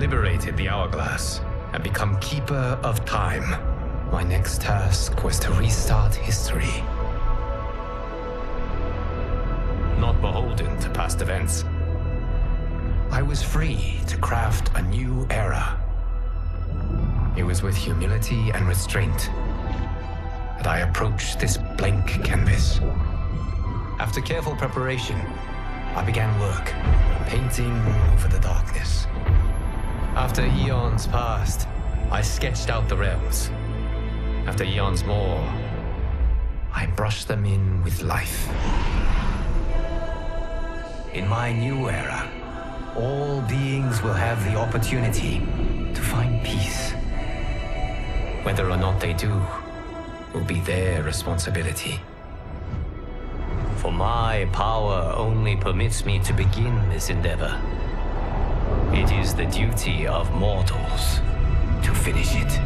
liberated the hourglass and become Keeper of Time, my next task was to restart history. Not beholden to past events, I was free to craft a new era. It was with humility and restraint that I approached this blank canvas. After careful preparation, I began work, painting over the darkness. After eons passed, I sketched out the realms. After eons more, I brushed them in with life. In my new era, all beings will have the opportunity to find peace. Whether or not they do will be their responsibility. For my power only permits me to begin this endeavor. It is the duty of mortals to finish it.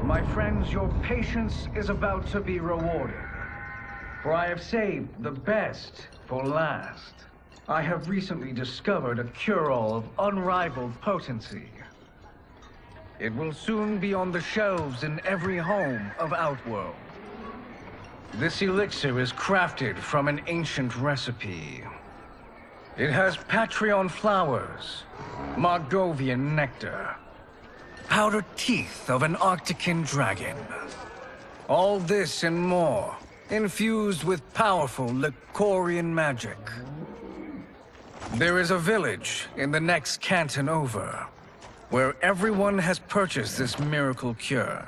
My friends, your patience is about to be rewarded. For I have saved the best for last. I have recently discovered a cure-all of unrivaled potency. It will soon be on the shelves in every home of Outworld. This elixir is crafted from an ancient recipe. It has Patreon flowers, Margovian nectar, powdered teeth of an Arctican dragon. All this and more, infused with powerful Lycorian magic. There is a village in the next canton over, where everyone has purchased this miracle cure.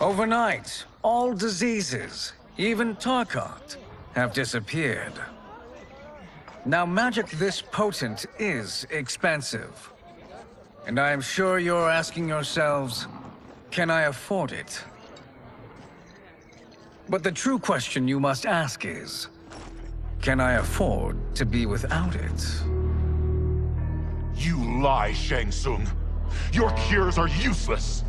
Overnight, all diseases, even Tarkat, have disappeared. Now, magic this potent is expensive. And I am sure you're asking yourselves, can I afford it? But the true question you must ask is, can I afford to be without it? You lie, Shang Tsung. Your cures are useless.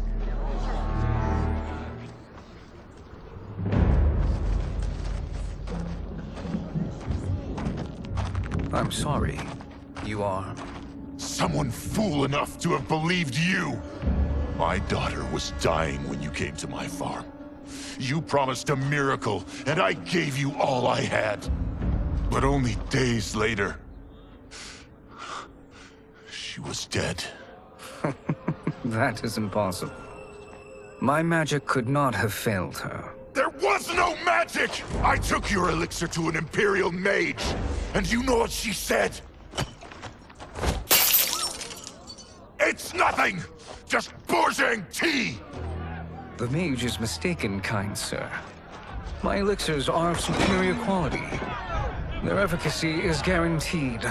I'm sorry. You are? Someone fool enough to have believed you. My daughter was dying when you came to my farm. You promised a miracle, and I gave you all I had. But only days later, she was dead. That is impossible. My magic could not have failed her. There was no magic! I took your elixir to an Imperial mage, and you know what she said? It's nothing! Just bourgeois tea! The mage is mistaken, kind sir. My elixirs are of superior quality. Their efficacy is guaranteed.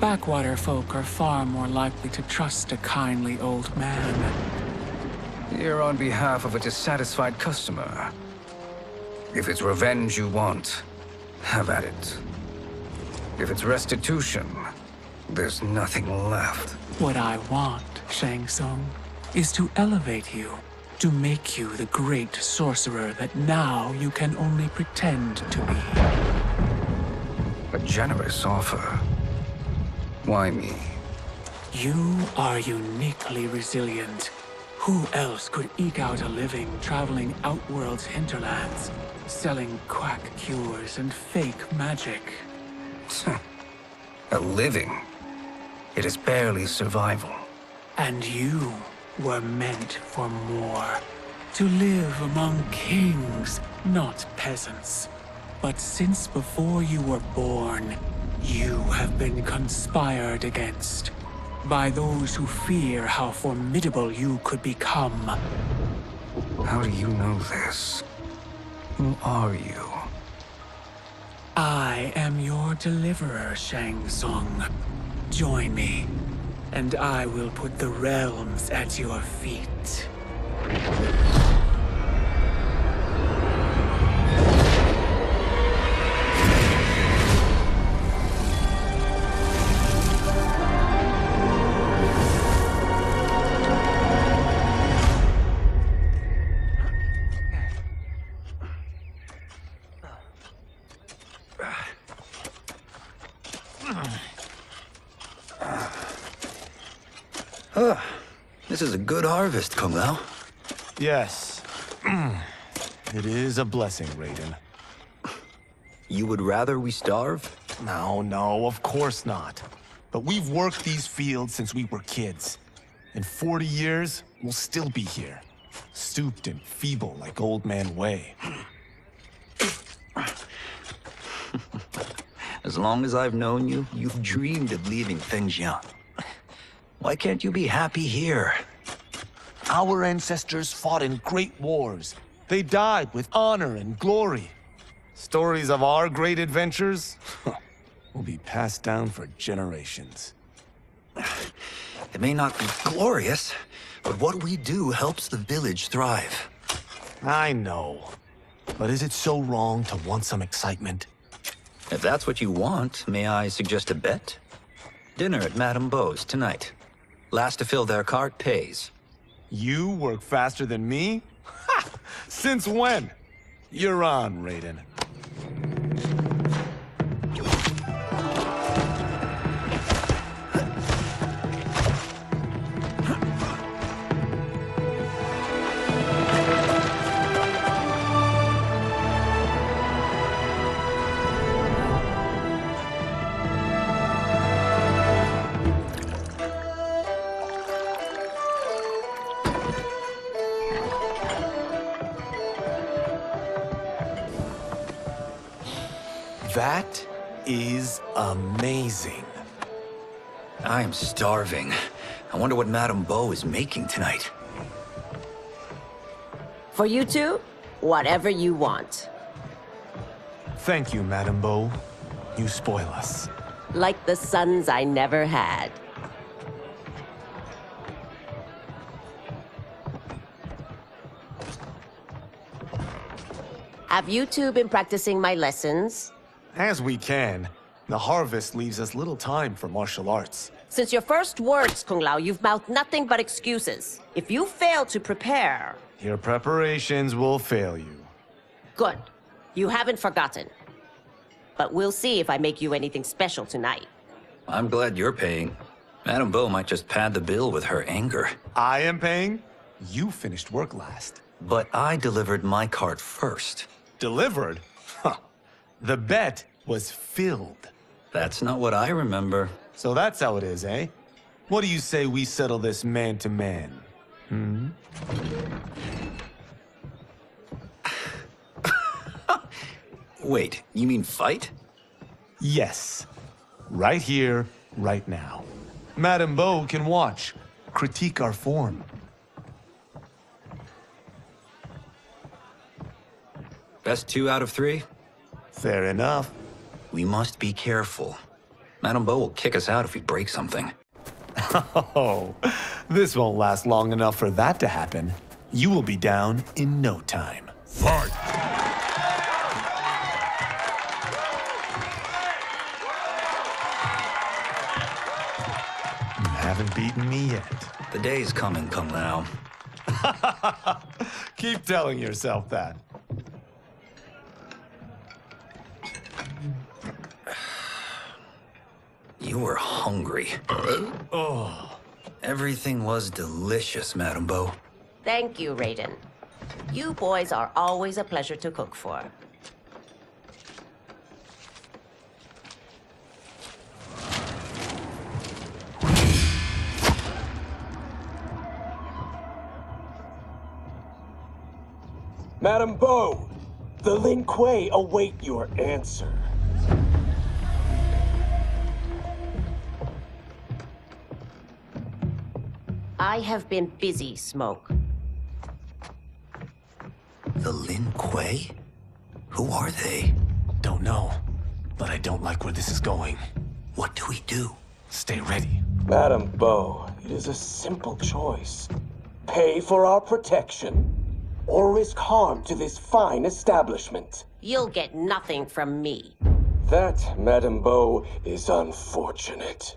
Backwater folk are far more likely to trust a kindly old man. Here on behalf of a dissatisfied customer. If it's revenge you want, have at it. If it's restitution, there's nothing left. What I want, Shang Tsung, is to elevate you, to make you the great sorcerer that now you can only pretend to be. A generous offer. Why me? You are uniquely resilient. Who else could eke out a living traveling Outworld's hinterlands, selling quack cures and fake magic? A living? It is barely survival. And you were meant for more. To live among kings, not peasants. But since before you were born, you have been conspired against by those who fear how formidable you could become. How do you know this? Who are you? I am your deliverer, Shang Tsung. Join me, and I will put the realms at your feet. This is a good harvest, Kung Lao. Yes. It is a blessing, Raiden. You would rather we starve? No, of course not. But we've worked these fields since we were kids. In 40 years, we'll still be here. Stooped and feeble like Old Man Wei. As long as I've known you, you've dreamed of leaving Fengjian. Why can't you be happy here? Our ancestors fought in great wars. They died with honor and glory. Stories of our great adventures will be passed down for generations. It may not be glorious, but what we do helps the village thrive. I know. But is it so wrong to want some excitement? If that's what you want, may I suggest a bet? Dinner at Madame Beau's tonight. Last to fill their cart pays. You work faster than me? Ha! Since when? You're on, Raiden. That is amazing. I am starving. I wonder what Madame Beau is making tonight. For you two, whatever you want. Thank you, Madame Beau. You spoil us. Like the sons I never had. Have you two been practicing my lessons? As we can. The harvest leaves us little time for martial arts. Since your first words, Kung Lao, you've mouthed nothing but excuses. If you fail to prepare... Your preparations will fail you. Good. You haven't forgotten. But we'll see if I make you anything special tonight. I'm glad you're paying. Madame Beau might just pad the bill with her anger. I am paying? You finished work last. But I delivered my cart first. Delivered? Huh. The bet was filled. That's not what I remember. So that's how it is, eh? What do you say we settle this man to man? Hmm? Wait, you mean fight? Yes. Right here, right now. Madame Beau can watch, critique our form. Best 2 out of 3? Fair enough. We must be careful. Madame Beau will kick us out if we break something. Oh, this won't last long enough for that to happen. You will be down in no time. Fight! You haven't beaten me yet. The day's coming, Kung Lao. Keep telling yourself that. You were hungry. Oh, everything was delicious, Madame Beau. Thank you, Raiden. You boys are always a pleasure to cook for. Madame Beau, the Lin Kuei await your answer. I have been busy, Smoke. The Lin Kuei? Who are they? Don't know, but I don't like where this is going. What do we do? Stay ready. Madame Beau, it is a simple choice. Pay for our protection, or risk harm to this fine establishment. You'll get nothing from me. That, Madame Beau, is unfortunate.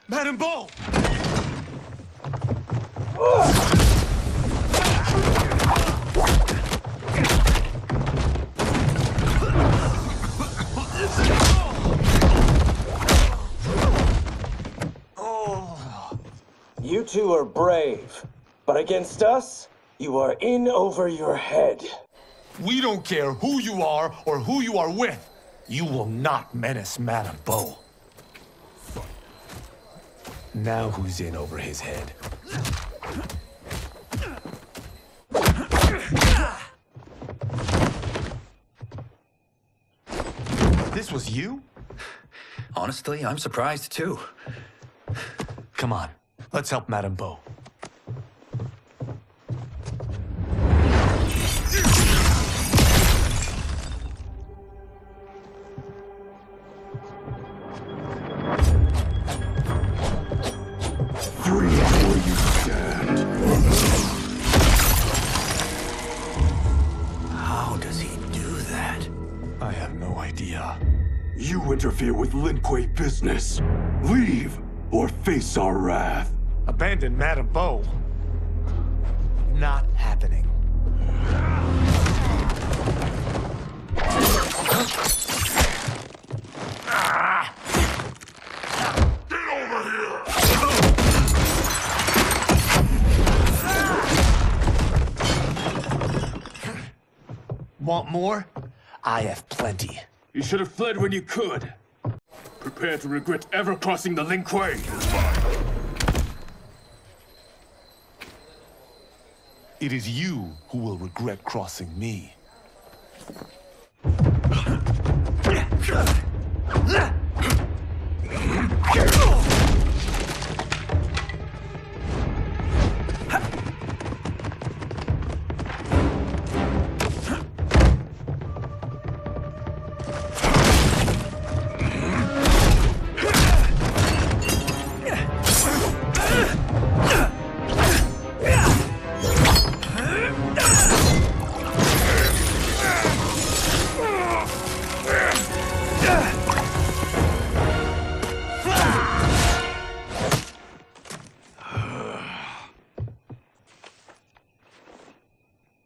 Madame Beau! You two are brave, but against us, you are in over your head. We don't care who you are or who you are with. You will not menace Madame Beau. Now who's in over his head? This was you? Honestly, I'm surprised too. Come on, let's help Madame Beau. How does he do that? I have no idea. You interfere with Lin Kuei business. Leave, or face our wrath. Abandon Madame Beau. Not happening. Get over here! Want more? I have plenty. You should have fled when you could. Prepare to regret ever crossing the Lin Kuei. It is you who will regret crossing me.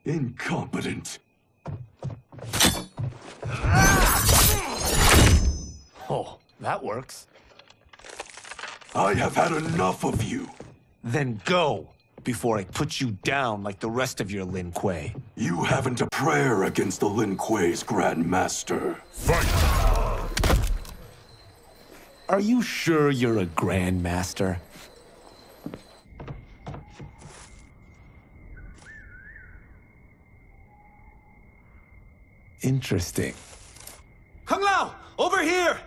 Incompetent. Oh, that works. I have had enough of you. Then go, before I put you down like the rest of your Lin Kuei. You haven't a prayer against the Lin Kuei's Grand Master. Are you sure you're a Grand Master? Interesting. Kung Lao! Over here!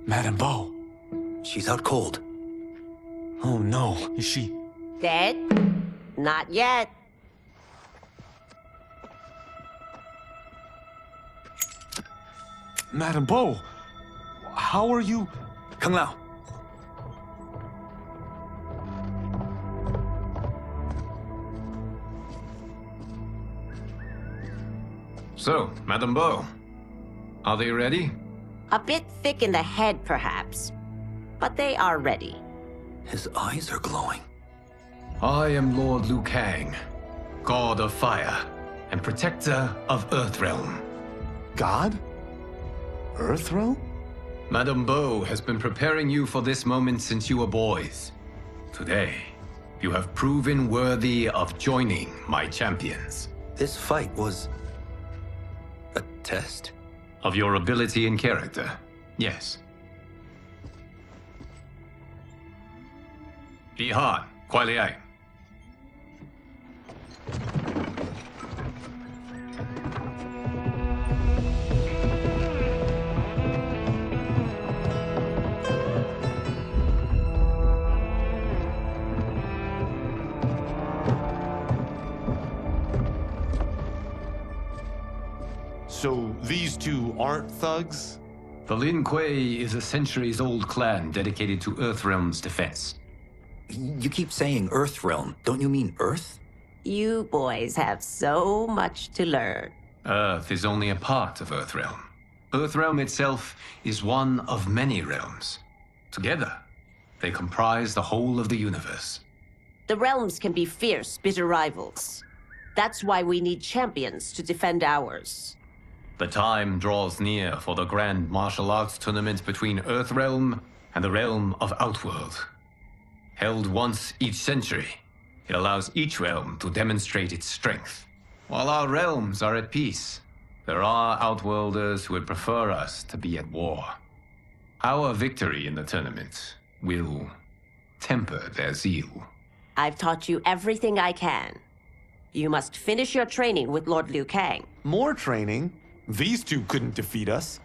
Madame Beau. She's out cold. Oh no, is she... Dead? Not yet. Madame Beau, how are you... Kung Lao. So, Madame Beau, are they ready? A bit thick in the head, perhaps. But they are ready. His eyes are glowing. I am Lord Liu Kang, God of Fire and Protector of Earthrealm. God? Earthrealm? Madame Beau has been preparing you for this moment since you were boys. Today, you have proven worthy of joining my champions. This fight was a test? Of your ability and character, yes. Ihan, Kuai Liang. So these two aren't thugs? The Lin Kuei is a centuries-old clan dedicated to Earthrealm's defense. You keep saying Earthrealm. Don't you mean Earth? You boys have so much to learn. Earth is only a part of Earthrealm. Earthrealm itself is one of many realms. Together, they comprise the whole of the universe. The realms can be fierce, bitter rivals. That's why we need champions to defend ours. The time draws near for the grand martial arts tournament between Earthrealm and the realm of Outworld. Held once each century, it allows each realm to demonstrate its strength. While our realms are at peace, there are Outworlders who would prefer us to be at war. Our victory in the tournament will temper their zeal. I've taught you everything I can. You must finish your training with Lord Liu Kang. More training? These two couldn't defeat us.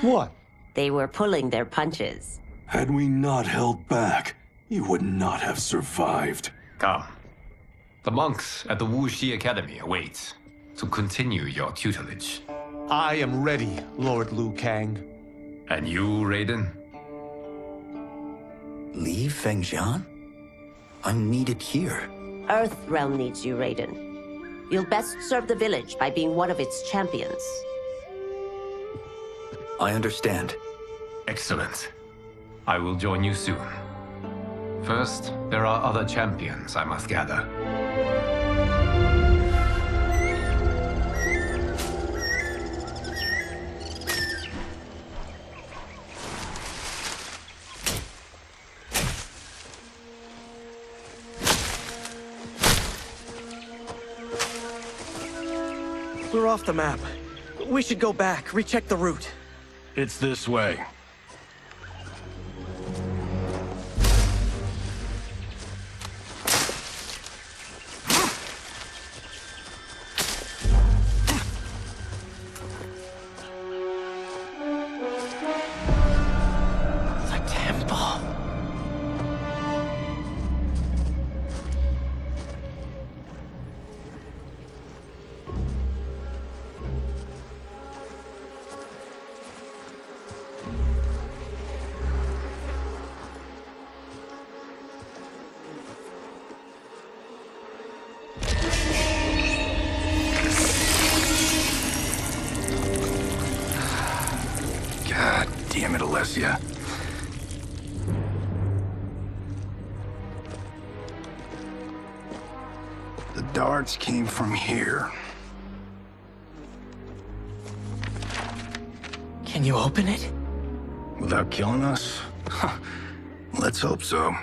What? They were pulling their punches. Had we not held back, you would not have survived. Come. The monks at the Wuxi Academy await to continue your tutelage. I am ready, Lord Liu Kang. And you, Raiden? Leave Fengjian? I'm needed here. Earthrealm needs you, Raiden. You'll best serve the village by being one of its champions. I understand. Excellent. I will join you soon. First, there are other champions I must gather. We're off the map. We should go back, recheck the route. It's this way. The temple. God damn it, Alessia. The darts came from here. Can you open it? Without killing us? Let's hope so.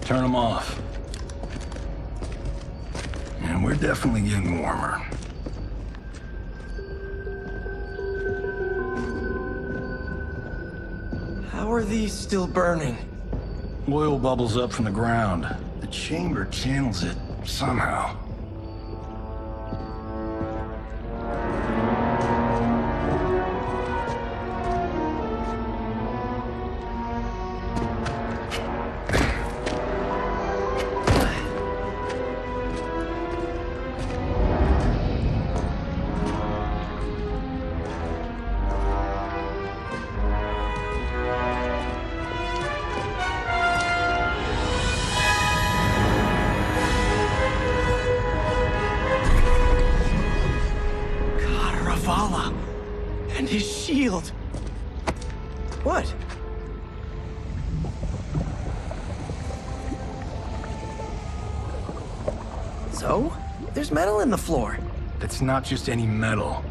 Turn them off. And we're definitely getting warmer. How are these still burning? Oil bubbles up from the ground. The chamber channels it somehow. And his shield. What? So? There's metal in the floor. That's not just any metal.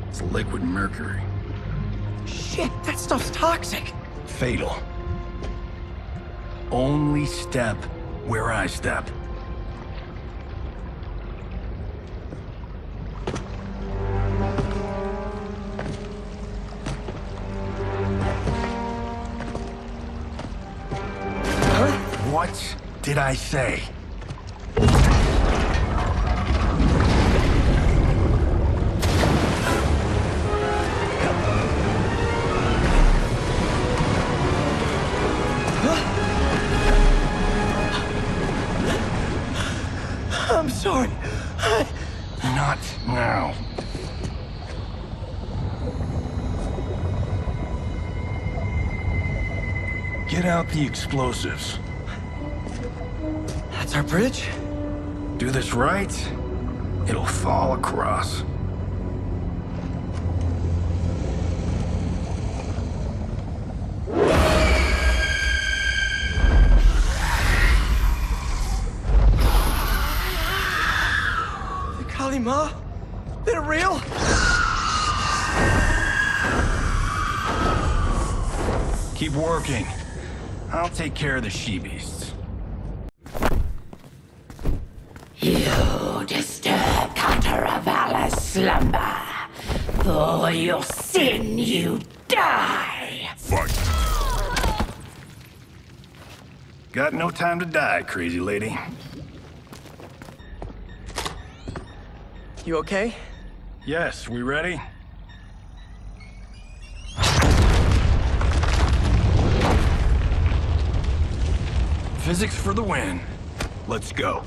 It's liquid mercury. Shit, that stuff's toxic. Fatal. Only step where I step. What did I say? I'm sorry. Not now. Get out the explosives. That's our bridge? Do this right, it'll fall across. The Kalima? They're real? Keep working. I'll take care of the she-beasts. You disturb Cantaravala's slumber. For your sin, you die. Fight! Got no time to die, crazy lady. You okay? Yes, we ready? Physics for the win. Let's go.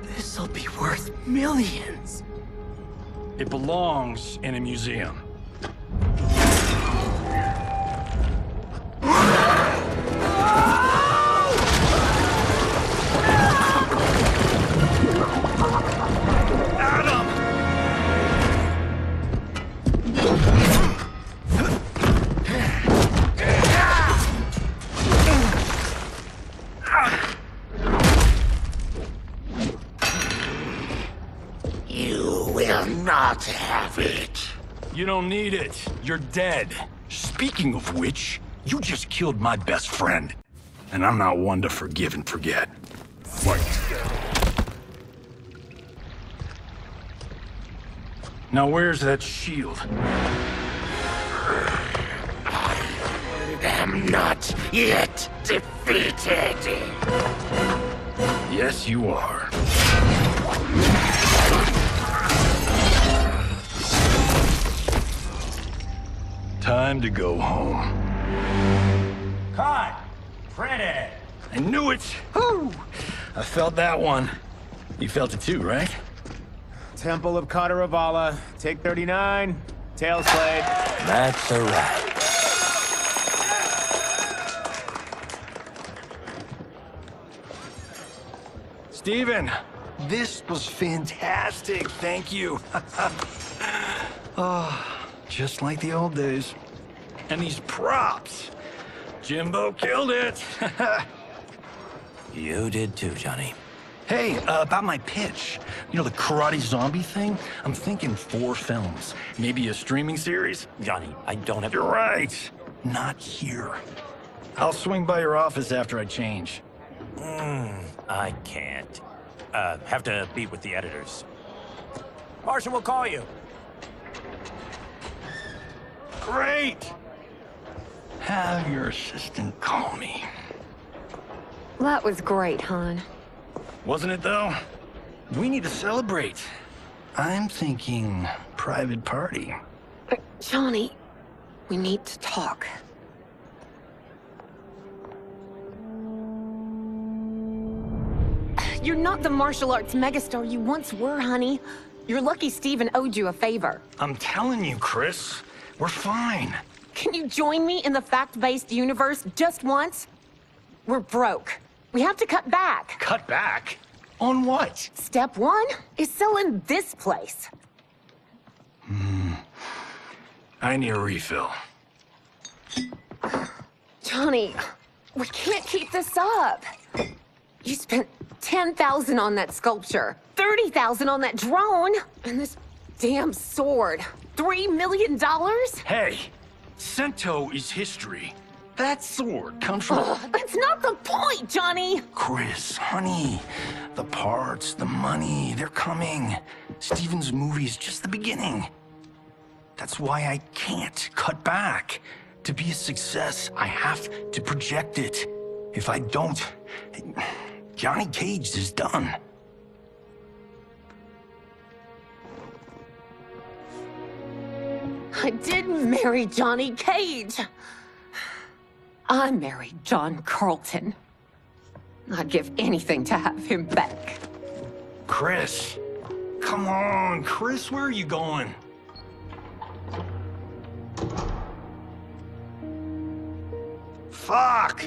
This'll be worth millions. It belongs in a museum. You will not have it. You don't need it. You're dead. Speaking of which, you just killed my best friend. And I'm not one to forgive and forget. Fight! Now where's that shield? I am not yet defeated. Yes, you are. Time to go home. Cut! Freddy! I knew it! Woo! I felt that one. You felt it too, right? Temple of Kataravala, take 39, tail slate. That's a wrap. Steven, this was fantastic. Thank you. Oh, just like the old days. And these props. Jimbo killed it. You did too, Johnny. Hey, about my pitch. You know, the karate zombie thing? I'm thinking 4 films. Maybe a streaming series? Johnny, I don't have... You're right. Not here. I'll swing by your office after I change. I can't. Have to be with the editors. Martian will call you. Great! Have your assistant call me. That was great, hon. Wasn't it, though? We need to celebrate. I'm thinking private party. Johnny, we need to talk. You're not the martial arts megastar you once were, honey. You're lucky Steven owed you a favor. I'm telling you, Chris, we're fine. Can you join me in the fact-based universe just once? We're broke. We have to cut back. Cut back? On what? Step one is selling this place. I need a refill. Johnny, we can't keep this up. You spent $10,000 on that sculpture, $30,000 on that drone, and this damn sword. $3 million? Hey, Sento is history. That sword comes from... That's not the point, Johnny! Chris, honey, the parts, the money, they're coming. Steven's movie is just the beginning. That's why I can't cut back. To be a success, I have to project it. If I don't, Johnny Cage is done. I didn't marry Johnny Cage. I married John Carlton. I'd give anything to have him back. Chris, come on, Chris, where are you going? Fuck!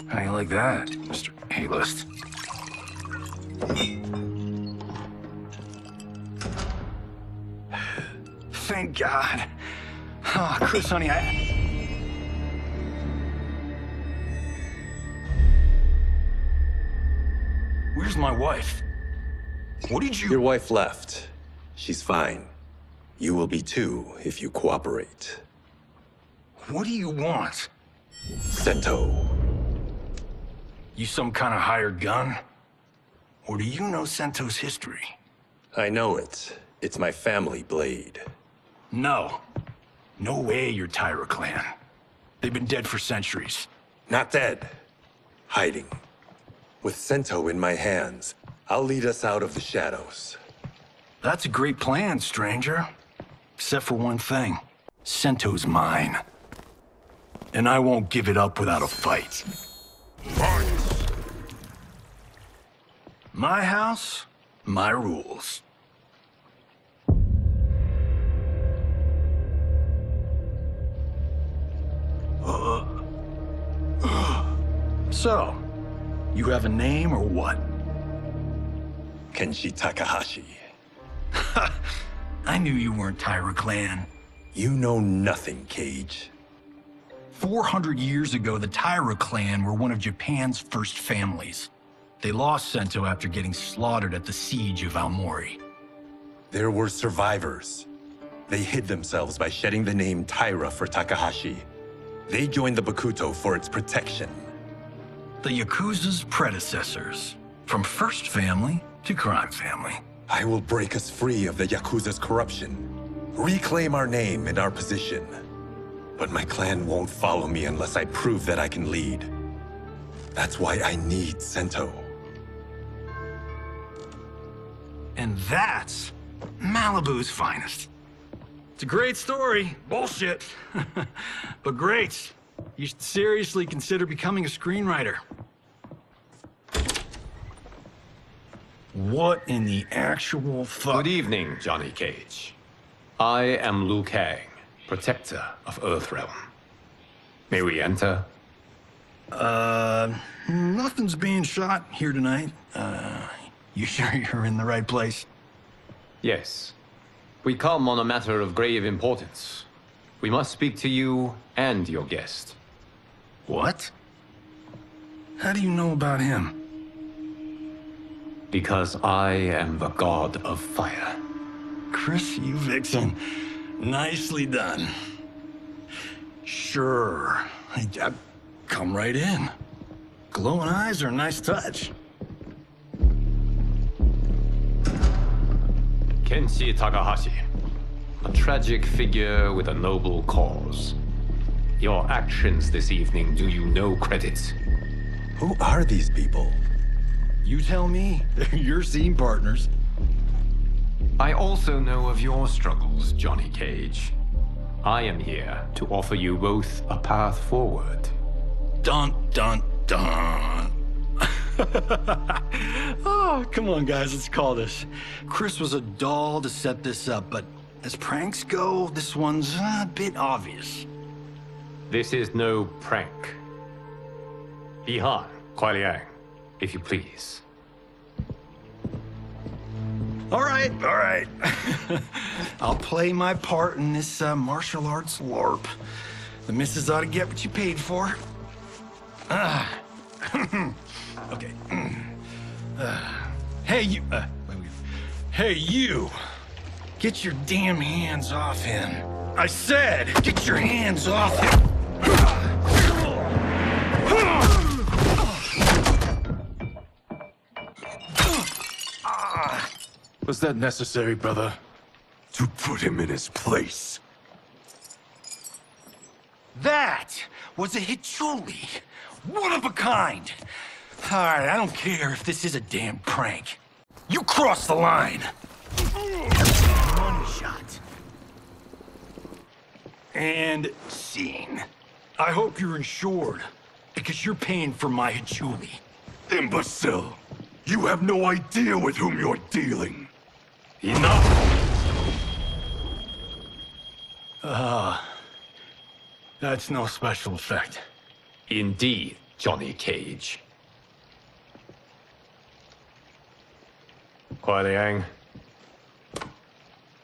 How you like that, Mr. A-list? Thank God. Oh, Chris, honey, Where's my wife? What did you... Your wife left. She's fine. You will be too, if you cooperate. What do you want? Sento. You some kind of hired gun? Or do you know Sento's history? I know it. It's my family blade. No. No way you're Tyra clan. They've been dead for centuries. Not dead. Hiding. With Sento in my hands, I'll lead us out of the shadows. That's a great plan, stranger. Except for one thing. Sento's mine. And I won't give it up without a fight. My house, my rules. So, you have a name or what? Kenshi Takahashi. I knew you weren't Tyra clan. You know nothing, Cage. 400 years ago, the Tyra clan were one of Japan's first families. They lost Sento after getting slaughtered at the siege of Aomori. There were survivors. They hid themselves by shedding the name Tyra for Takahashi. They joined the Bakuto for its protection. The Yakuza's predecessors. From first family to crime family. I will break us free of the Yakuza's corruption. Reclaim our name and our position. But my clan won't follow me unless I prove that I can lead. That's why I need Sento. And that's Malibu's finest. It's a great story. Bullshit. But great. You should seriously consider becoming a screenwriter. What in the actual fuck? Good evening, Johnny Cage. I am Liu Kang, protector of Earthrealm. May we enter? Nothing's being shot here tonight. You sure you're in the right place? Yes. We come on a matter of grave importance. We must speak to you and your guest. What? How do you know about him? Because I am the god of fire. Chris, you vixen. Nicely done. Sure. Come right in. Glowing eyes are a nice touch. Kenshi Takahashi, a tragic figure with a noble cause. Your actions this evening do you no credit. Who are these people? You tell me. They're your scene partners. I also know of your struggles, Johnny Cage. I am here to offer you both a path forward. Dun, dun, dun. Oh, come on, guys, let's call this. Chris was a doll to set this up, but as pranks go, this one's a bit obvious. This is no prank. Ihan, Kuai Liang, if you please. All right. I'll play my part in this martial arts LARP. The missus ought to get what you paid for. Okay. Hey, you. Hey, you. Get your damn hands off him. I said, get your hands off him. Was that necessary, brother? To put him in his place. That was a Hichuli. One of a kind. All right, I don't care if this is a damn prank. You crossed the line. Money shot. And scene. I hope you're insured, because you're paying for my Hichuli. Imbecile! You have no idea with whom you're dealing. Enough! That's no special effect. Indeed, Johnny Cage. Kuai Liang.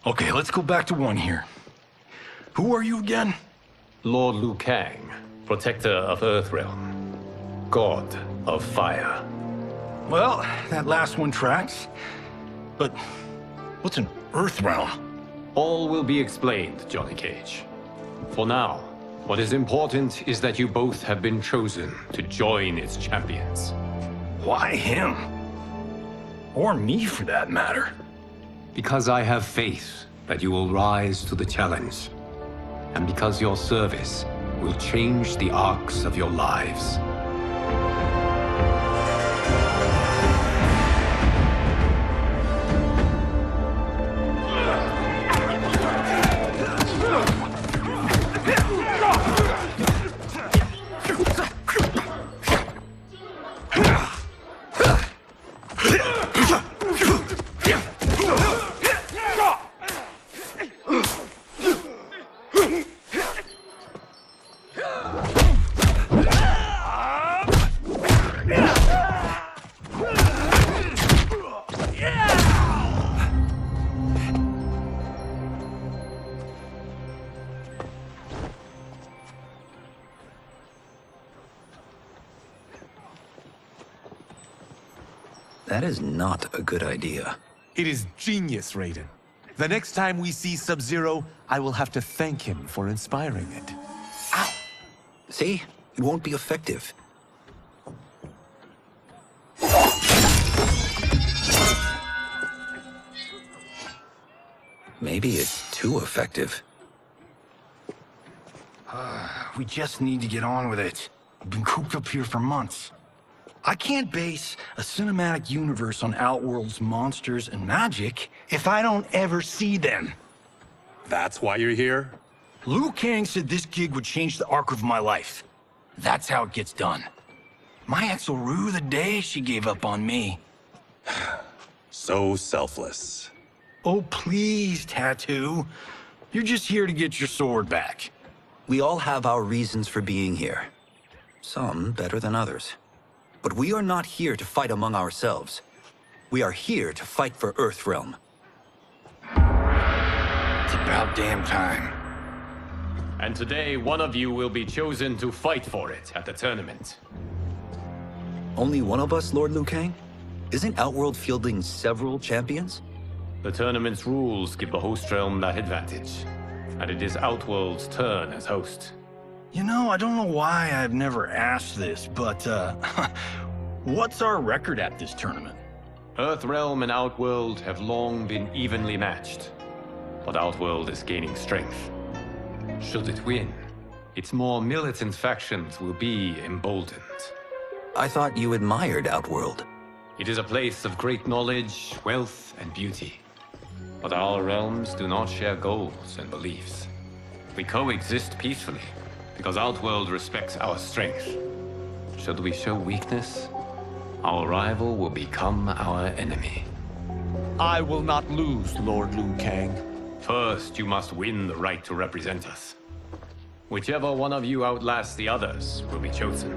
Okay, let's go back to one here. Who are you again? Lord Liu Kang, protector of Earthrealm, god of fire. Well, that last one tracks. But what's an Earthrealm? All will be explained, Johnny Cage. For now, what is important is that you both have been chosen to join its champions. Why him? Or me, for that matter. Because I have faith that you will rise to the challenge. And because your service will change the arcs of your lives. That is not a good idea. It is genius, Raiden. The next time we see Sub-Zero, I will have to thank him for inspiring it. Ow! See? It won't be effective. Maybe it's too effective. We just need to get on with it. We've been cooped up here for months. I can't base a cinematic universe on Outworld's monsters and magic if I don't ever see them. That's why you're here? Liu Kang said this gig would change the arc of my life. That's how it gets done. My ex will rue the day she gave up on me. So selfless. Oh, please, Tattoo. You're just here to get your sword back. We all have our reasons for being here. Some better than others. But we are not here to fight among ourselves. We are here to fight for Earthrealm. It's about damn time. And today, one of you will be chosen to fight for it at the tournament. Only one of us, Lord Liu Kang? Isn't Outworld fielding several champions? The tournament's rules give the host realm that advantage. And it is Outworld's turn as host. You know, I don't know why I've never asked this, but, what's our record at this tournament? Earthrealm and Outworld have long been evenly matched, but Outworld is gaining strength. Should it win, its more militant factions will be emboldened. I thought you admired Outworld. It is a place of great knowledge, wealth, and beauty. But our realms do not share goals and beliefs. We coexist peacefully, because Outworld respects our strength. Should we show weakness, our rival will become our enemy. I will not lose, Lord Liu Kang. First, you must win the right to represent us. Whichever one of you outlasts the others will be chosen.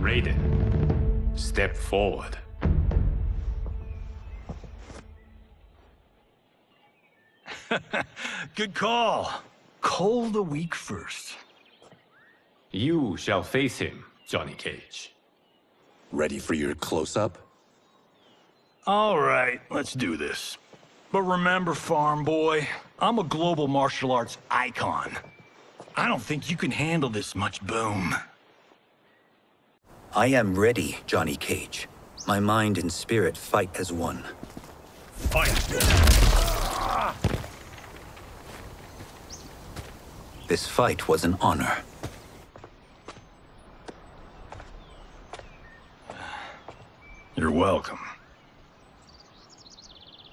Raiden, step forward. Good call. Cole the weak first. You shall face him, Johnny Cage. Ready for your close-up? All right, let's do this. But remember, farm boy, I'm a global martial arts icon. I don't think you can handle this much boom. I am ready, Johnny Cage. My mind and spirit fight as one. Fight! This fight was an honor. You're welcome.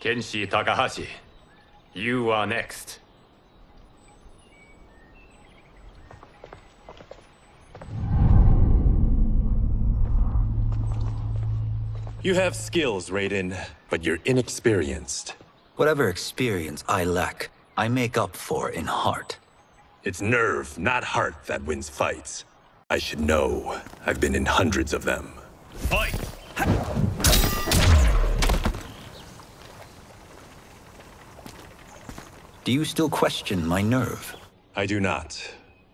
Kenshi Takahashi, you are next. You have skills, Raiden, but you're inexperienced. Whatever experience I lack, I make up for in heart. It's nerve, not heart, that wins fights. I should know. I've been in hundreds of them. Fight! Do you still question my nerve? I do not.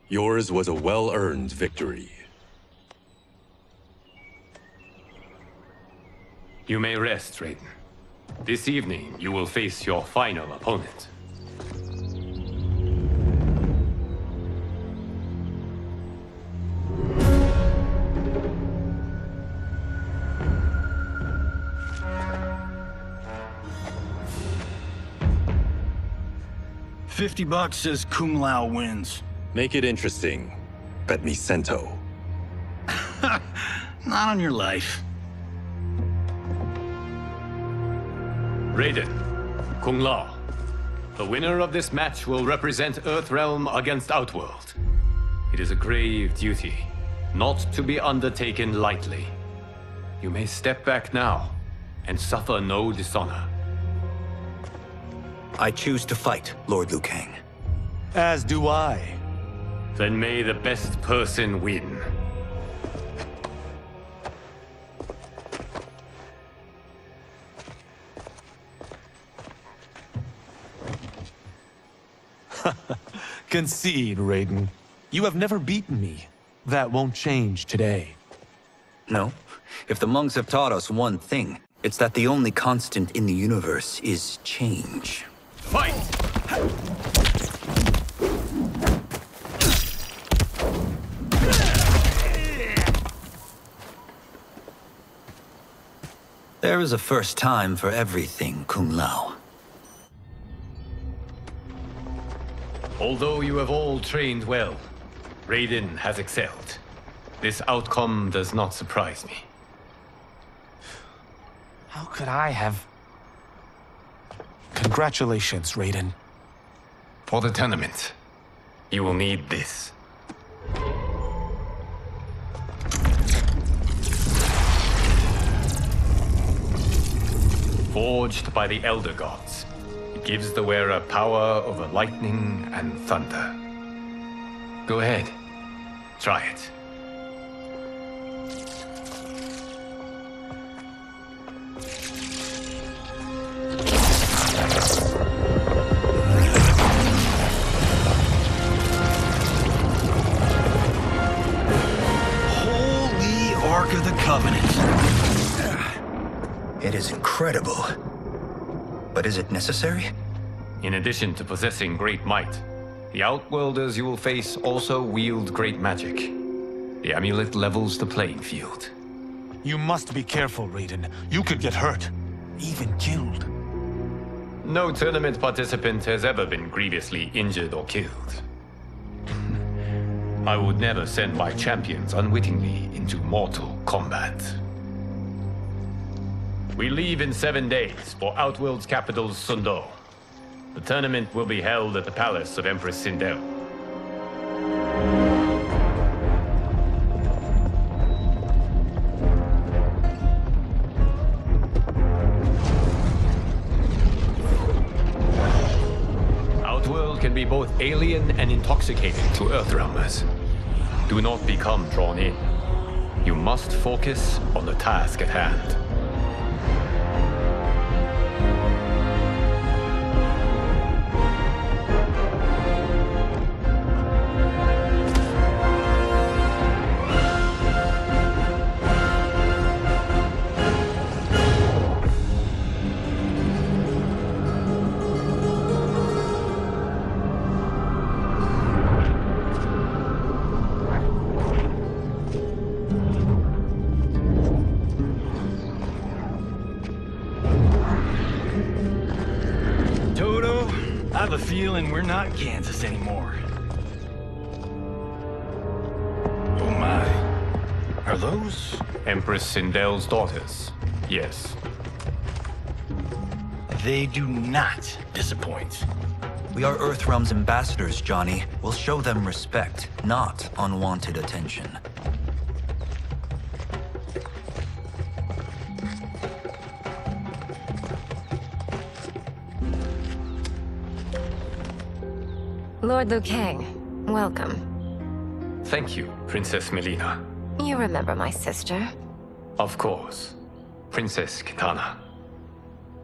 Yours was a well-earned victory. You may rest, Raiden. This evening, you will face your final opponent. $50 says Kung Lao wins. Make it interesting. Bet me Cento. Not on your life. Raiden, Kung Lao. The winner of this match will represent Earthrealm against Outworld. It is a grave duty, not to be undertaken lightly. You may step back now and suffer no dishonor. I choose to fight, Lord Liu Kang. As do I. Then may the best person win. Concede, Raiden. You have never beaten me. That won't change today. No. If the monks have taught us one thing, it's that the only constant in the universe is change. Fight! There is a first time for everything, Kung Lao. Although you have all trained well, Raiden has excelled. This outcome does not surprise me. How could I have... Congratulations, Raiden. For the tournament, you will need this. Forged by the Elder Gods, it gives the wearer power over lightning and thunder. Go ahead, try it. Holy Ark of the Covenant. It is incredible. But is it necessary? In addition to possessing great might, the Outworlders you will face also wield great magic. The amulet levels the playing field. You must be careful, Raiden. You could get hurt. Even killed. No tournament participant has ever been grievously injured or killed. I would never send my champions unwittingly into Mortal Kombat. We leave in 7 days for Outworld's capital, Sundo. The tournament will be held at the palace of Empress Sindel. Outworld can be both alien and intoxicating to Earthrealmers. Do not become drawn in. You must focus on the task at hand. I have a feeling we're not Kansas anymore. Oh my. Are those? Empress Sindel's daughters, yes. They do not disappoint. We are Earthrealm's ambassadors, Johnny. We'll show them respect, not unwanted attention. Lord Liu Kang, welcome. Thank you, Princess Melina. You remember my sister? Of course. Princess Kitana.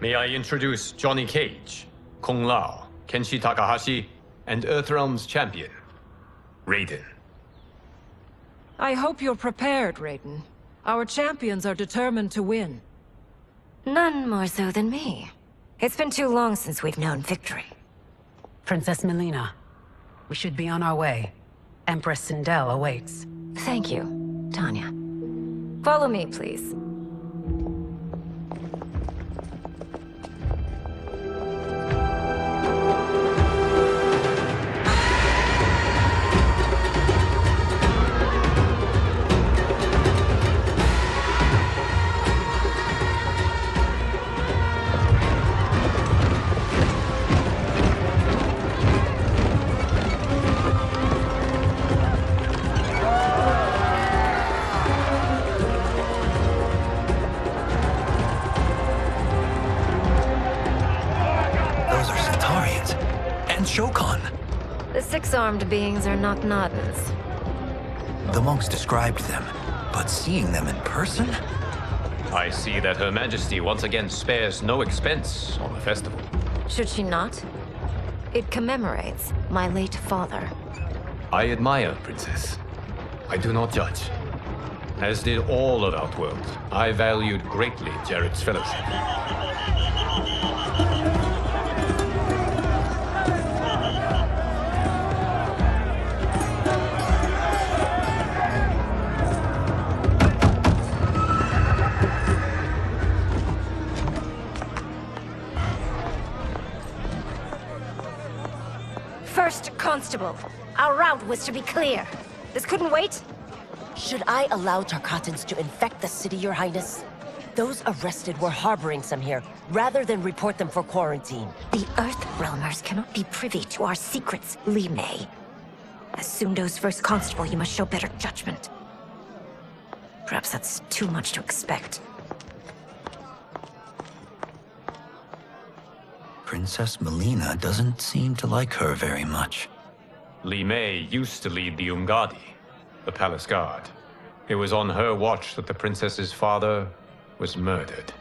May I introduce Johnny Cage, Kung Lao, Kenshi Takahashi, and Earthrealm's champion, Raiden. I hope you're prepared, Raiden. Our champions are determined to win. None more so than me. It's been too long since we've known victory. Princess Melina, we should be on our way. Empress Sindel awaits. Thank you, Tanya. Follow me, please. The six-armed beings are not Nodens. The monks described them, but seeing them in person? I see that Her Majesty once again spares no expense on the festival. Should she not? It commemorates my late father. I admire, Princess. I do not judge. As did all of Outworld, I valued greatly Jarrett's fellowship. First Constable, our route was to be clear. This couldn't wait? Should I allow Tarkatans to infect the city, Your Highness? Those arrested were harboring some here, rather than report them for quarantine. The Earthrealmers cannot be privy to our secrets, Li Mei. As Sundo's first constable, you must show better judgment. Perhaps that's too much to expect. Princess Melina doesn't seem to like her very much. Li Mei used to lead the Umgadi, the palace guard. It was on her watch that the princess's father was murdered.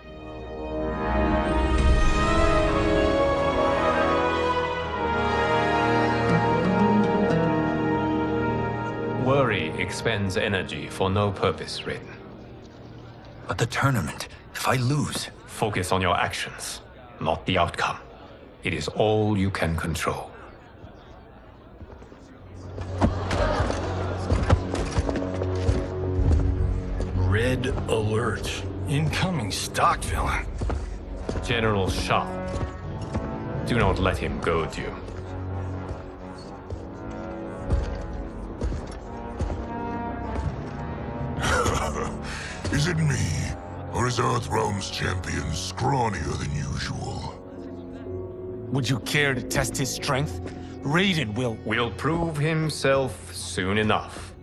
Worry expends energy for no purpose, Raiden. But the tournament, if I lose... Focus on your actions, not the outcome. It is all you can control. Red alert. Incoming stock villain. General Shao. Do not let him goad you. Is it me? Or is Earthrealm's champion scrawnier than usual? Would you care to test his strength? Raiden will prove himself soon enough.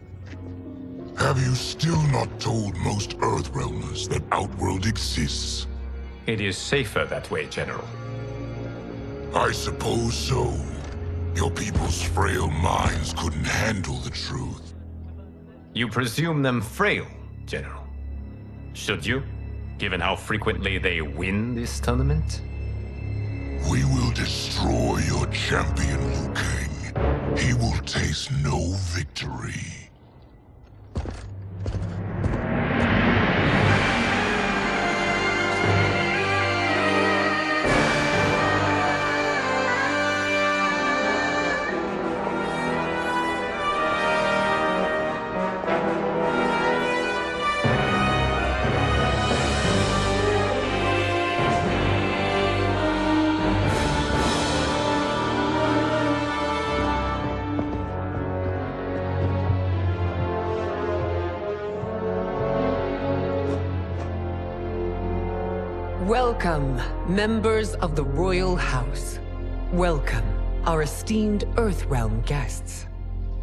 Have you still not told most Earthrealmers that Outworld exists? It is safer that way, General. I suppose so. Your people's frail minds couldn't handle the truth. You presume them frail, General. Should you, given how frequently they win this tournament? We will destroy your champion, Liu Kang. He will taste no victory. Welcome, members of the Royal House. Welcome, our esteemed Earthrealm guests.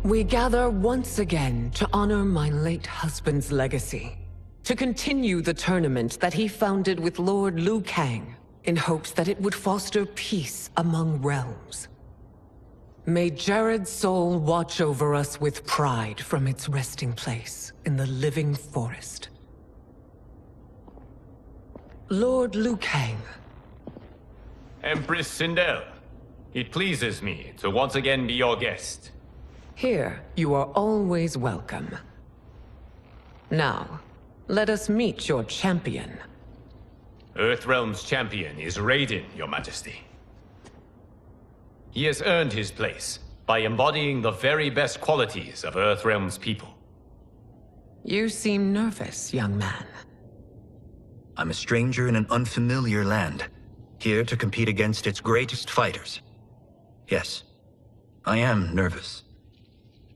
We gather once again to honor my late husband's legacy, to continue the tournament that he founded with Lord Liu Kang, in hopes that it would foster peace among realms. May Jared's soul watch over us with pride from its resting place in the living forest. Lord Liu Kang. Empress Sindel, it pleases me to once again be your guest. Here, you are always welcome. Now, let us meet your champion. Earthrealm's champion is Raiden, Your Majesty. He has earned his place by embodying the very best qualities of Earthrealm's people. You seem nervous, young man. I'm a stranger in an unfamiliar land, here to compete against its greatest fighters. Yes, I am nervous.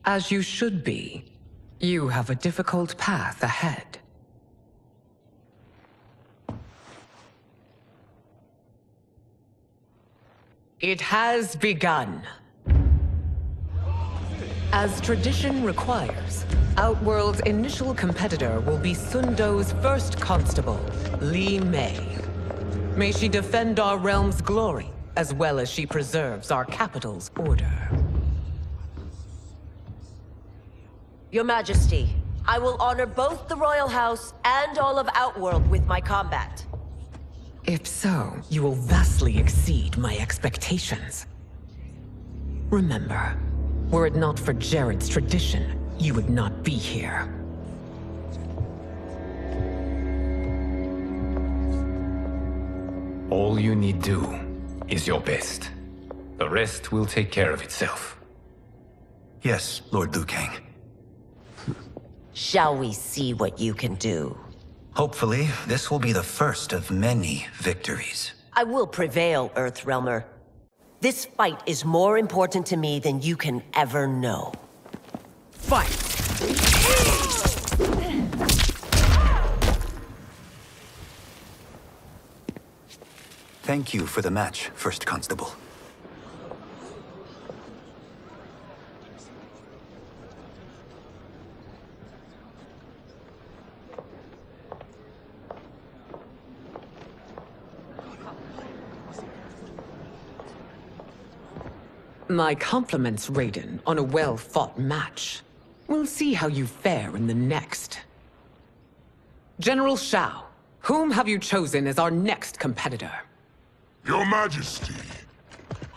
As you should be. You have a difficult path ahead. It has begun. As tradition requires, Outworld's initial competitor will be Sun Do's first constable, Li Mei. May she defend our realm's glory, as well as she preserves our capital's order. Your Majesty, I will honor both the Royal House and all of Outworld with my combat. If so, you will vastly exceed my expectations. Remember, were it not for Jared's tradition, you would not be here. All you need do is your best. The rest will take care of itself. Yes, Lord Liu Kang. Shall we see what you can do? Hopefully, this will be the first of many victories. I will prevail, Earthrealmer. This fight is more important to me than you can ever know. Fight! Thank you for the match, First Constable. My compliments, Raiden, on a well-fought match. We'll see how you fare in the next. General Shao, whom have you chosen as our next competitor? Your Majesty,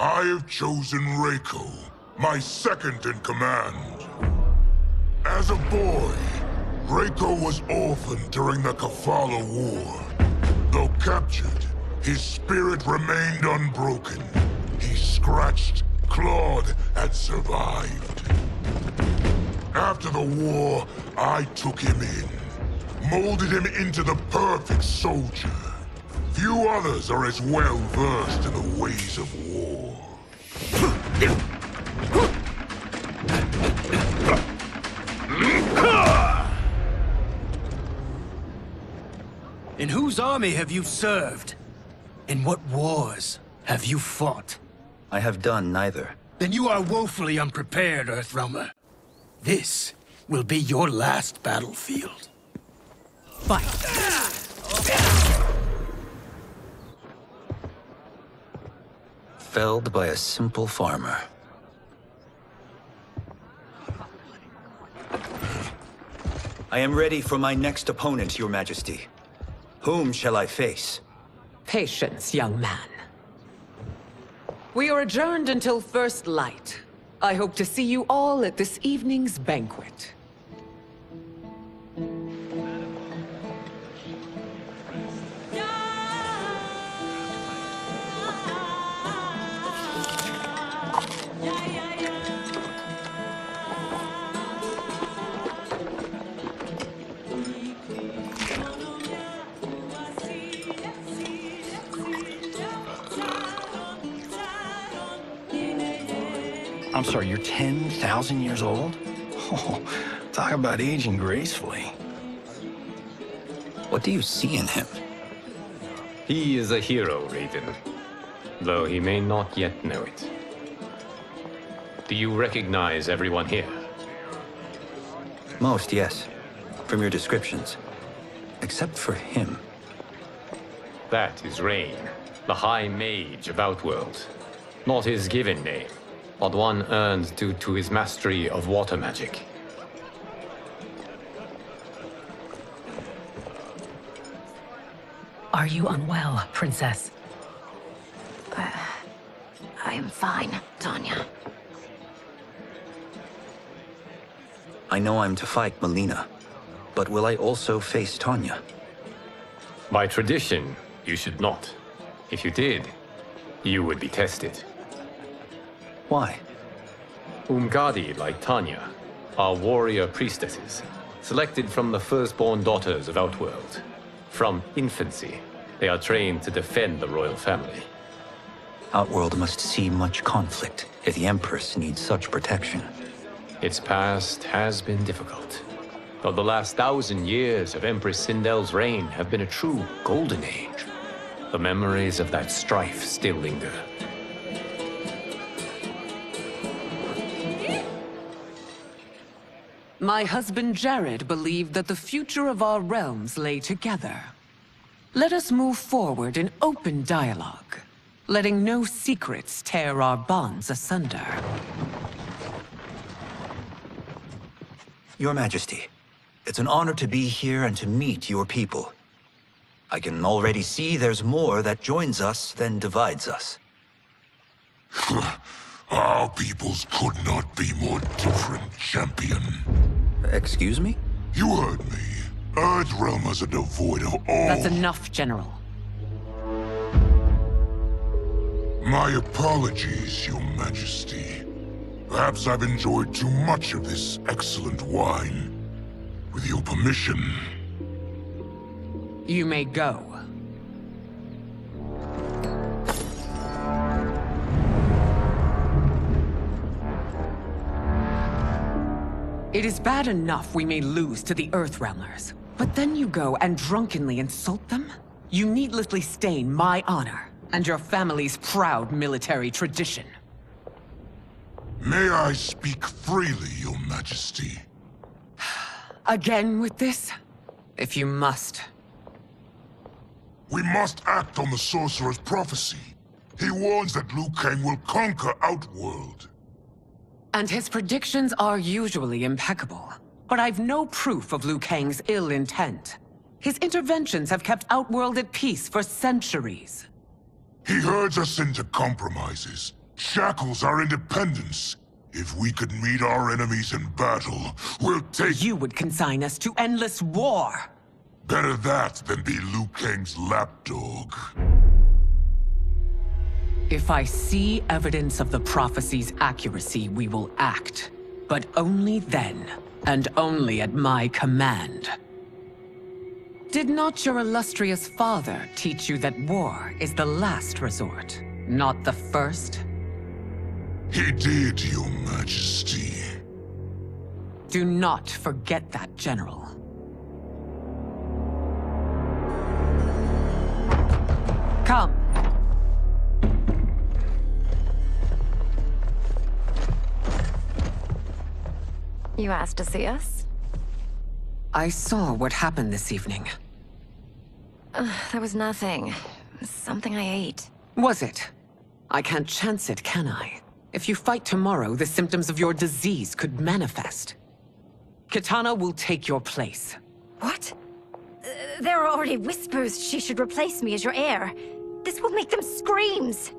I have chosen Reiko, my second in command. As a boy, Reiko was orphaned during the Kafala War. Though captured, his spirit remained unbroken, scratched, clawed, and survived. After the war, I took him in, molded him into the perfect soldier. Few others are as well versed in the ways of war. In whose army have you served? In what wars have you fought? I have done neither. Then you are woefully unprepared, Earthrealmer. This will be your last battlefield. Fight! Felled by a simple farmer. I am ready for my next opponent, Your Majesty. Whom shall I face? Patience, young man. We are adjourned until first light. I hope to see you all at this evening's banquet. I'm sorry, you're 10,000 years old? Oh, talk about aging gracefully. What do you see in him? He is a hero, Raven, though he may not yet know it. Do you recognize everyone here? Most, yes. From your descriptions. Except for him. That is Rain, the High Mage of Outworld. Not his given name, but one earned due to his mastery of water magic. Are you unwell, Princess? I am fine, Tanya. I know I'm to fight Melina, but will I also face Tanya? By tradition, you should not. If you did, you would be tested. Why? Umgadi, like Tanya, are warrior priestesses, selected from the firstborn daughters of Outworld. From infancy, they are trained to defend the royal family. Outworld must see much conflict if the Empress needs such protection. Its past has been difficult, though the last 1,000 years of Empress Sindel's reign have been a true golden age. The memories of that strife still linger. My husband Jared believed that the future of our realms lay together. Let us move forward in open dialogue, letting no secrets tear our bonds asunder. Your Majesty, it's an honor to be here and to meet your people. I can already see there's more that joins us than divides us. Our peoples could not be more different, champion. Excuse me? You heard me. Earthrealmers are devoid of all... That's enough, General. My apologies, Your Majesty. Perhaps I've enjoyed too much of this excellent wine. With your permission... You may go. It is bad enough we may lose to the Earthrealmers, but then you go and drunkenly insult them? You needlessly stain my honor and your family's proud military tradition. May I speak freely, Your Majesty? Again with this? If you must. We must act on the Sorcerer's prophecy. He warns that Liu Kang will conquer Outworld. And his predictions are usually impeccable. But I've no proof of Liu Kang's ill intent. His interventions have kept Outworld at peace for centuries. He herds us into compromises, shackles our independence. If we could meet our enemies in battle, we'll take— You would consign us to endless war! Better that than be Liu Kang's lapdog. If I see evidence of the prophecy's accuracy, we will act. But only then, and only at my command. Did not your illustrious father teach you that war is the last resort, not the first? He did, Your Majesty. Do not forget that, General. Come. You asked to see us? I saw what happened this evening. There was nothing. Something I ate. Was it? I can't chance it, can I? If you fight tomorrow, the symptoms of your disease could manifest. Kitana will take your place. What? There are already whispers she should replace me as your heir. This will make them screams!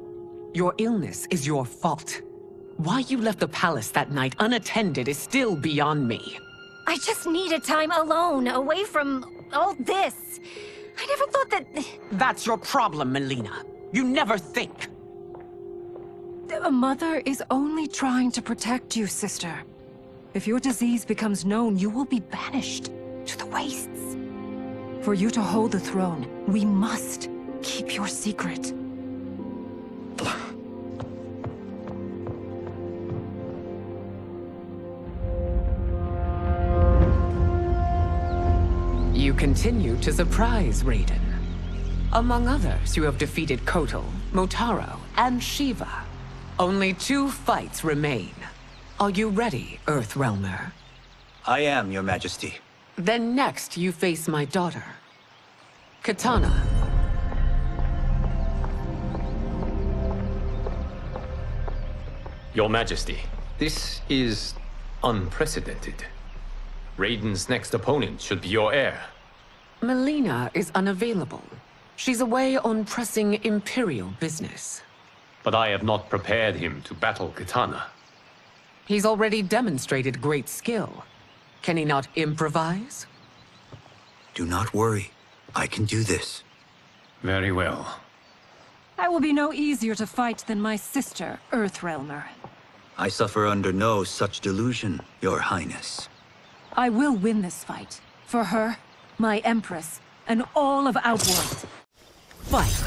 Your illness is your fault. Why you left the palace that night unattended is still beyond me. I just needed time alone, away from all this. I never thought that... That's your problem, Melina. You never think. A mother is only trying to protect you, sister. If your disease becomes known, you will be banished to the wastes. For you to hold the throne, we must keep your secret. You continue to surprise Raiden. Among others, you have defeated Kotal, Motaro, and Shiva. Only 2 fights remain. Are you ready, Earthrealmer? I am, Your Majesty. Then next, you face my daughter, Kitana. Your Majesty, this is unprecedented. Raiden's next opponent should be your heir. Melina is unavailable. She's away on pressing Imperial business. But I have not prepared him to battle Kitana. He's already demonstrated great skill. Can he not improvise? Do not worry. I can do this. Very well. I will be no easier to fight than my sister, Earthrealmer. I suffer under no such delusion, Your Highness. I will win this fight. For her, my Empress, and all of Outworld. Fight!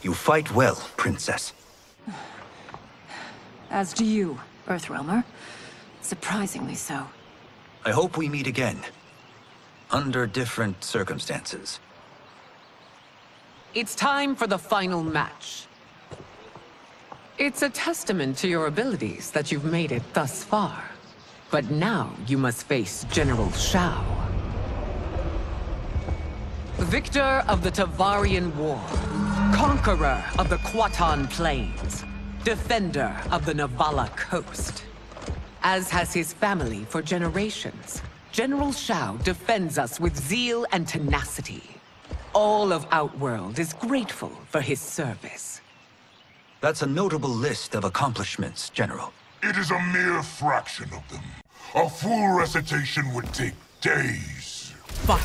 You fight well, Princess. As do you, Earthrealmer. Surprisingly so. I hope we meet again. Under different circumstances. It's time for the final match. It's a testament to your abilities that you've made it thus far. But now you must face General Shao. Victor of the Tavarian War. Conqueror of the Kwatan Plains. Defender of the Navala Coast. As has his family for generations, General Shao defends us with zeal and tenacity. All of Outworld is grateful for his service. That's a notable list of accomplishments, General. It is a mere fraction of them. A full recitation would take days. Fight!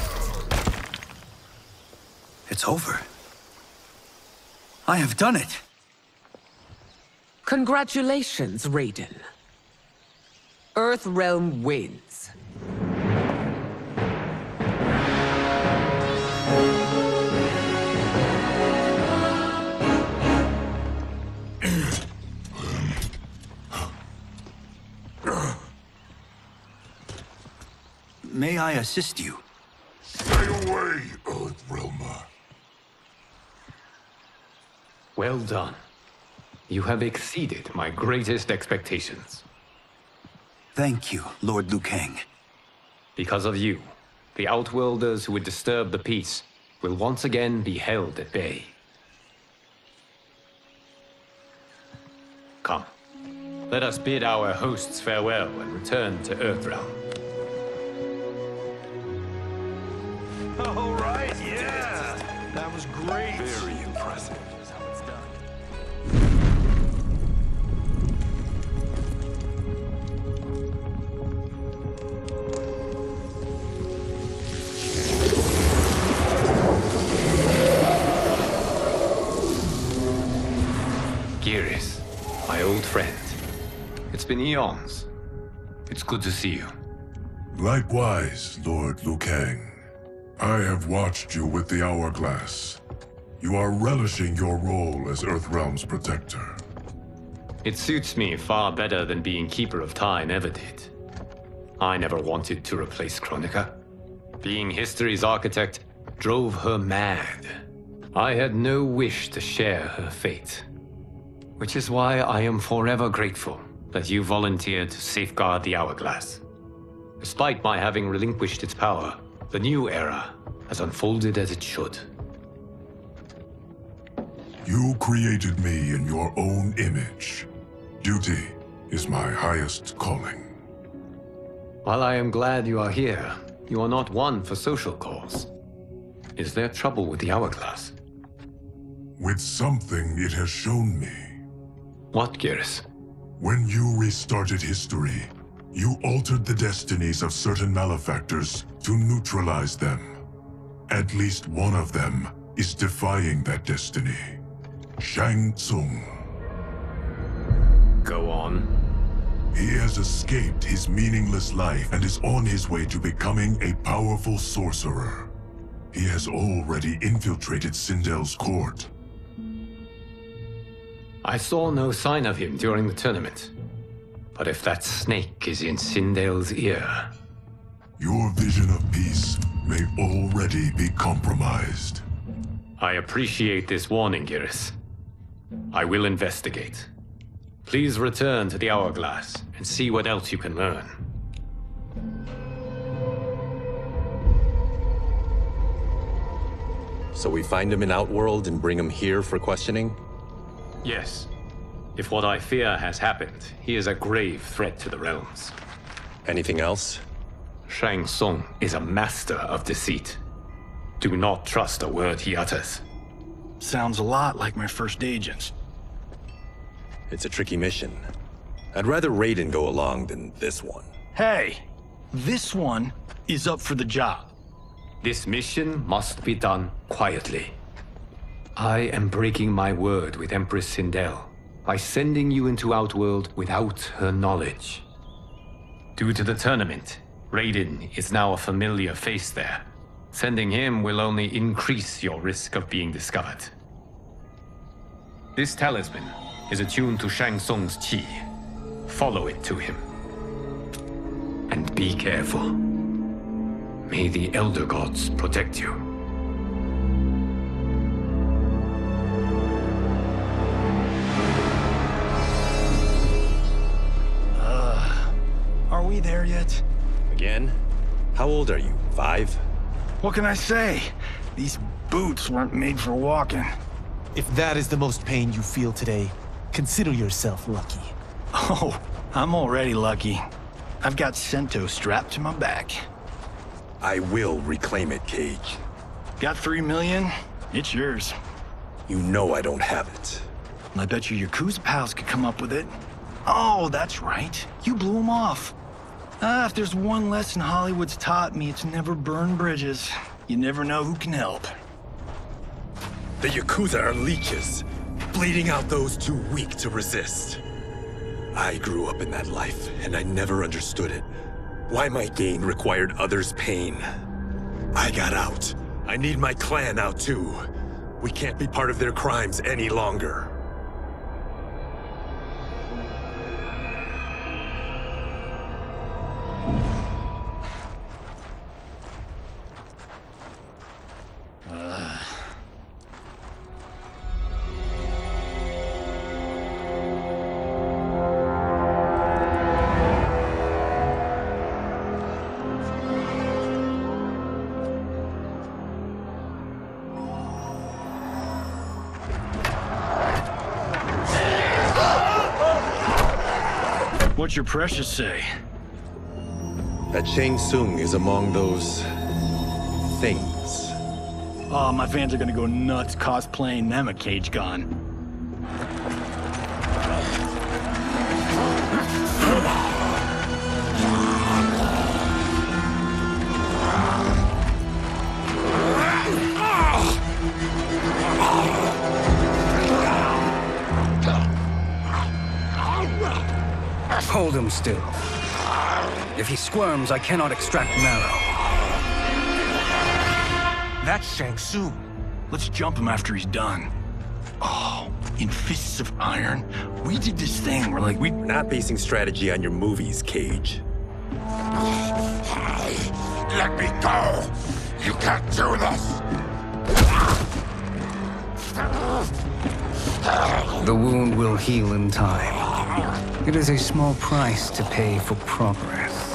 It's over. I have done it! Congratulations, Raiden. Earthrealm wins. May I assist you? Stay away, Earthrealmer. Well done. You have exceeded my greatest expectations. Thank you, Lord Liu Kang. Because of you, the Outworlders who would disturb the peace will once again be held at bay. Come, let us bid our hosts farewell and return to Earthrealm. All right, yeah! That was great! Very impressive. Here's how it's done. It's been eons. It's good to see you. Likewise, Lord Liu Kang. I have watched you with the hourglass. You are relishing your role as Earthrealm's protector. It suits me far better than being Keeper of Time ever did. I never wanted to replace Chronica. Being history's architect drove her mad. I had no wish to share her fate. Which is why I am forever grateful that you volunteered to safeguard the hourglass. Despite my having relinquished its power, the new era has unfolded as it should. You created me in your own image. Duty is my highest calling. While I am glad you are here, you are not one for social calls. Is there trouble with the hourglass? With something it has shown me. What, Geras? When you restarted history, you altered the destinies of certain malefactors to neutralize them. At least one of them is defying that destiny. Shang Tsung. Go on. He has escaped his meaningless life and is on his way to becoming a powerful sorcerer. He has already infiltrated Sindel's court. I saw no sign of him during the tournament. But if that snake is in Sindel's ear... Your vision of peace may already be compromised. I appreciate this warning, Geras. I will investigate. Please return to the hourglass and see what else you can learn. So we find him in Outworld and bring him here for questioning? Yes. If what I fear has happened, he is a grave threat to the realms. Anything else? Shang Tsung is a master of deceit. Do not trust a word he utters. Sounds a lot like my first agents. It's a tricky mission. I'd rather Raiden go along than this one. Hey! This one is up for the job. This mission must be done quietly. I am breaking my word with Empress Sindel by sending you into Outworld without her knowledge. Due to the tournament, Raiden is now a familiar face there. Sending him will only increase your risk of being discovered. This talisman is attuned to Shang Tsung's chi. Follow it to him. And be careful. May the Elder Gods protect you. Are we there yet? Again? How old are you? 5? What can I say? These boots weren't made for walking. If that is the most pain you feel today, consider yourself lucky. Oh, I'm already lucky. I've got Sento strapped to my back. I will reclaim it, Cage. Got 3 million? It's yours. You know I don't have it. I bet your Yakuza pals could come up with it. Oh, that's right. You blew them off. If there's one lesson Hollywood's taught me, it's never burn bridges. You never know who can help. The Yakuza are leeches, bleeding out those too weak to resist. I grew up in that life, and I never understood it. Why my gain required others' pain. I got out. I need my clan out too. We can't be part of their crimes any longer. What's your precious say? That Shang Tsung is among those... things. Oh, my fans are gonna go nuts cosplaying them a Cage Gun. Hold him still. If he squirms, I cannot extract marrow. That's Shang Tsung. Let's jump him after he's done. Oh, in Fists of Iron, we did this thing where like We're not basing strategy on your movies, Cage. Let me go! You can't do this! The wound will heal in time. It is a small price to pay for progress.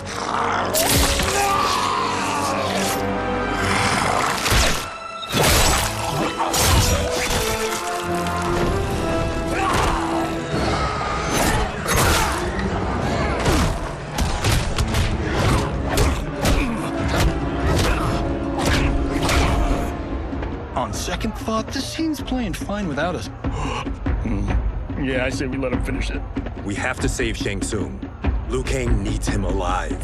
On second thought, this scene's playing fine without us. Yeah, I say we let him finish it. We have to save Shang Tsung. Liu Kang needs him alive.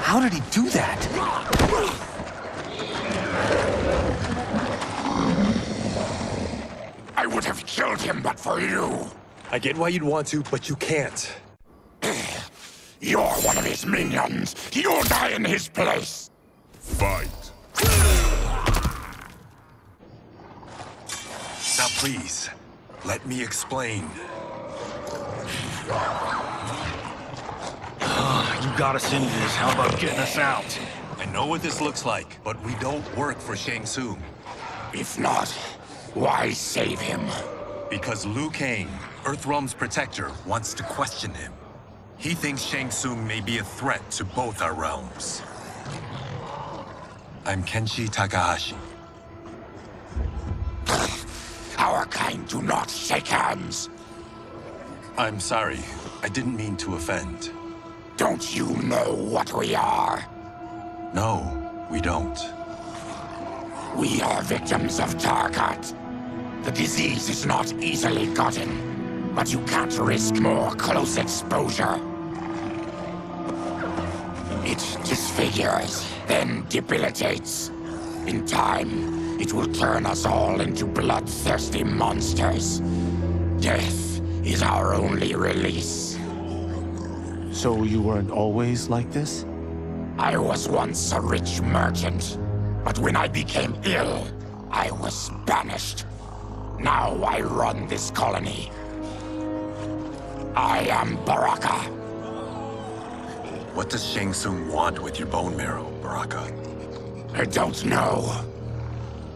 How did he do that? I would have killed him but for you. I get why you'd want to, but you can't. You're one of his minions. You'll die in his place. Fight. Now please, let me explain. You got us into this. How about getting us out? I know what this looks like, but we don't work for Shang Tsung. If not, why save him? Because Liu Kang, Earthrealm's protector, wants to question him. He thinks Shang Tsung may be a threat to both our realms. I'm Kenshi Takahashi. Our kind do not shake hands. I'm sorry. I didn't mean to offend. Don't you know what we are? No, we don't. We are victims of Tarkat. The disease is not easily gotten, but you can't risk more close exposure. It disfigures, then debilitates. In time, it will turn us all into bloodthirsty monsters. Death is our only release. So you weren't always like this? I was once a rich merchant, but when I became ill, I was banished. Now I run this colony. I am Baraka. What does Shang Tsung want with your bone marrow, Baraka? I don't know,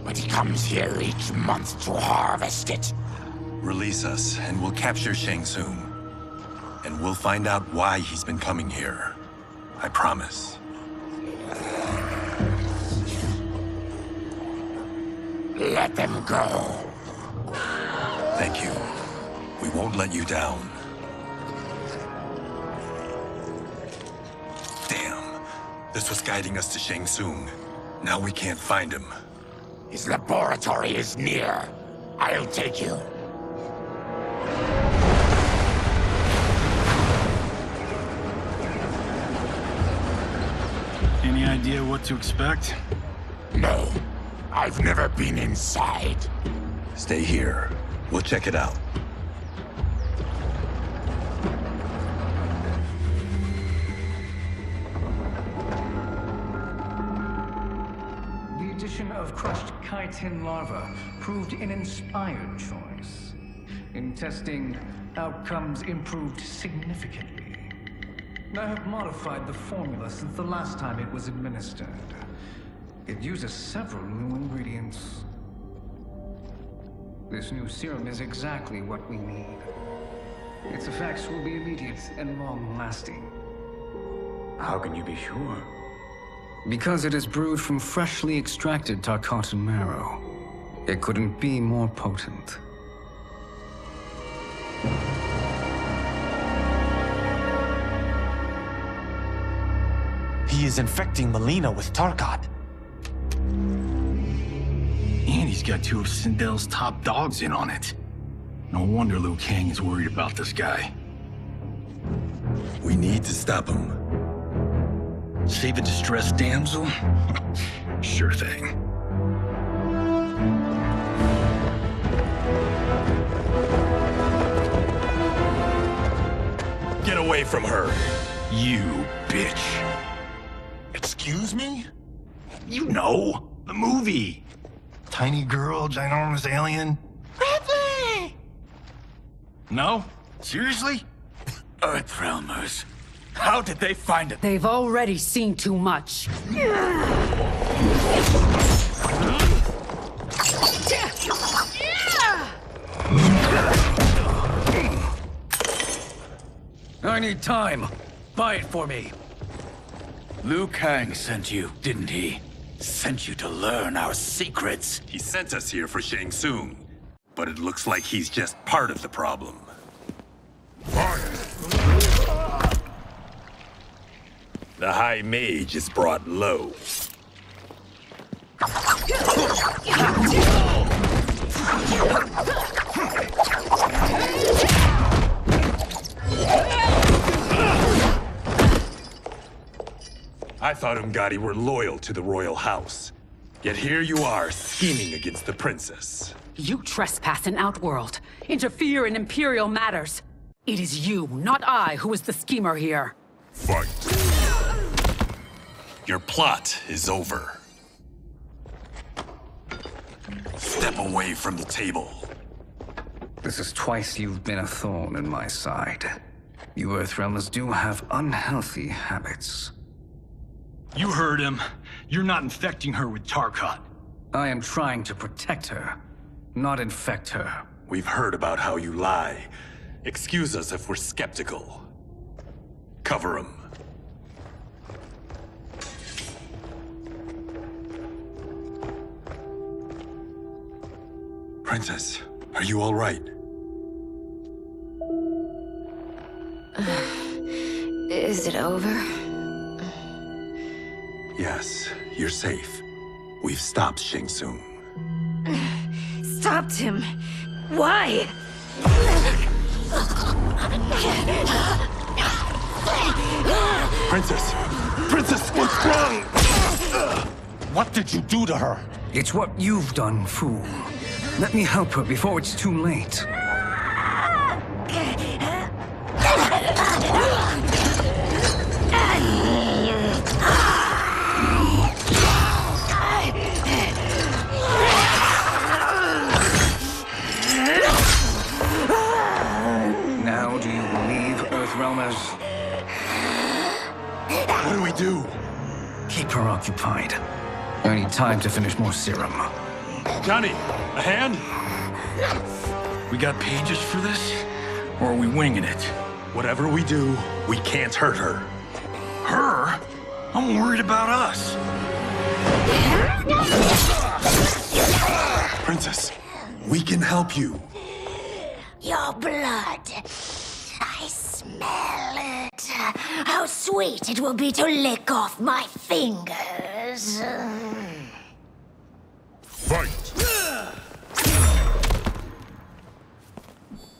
but he comes here each month to harvest it. Release us, and we'll capture Shang Tsung. And we'll find out why he's been coming here. I promise. Let them go. Thank you. We won't let you down. Damn. This was guiding us to Shang Tsung. Now we can't find him. His laboratory is near. I'll take you. Any idea what to expect? No. I've never been inside. Stay here. We'll check it out. The addition of crushed chitin larva proved an inspired choice. In testing, outcomes improved significantly. I have modified the formula since the last time it was administered. It uses several new ingredients. This new serum is exactly what we need. Its effects will be immediate and long-lasting. How can you be sure? Because it is brewed from freshly extracted Tarkatan marrow. It couldn't be more potent. He is infecting Melina with Tarkat. And he's got two of Sindel's top dogs in on it. No wonder Liu Kang is worried about this guy. We need to stop him. Save a distressed damsel? Sure thing. Get away from her! You bitch. Excuse me? You know, the movie. Tiny girl, ginormous alien. Ripley! No? Seriously? Earthrealmers. How did they find it? They've already seen too much. I need time. Buy it for me. Liu Kang sent you, didn't he? Sent you to learn our secrets. He sent us here for Shang Tsung, but it looks like he's just part of the problem. The High Mage is brought low. I thought Umgadi were loyal to the royal house. Yet here you are, scheming against the princess. You trespass in Outworld, interfere in Imperial matters. It is you, not I, who is the schemer here. Fight. Your plot is over. Step away from the table. This is twice you've been a thorn in my side. You Earthrealmers do have unhealthy habits. You heard him. You're not infecting her with Tarkat. I am trying to protect her, not infect her. We've heard about how you lie. Excuse us if we're skeptical. Cover him. Princess, are you all right? Is it over? Yes, you're safe. We've stopped Shang Tsung. Stopped him? Why? Princess! Princess, what's wrong? What did you do to her? It's what you've done, fool. Let me help her before it's too late. Now do you believe, Earthrealmers? What do we do? Keep her occupied. I need time to finish more serum. Johnny, a hand? We got pages for this? Or are we winging it? Whatever we do, we can't hurt her. Her? I'm worried about us. Princess, we can help you. Your blood. I smell it. How sweet it will be to lick off my fingers. Fight!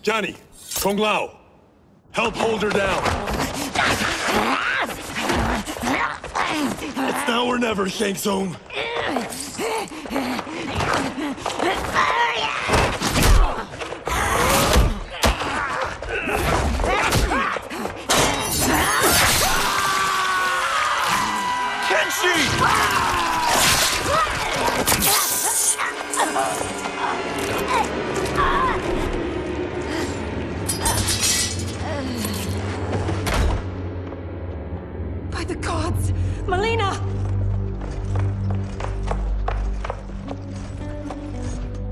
Johnny, Kung Lao, help hold her down. It's now or never, Shang Tsung. By the gods! Melina!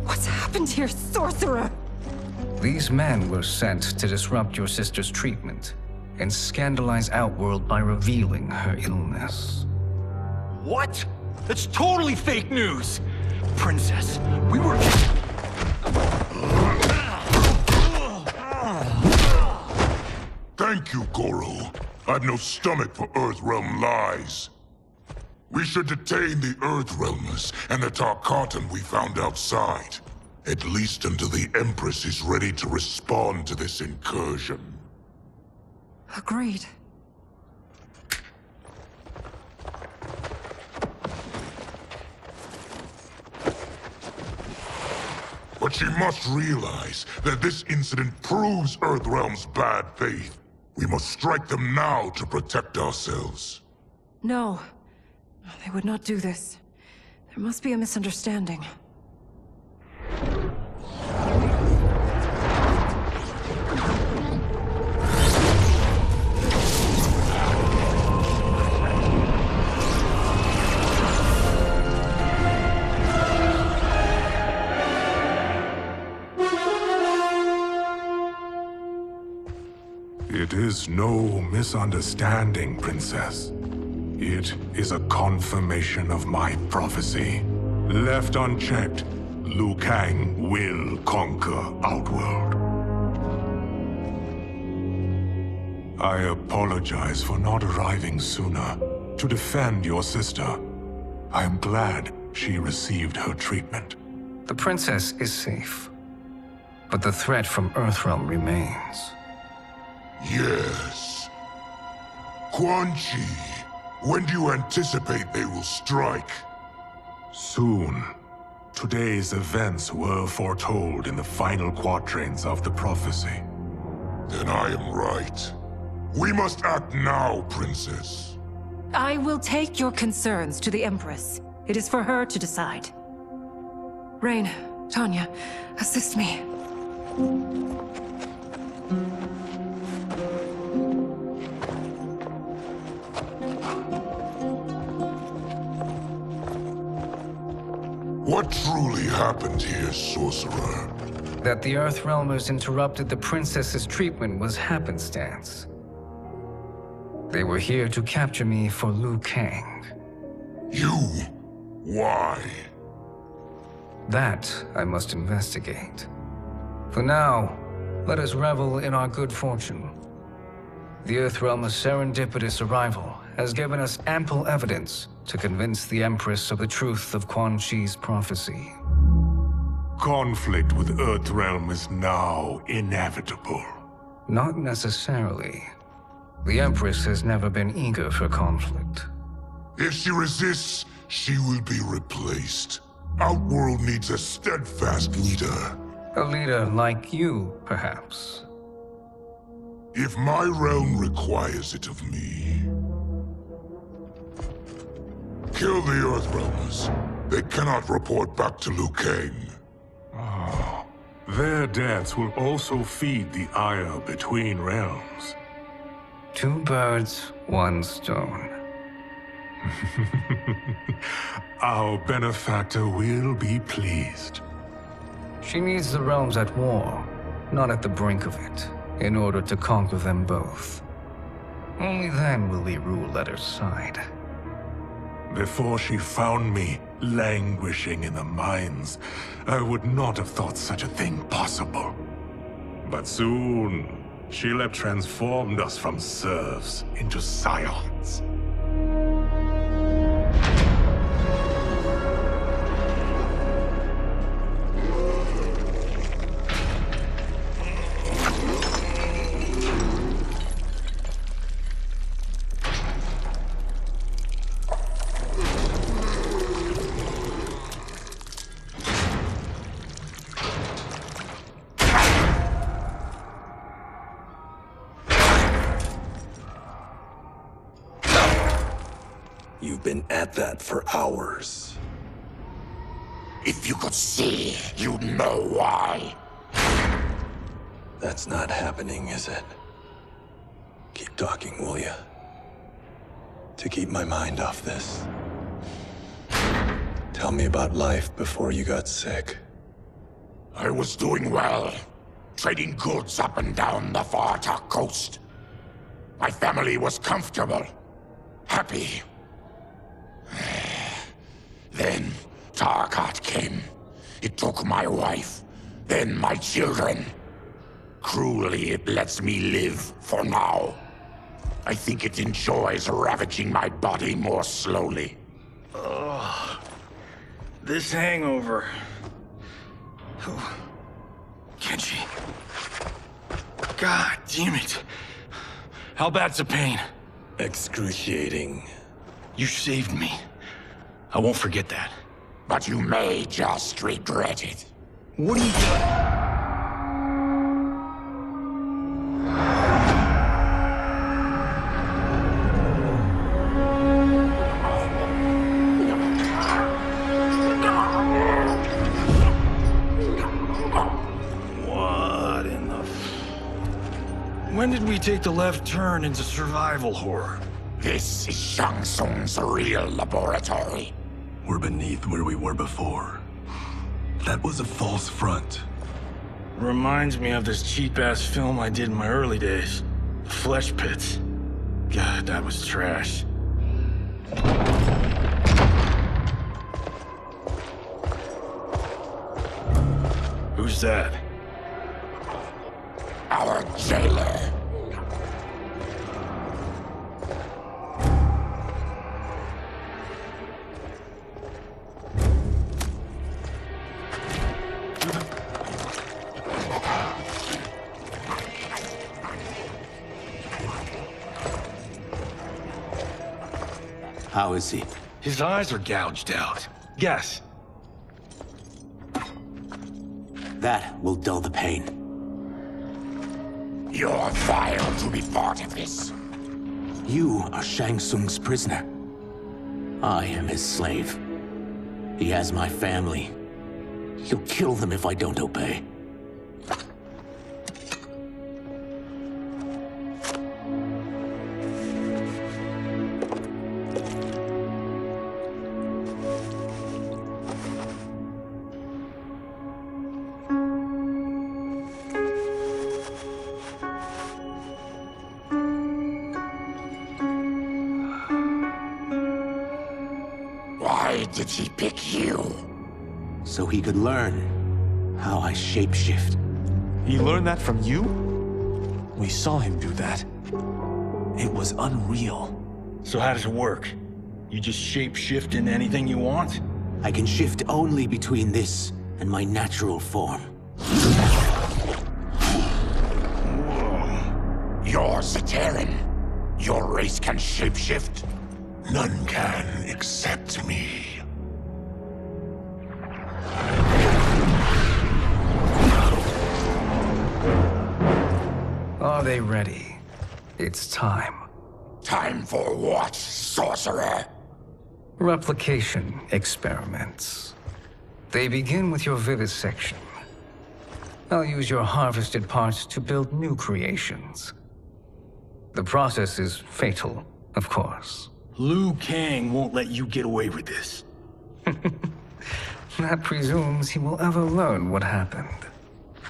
What's happened here, sorcerer? These men were sent to disrupt your sister's treatment and scandalize Outworld by revealing her illness. What? That's totally fake news! Princess, we were... Thank you, Goro. I've no stomach for Earthrealm lies. We should detain the Earthrealmers and the Tarkatan we found outside. At least until the Empress is ready to respond to this incursion. Agreed. But she must realize that this incident proves Earthrealm's bad faith. We must strike them now to protect ourselves. No. They would not do this. There must be a misunderstanding. It is no misunderstanding, Princess. It is a confirmation of my prophecy. Left unchecked, Liu Kang will conquer Outworld. I apologize for not arriving sooner to defend your sister. I am glad she received her treatment. The princess is safe, but the threat from Earthrealm remains. Yes. Quan Chi, when do you anticipate they will strike? Soon. Today's events were foretold in the final quatrains of the prophecy. Then I am right. We must act now, Princess. I will take your concerns to the Empress. It is for her to decide. Rain, Tanya, assist me. What truly happened here, Sorcerer? That the Earthrealmers interrupted the princess's treatment was happenstance. They were here to capture me for Liu Kang. You? Why? That I must investigate. For now, let us revel in our good fortune. The Earthrealmers' serendipitous arrival has given us ample evidence to convince the Empress of the truth of Quan Chi's prophecy. Conflict with Earthrealm is now inevitable. Not necessarily. The Empress has never been eager for conflict. If she resists, she will be replaced. Outworld needs a steadfast leader. A leader like you, perhaps. If my realm requires it of me. Kill the Earthrealmers. They cannot report back to Liu Kang. Their deaths will also feed the ire between realms. 2 birds, 1 stone. Our benefactor will be pleased. She needs the realms at war, not at the brink of it, in order to conquer them both. Only then will we rule at her side. Before she found me languishing in the mines, I would not have thought such a thing possible. But soon, she'll have transformed us from serfs into scions. You've been at that for hours. If you could see, you'd know why. That's not happening, is it? Keep talking, will you? To keep my mind off this. Tell me about life before you got sick. I was doing well, trading goods up and down the Varta coast. My family was comfortable, happy. Then Tarkat came. It took my wife, then my children. Cruelly, it lets me live for now. I think it enjoys ravaging my body more slowly. This hangover. Kenshi. God damn it. How bad's the pain? Excruciating. You saved me. I won't forget that. But you may just regret it. What are you doing? When did we take the left turn into survival horror? This is Shang Tsung's real laboratory. We're beneath where we were before. That was a false front. Reminds me of this cheap-ass film I did in my early days. Flesh Pits. God, that was trash. Who's that? Our jailer. How is he? His eyes are gouged out. Guess. That will dull the pain. You're vile to be part of this. You are Shang Tsung's prisoner. I am his slave. He has my family. He'll kill them if I don't obey. Why did he pick you? So he could learn how I shapeshift. He learned that from you? We saw him do that. It was unreal. So how does it work? You just shape-shift into anything you want? I can shift only between this and my natural form. You're Zaterran. Your race can shapeshift. None can except me. Are they ready? It's time. Time for what, sorcerer? Replication experiments. They begin with your vivisection. I'll use your harvested parts to build new creations. The process is fatal, of course. Liu Kang won't let you get away with this. That presumes he will ever learn what happened.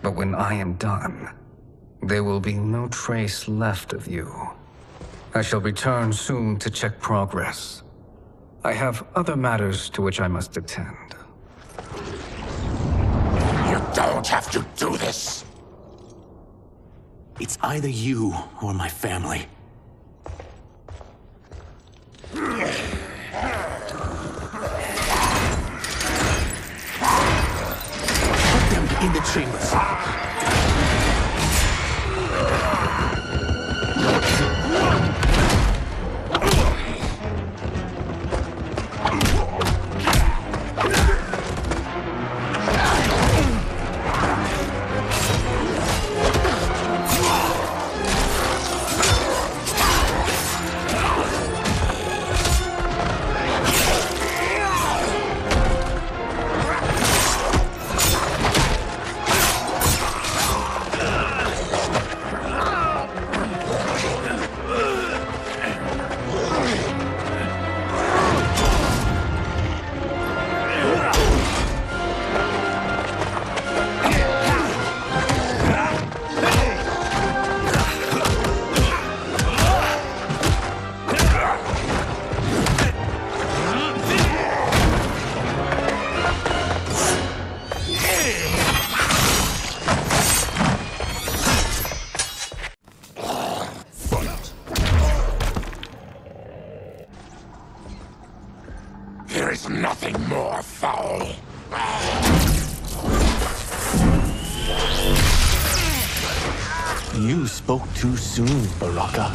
But when I am done, there will be no trace left of you. I shall return soon to check progress. I have other matters to which I must attend. You don't have to do this. It's either you or my family. Put them in the chambers. There is nothing more foul. You spoke too soon, Baraka.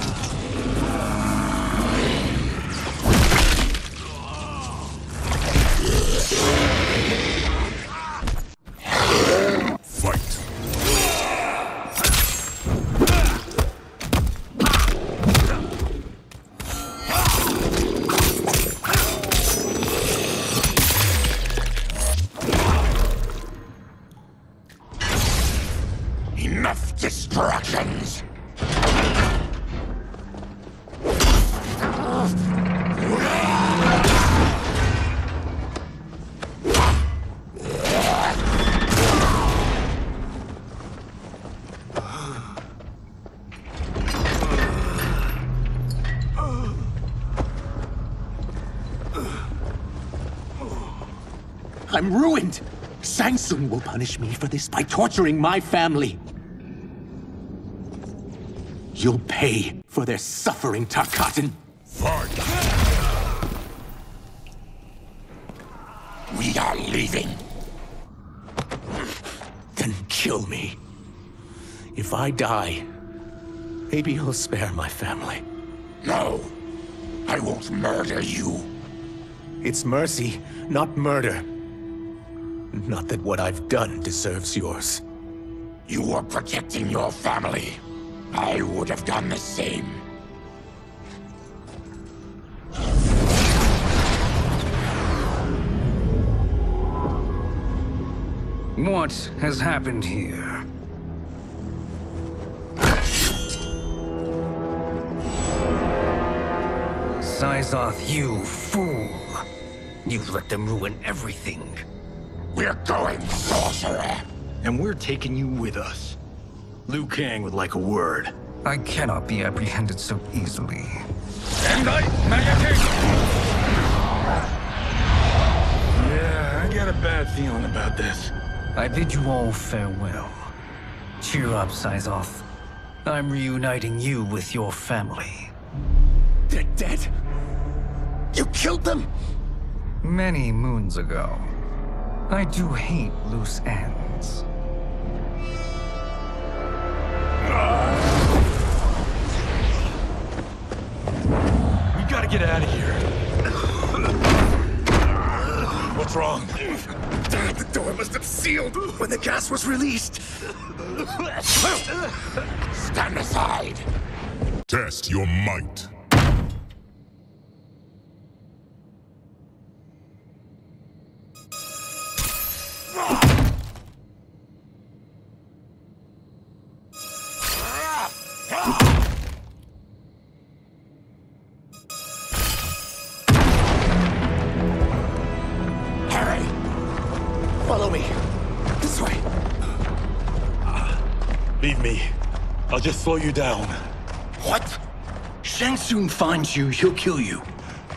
Enough distractions! I'm ruined! Shang Tsung will punish me for this by torturing my family. You'll pay for their suffering, Tarkatan. Fight! We are leaving. Then kill me. If I die, maybe you'll spare my family. No, I won't murder you. It's mercy, not murder. Not that what I've done deserves yours. You were protecting your family. I would have done the same. What has happened here? Sizoth, you fool! You let them ruin everything. We're going, sorcerer! And we're taking you with us. Liu Kang would like a word. I cannot be apprehended so easily. Yeah, I got a bad feeling about this. I bid you all farewell. Cheer up, Sizoth. I'm reuniting you with your family. They're dead? You killed them? Many moons ago. I do hate loose ends. We gotta get out of here. What's wrong? The door must have sealed when the gas was released. Stand aside. Test your might. Follow me. This way. Leave me. I'll just slow you down. What? Shang Tsung finds you, he'll kill you.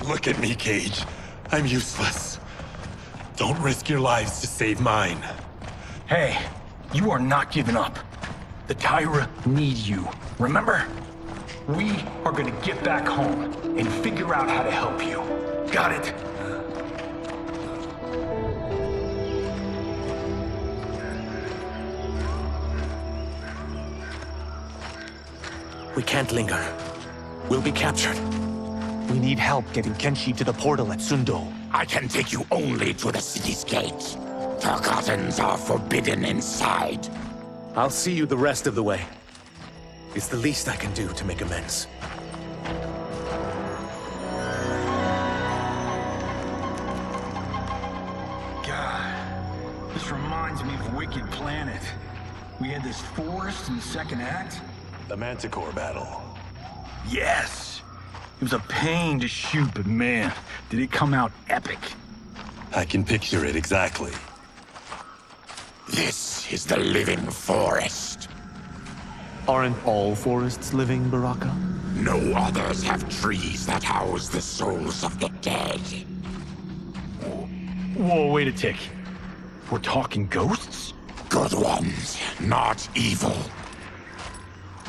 Look at me, Cage. I'm useless. Don't risk your lives to save mine. Hey, you are not giving up. The Tyra need you, remember? We are gonna get back home and figure out how to help you. Got it? We can't linger. We'll be captured. We need help getting Kenshi to the portal at Sundo. I can take you only to the city's gate. Tarkatans are forbidden inside. I'll see you the rest of the way. It's the least I can do to make amends. God, this reminds me of Wicked Planet. We had this forest in the second act. The Manticore battle. Yes! It was a pain to shoot, but man, did it come out epic. I can picture it exactly. This is the living forest. Aren't all forests living, Baraka? No others have trees that house the souls of the dead. Whoa, wait a tick. We're talking ghosts? Good ones, not evil.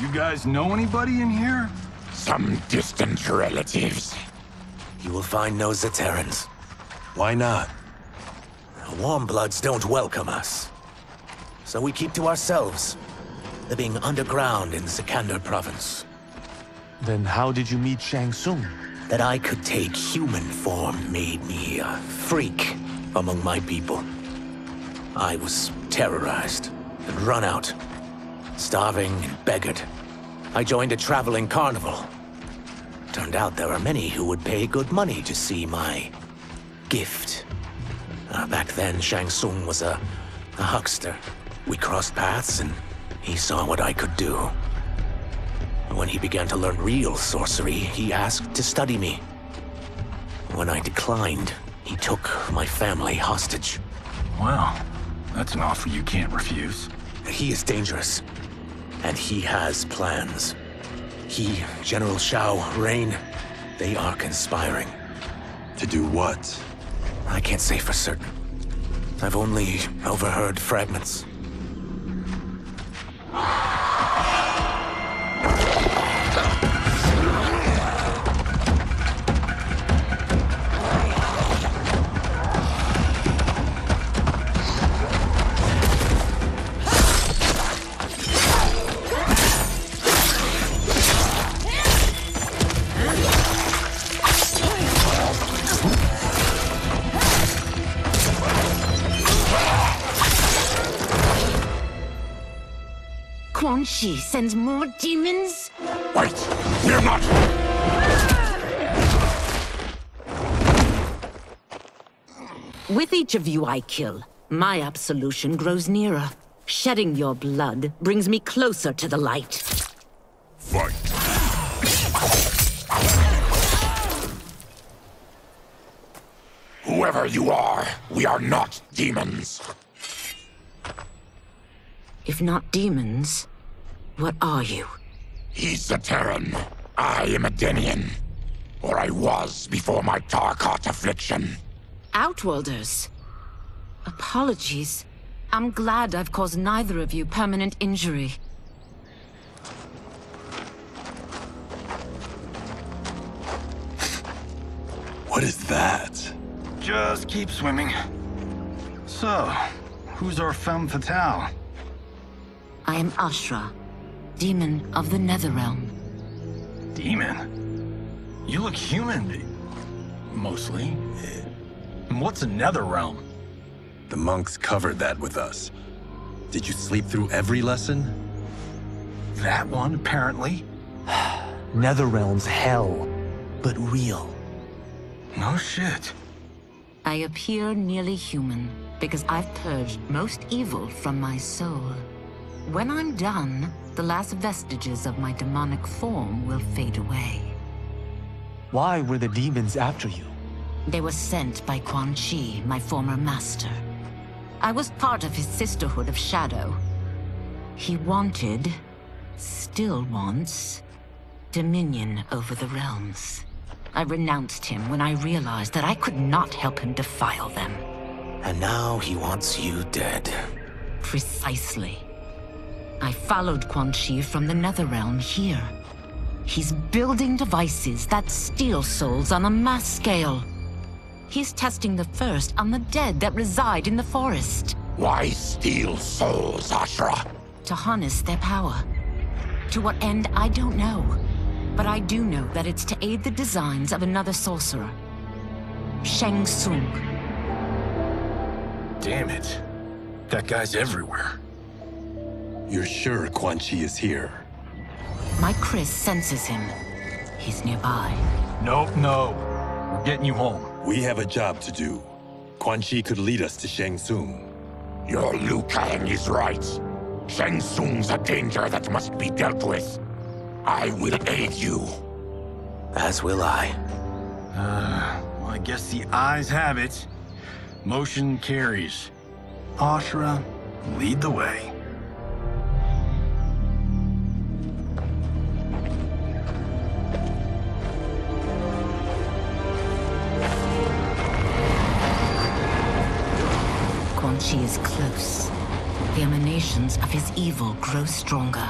You guys know anybody in here? Some distant relatives. You will find no Zaterrans. Why not? Warm bloods don't welcome us. So we keep to ourselves, living underground in Sikander province. Then how did you meet Shang Tsung? That I could take human form made me a freak among my people. I was terrorized and run out, starving and beggared. I joined a traveling carnival. Turned out there are many who would pay good money to see my gift. Back then, Shang Tsung was a huckster. We crossed paths and he saw what I could do. When he began to learn real sorcery, he asked to study me. When I declined, he took my family hostage. Wow, that's an offer you can't refuse. He is dangerous, and he has plans. He, General Shao, Rain, they are conspiring. To do what? I can't say for certain. I've only overheard fragments. Quan Chi sends more demons? Wait! We're not... With each of you I kill, my absolution grows nearer. Shedding your blood brings me closer to the light. Fight! Whoever you are, we are not demons. If not demons, what are you? He's a Terran. I am a Denian. Or I was before my Tarkat affliction. Outworlders. Apologies. I'm glad I've caused neither of you permanent injury. What is that? Just keep swimming. So, who's our femme fatale? I am Ashra, demon of the Netherrealm. Demon? You look human. Mostly. And what's a Netherrealm? The monks covered that with us. Did you sleep through every lesson? That one, apparently. Netherrealm's hell, but real. No shit. I appear nearly human because I've purged most evil from my soul. When I'm done, the last vestiges of my demonic form will fade away. Why were the demons after you? They were sent by Quan Chi, my former master. I was part of his Sisterhood of Shadow. He wanted, still wants, dominion over the realms. I renounced him when I realized that I could not help him defile them. And now he wants you dead. Precisely. I followed Quan Chi from the Netherrealm here. He's building devices that steal souls on a mass scale. He's testing the first on the dead that reside in the forest. Why steal souls, Ashra? To harness their power. To what end, I don't know. But I do know that it's to aid the designs of another sorcerer. Shang Tsung. Damn it. That guy's everywhere. You're sure Quan Chi is here? My Chris senses him. He's nearby. No. We're getting you home. We have a job to do. Quan Chi could lead us to Shang Tsung. Your Liu Kang is right. Shang Tsung's a danger that must be dealt with. I will aid you. As will I. Well, I guess the eyes have it. Motion carries. Ashra, lead the way. Quan Chi is close. The emanations of his evil grow stronger.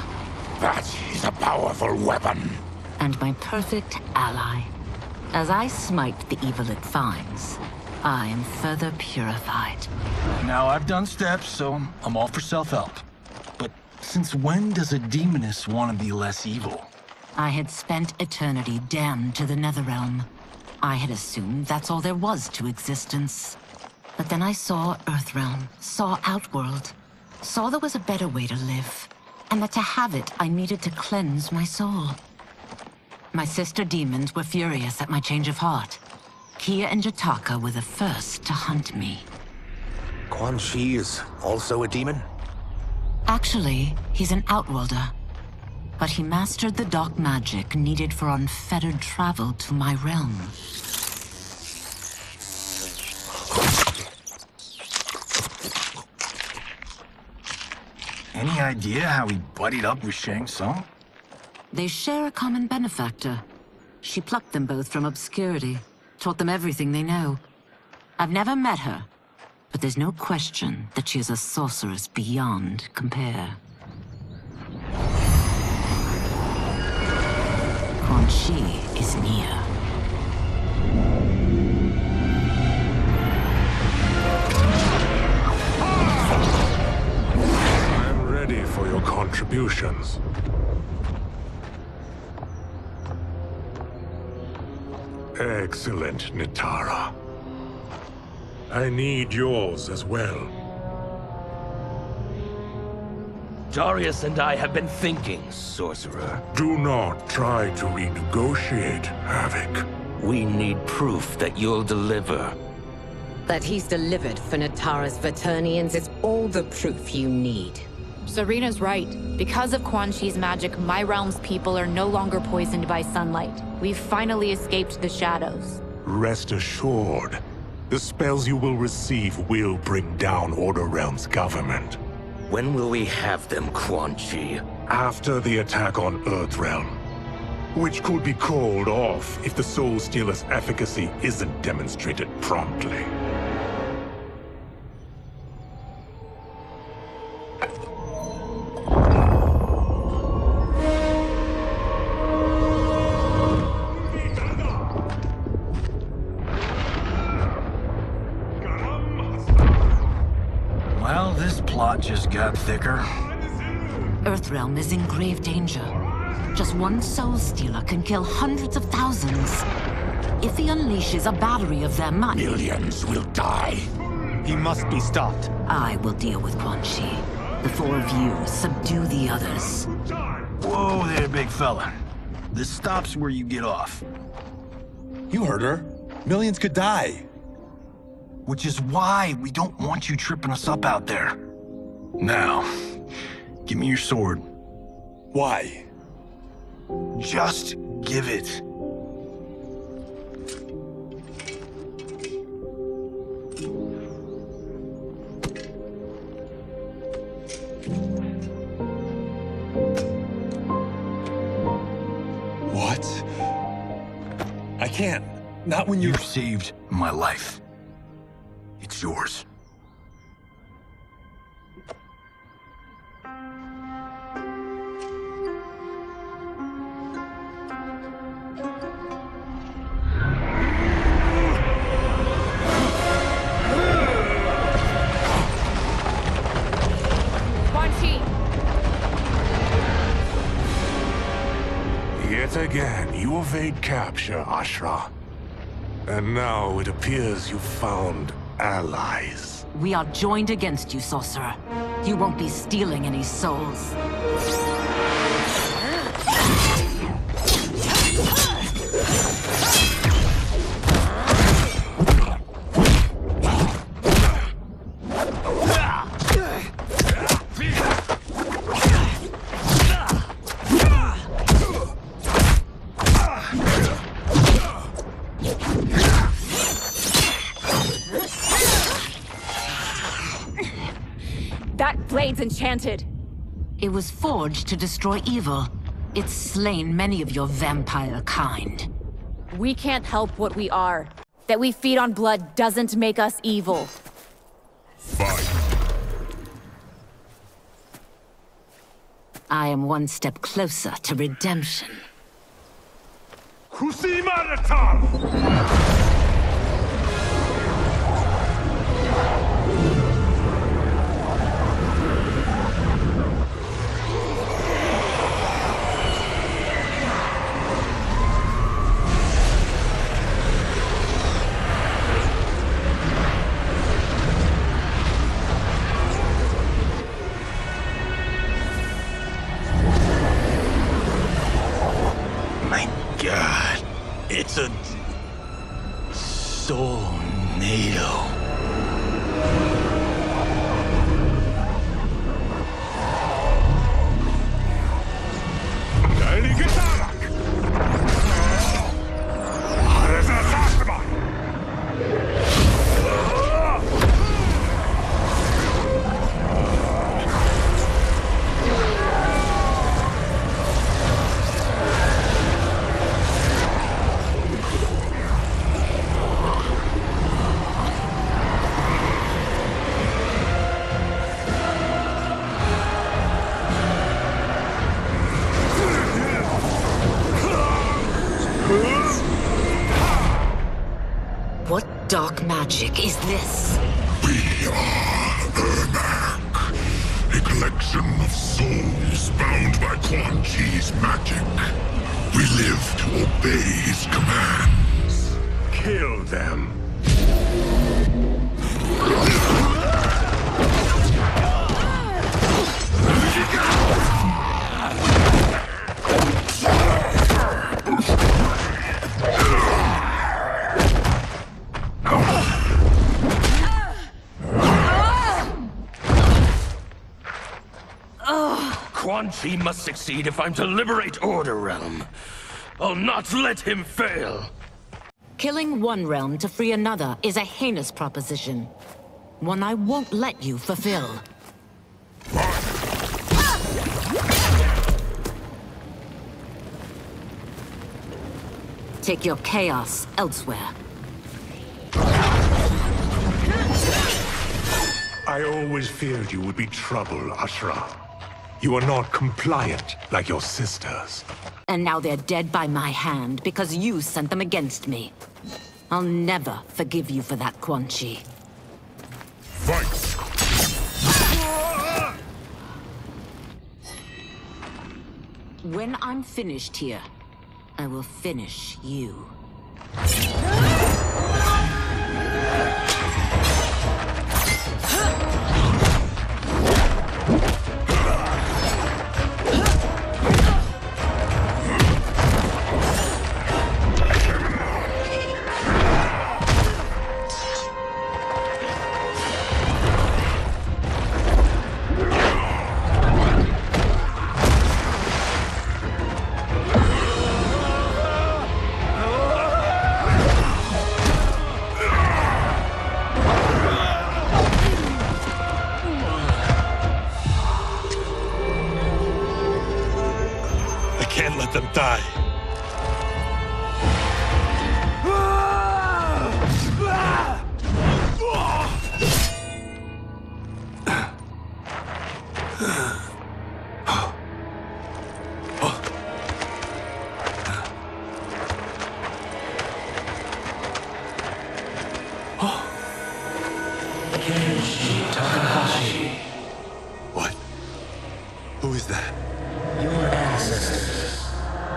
That is a powerful weapon. And my perfect ally. As I smite the evil it finds, I am further purified. Now, I've done steps, so I'm all for self-help. But since when does a demoness want to be less evil? I had spent eternity damned to the Netherrealm. I had assumed that's all there was to existence. But then I saw Earthrealm, saw Outworld, saw there was a better way to live, and that to have it, I needed to cleanse my soul. My sister demons were furious at my change of heart. Kia and Jataka were the first to hunt me. Quan Chi is also a demon? Actually, he's an Outworlder. But he mastered the dark magic needed for unfettered travel to my realm. Any idea how he buddied up with Shang Tsung? They share a common benefactor. She plucked them both from obscurity, taught them everything they know. I've never met her, but there's no question that she is a sorceress beyond compare. Quan Chi is near. I'm ready for your contributions. Excellent, Nitara. I need yours as well. Darius and I have been thinking, Sorcerer. Do not try to renegotiate, Havoc. We need proof that you'll deliver. That he's delivered for Natara's Vaternians is all the proof you need. Serena's right. Because of Quan Chi's magic, my realm's people are no longer poisoned by sunlight. We've finally escaped the shadows. Rest assured, the spells you will receive will bring down Order Realm's government. When will we have them, Quan Chi? After the attack on Earthrealm, which could be called off if the Soul Stealer's efficacy isn't demonstrated promptly. Well, this plot just got thicker. Earthrealm is in grave danger. Just one Soul Stealer can kill hundreds of thousands. If he unleashes a battery of them, Millions will die. He must be stopped. I will deal with Quan Chi. The four of you subdue the others. Whoa there, big fella. This stops where you get off. You heard her. Millions could die. Which is why we don't want you tripping us up out there. Now, give me your sword. Why? Just give it. What? I can't. Not when You've saved my life. It's yours. Quan Chi! Yet again, you evade capture, Ashra. And now it appears you've found allies. We are joined against you, Sorcerer. You won't be stealing any souls. That blade's enchanted. It was forged to destroy evil. It's slain many of your vampire kind. We can't help what we are. That we feed on blood doesn't make us evil. I am one step closer to redemption. Soulnado. What dark magic is this? We are Ermac, a collection of souls bound by Quan Chi's magic. We live to obey his commands. Kill them. Quan Chi must succeed if I'm to liberate Order Realm. I'll not let him fail. Killing one realm to free another is a heinous proposition. One I won't let you fulfill. Take your chaos elsewhere. I always feared you would be trouble, Ashra. You are not compliant like your sisters. And now they're dead by my hand because you sent them against me. I'll never forgive you for that, Quan Chi. Fight! When I'm finished here, I will finish you. Can't let them die. What? Who is that? Your ancestors.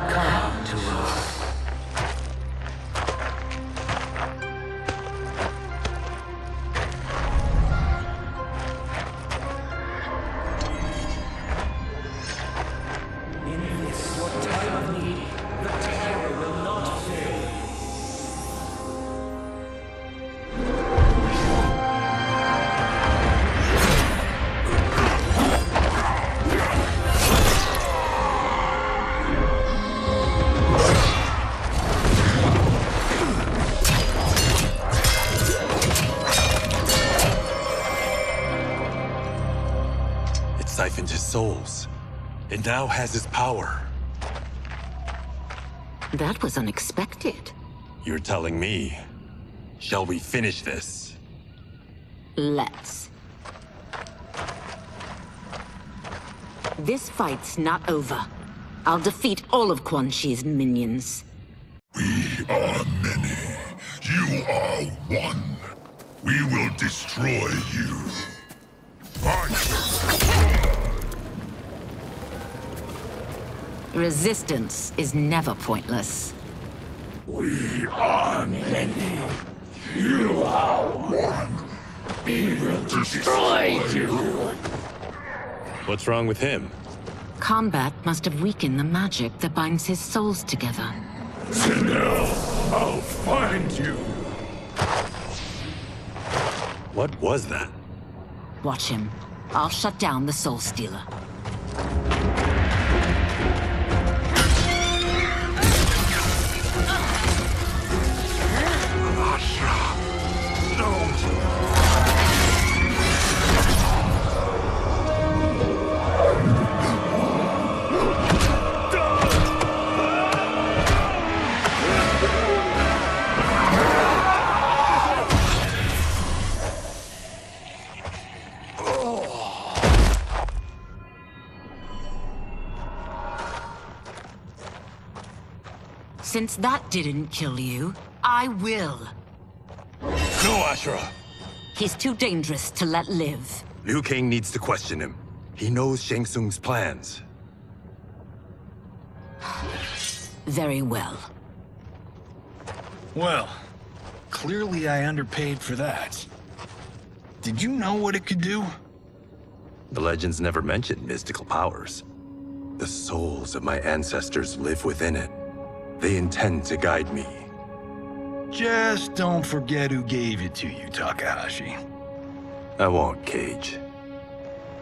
Come to us. In this, your time of need, the terror will not fail. Siphoned his souls. It now has his power. That was unexpected. You're telling me. Shall we finish this? Let's. This fight's not over. I'll defeat all of Quan Chi's minions. We are many. You are one. We will destroy you. Resistance is never pointless. We are many. You are one. We will destroy you. What's wrong with him? Combat must have weakened the magic that binds his souls together. Sinel, I'll find you. What was that? Watch him. I'll shut down the Soul Stealer. Since that didn't kill you, I will. No, Ashura! He's too dangerous to let live. Liu Kang needs to question him. He knows Shang Tsung's plans. Very well. Well, clearly I underpaid for that. Did you know what it could do? The legends never mentioned mystical powers. The souls of my ancestors live within it. They intend to guide me. Just don't forget who gave it to you, Takahashi. I won't, Cage.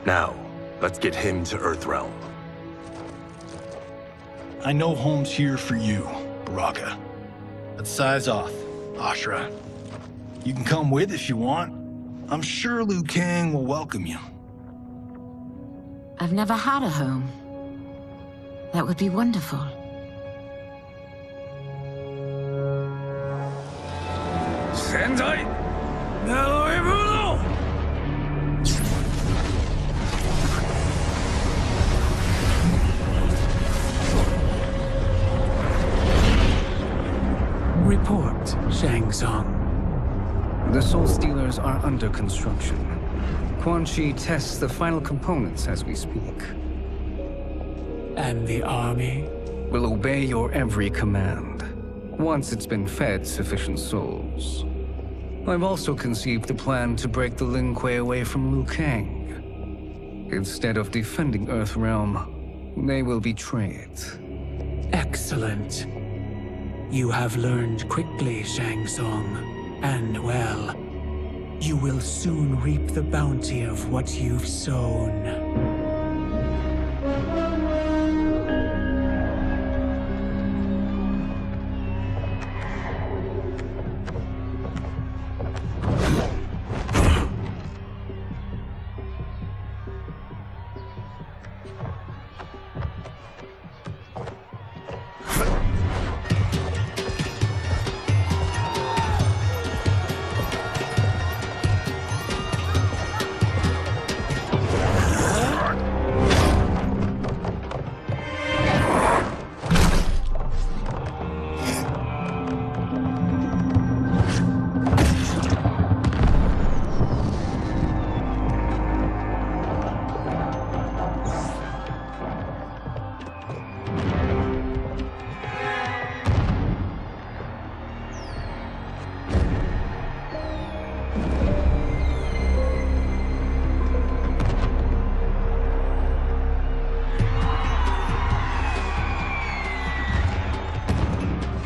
Now, let's get him to Earthrealm. I know home's here for you, Baraka. Let's size off, Ashura. You can come with if you want. I'm sure Liu Kang will welcome you. I've never had a home. That would be wonderful. Sendai! Now everyone! Report, Shang Tsung. The Soul Stealers are under construction. Quan Chi tests the final components as we speak. And the army? Will obey your every command, once it's been fed sufficient souls. I've also conceived the plan to break the Lin Kuei away from Liu Kang. Instead of defending Earthrealm, they will betray it. Excellent. You have learned quickly, Shang Tsung, and well, you will soon reap the bounty of what you've sown.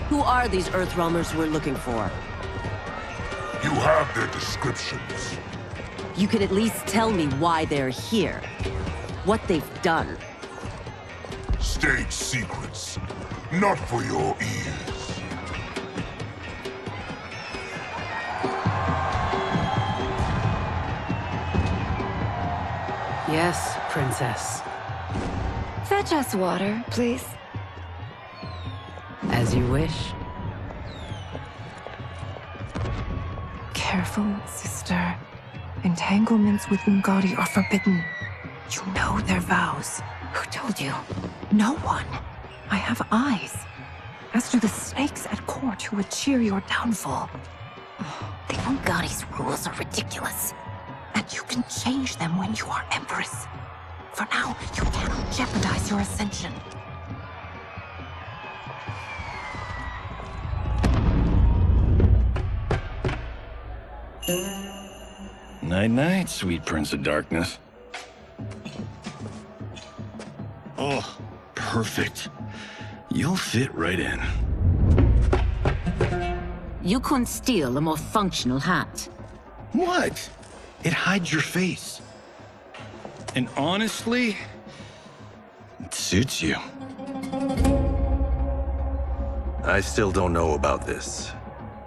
Who are these Earthrealmers we're looking for? You have their descriptions. You can at least tell me why they're here. What they've done. State secrets. Not for your ears. Yes, Princess. Fetch us water, please. As you wish. Careful, sister. Entanglements with Ungadi are forbidden. You know their vows. Who told you? No one. I have eyes. As do the snakes at court who would cheer your downfall. The Ungadi's rules are ridiculous. And you can change them when you are Empress. For now, you cannot jeopardize your ascension. Night-night, sweet Prince of Darkness. Oh, perfect. You'll fit right in. You couldn't steal a more functional hat. What? It hides your face. And honestly, it suits you. I still don't know about this.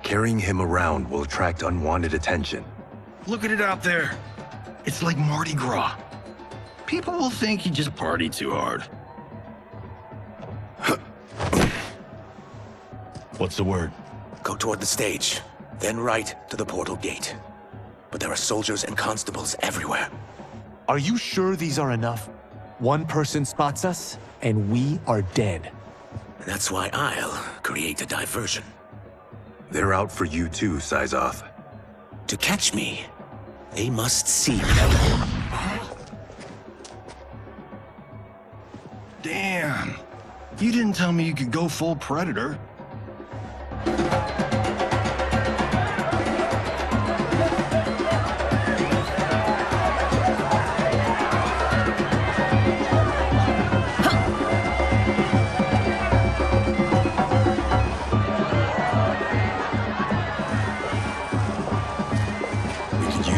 Carrying him around will attract unwanted attention. Look at it out there. It's like Mardi Gras. People will think you just party too hard. What's the word? Go toward the stage, then right to the portal gate. But there are soldiers and constables everywhere. Are you sure these are enough? One person spots us, and we are dead. That's why I'll create a diversion. They're out for you too, Syzoth. To catch me, they must see me. Damn. You didn't tell me you could go full Predator.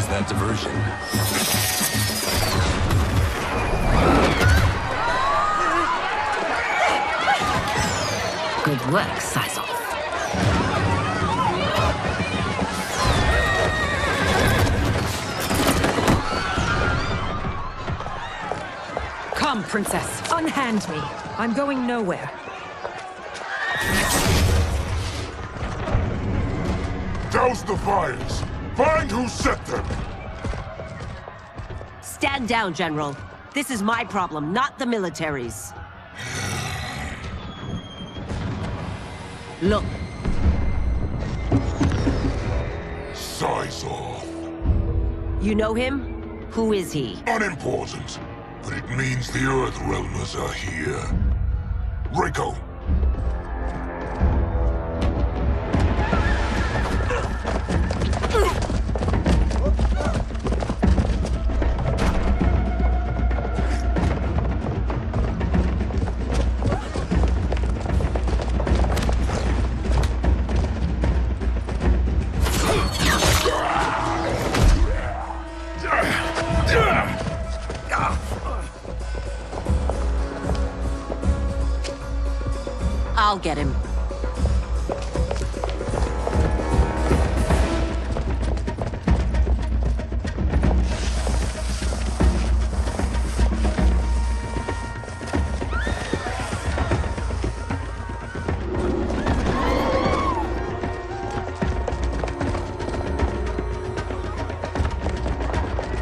That diversion. Good work, Syzoth. Come, princess. Unhand me. I'm going nowhere. Douse the fires! Find who set them! Stand down, General. This is my problem, not the military's. Look. Syzoth. You know him? Who is he? Unimportant, but it means the Earthrealmers are here. Reiko. I'll get him.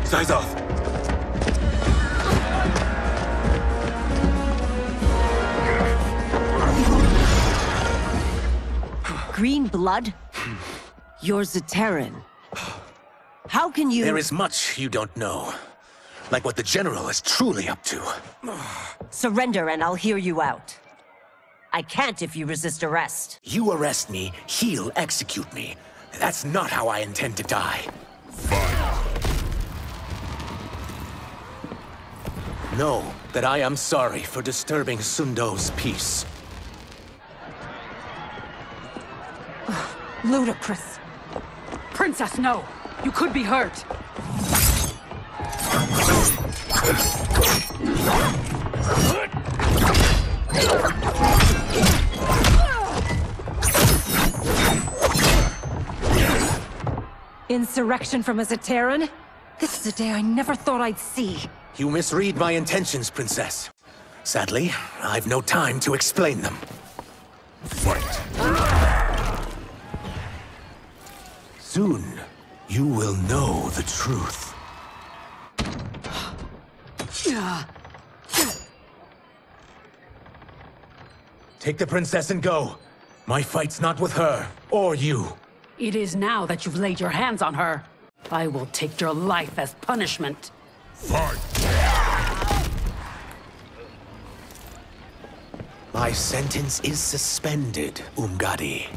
Syzoth! Green blood? You're Zaterran. How can you— There is much you don't know. Like what the General is truly up to. Surrender and I'll hear you out. I can't if you resist arrest. You arrest me, he'll execute me. That's not how I intend to die. Know that I am sorry for disturbing Sundo's peace. Ludicrous. Princess, no! You could be hurt! Insurrection from a Zaterran? This is a day I never thought I'd see. You misread my intentions, Princess. Sadly, I've no time to explain them. Fight! Soon, you will know the truth. Take the princess and go. My fight's not with her, or you. It is now that you've laid your hands on her. I will take your life as punishment. Fight! My sentence is suspended, Umgadi.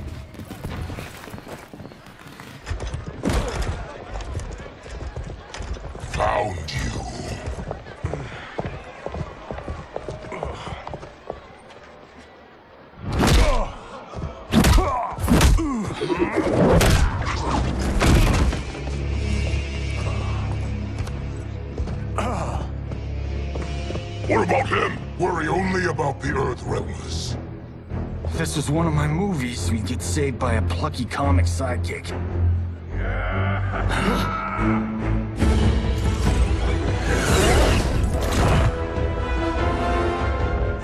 Found you. about the Earthrealmers? If this was one of my movies, we'd get saved by a plucky comic sidekick.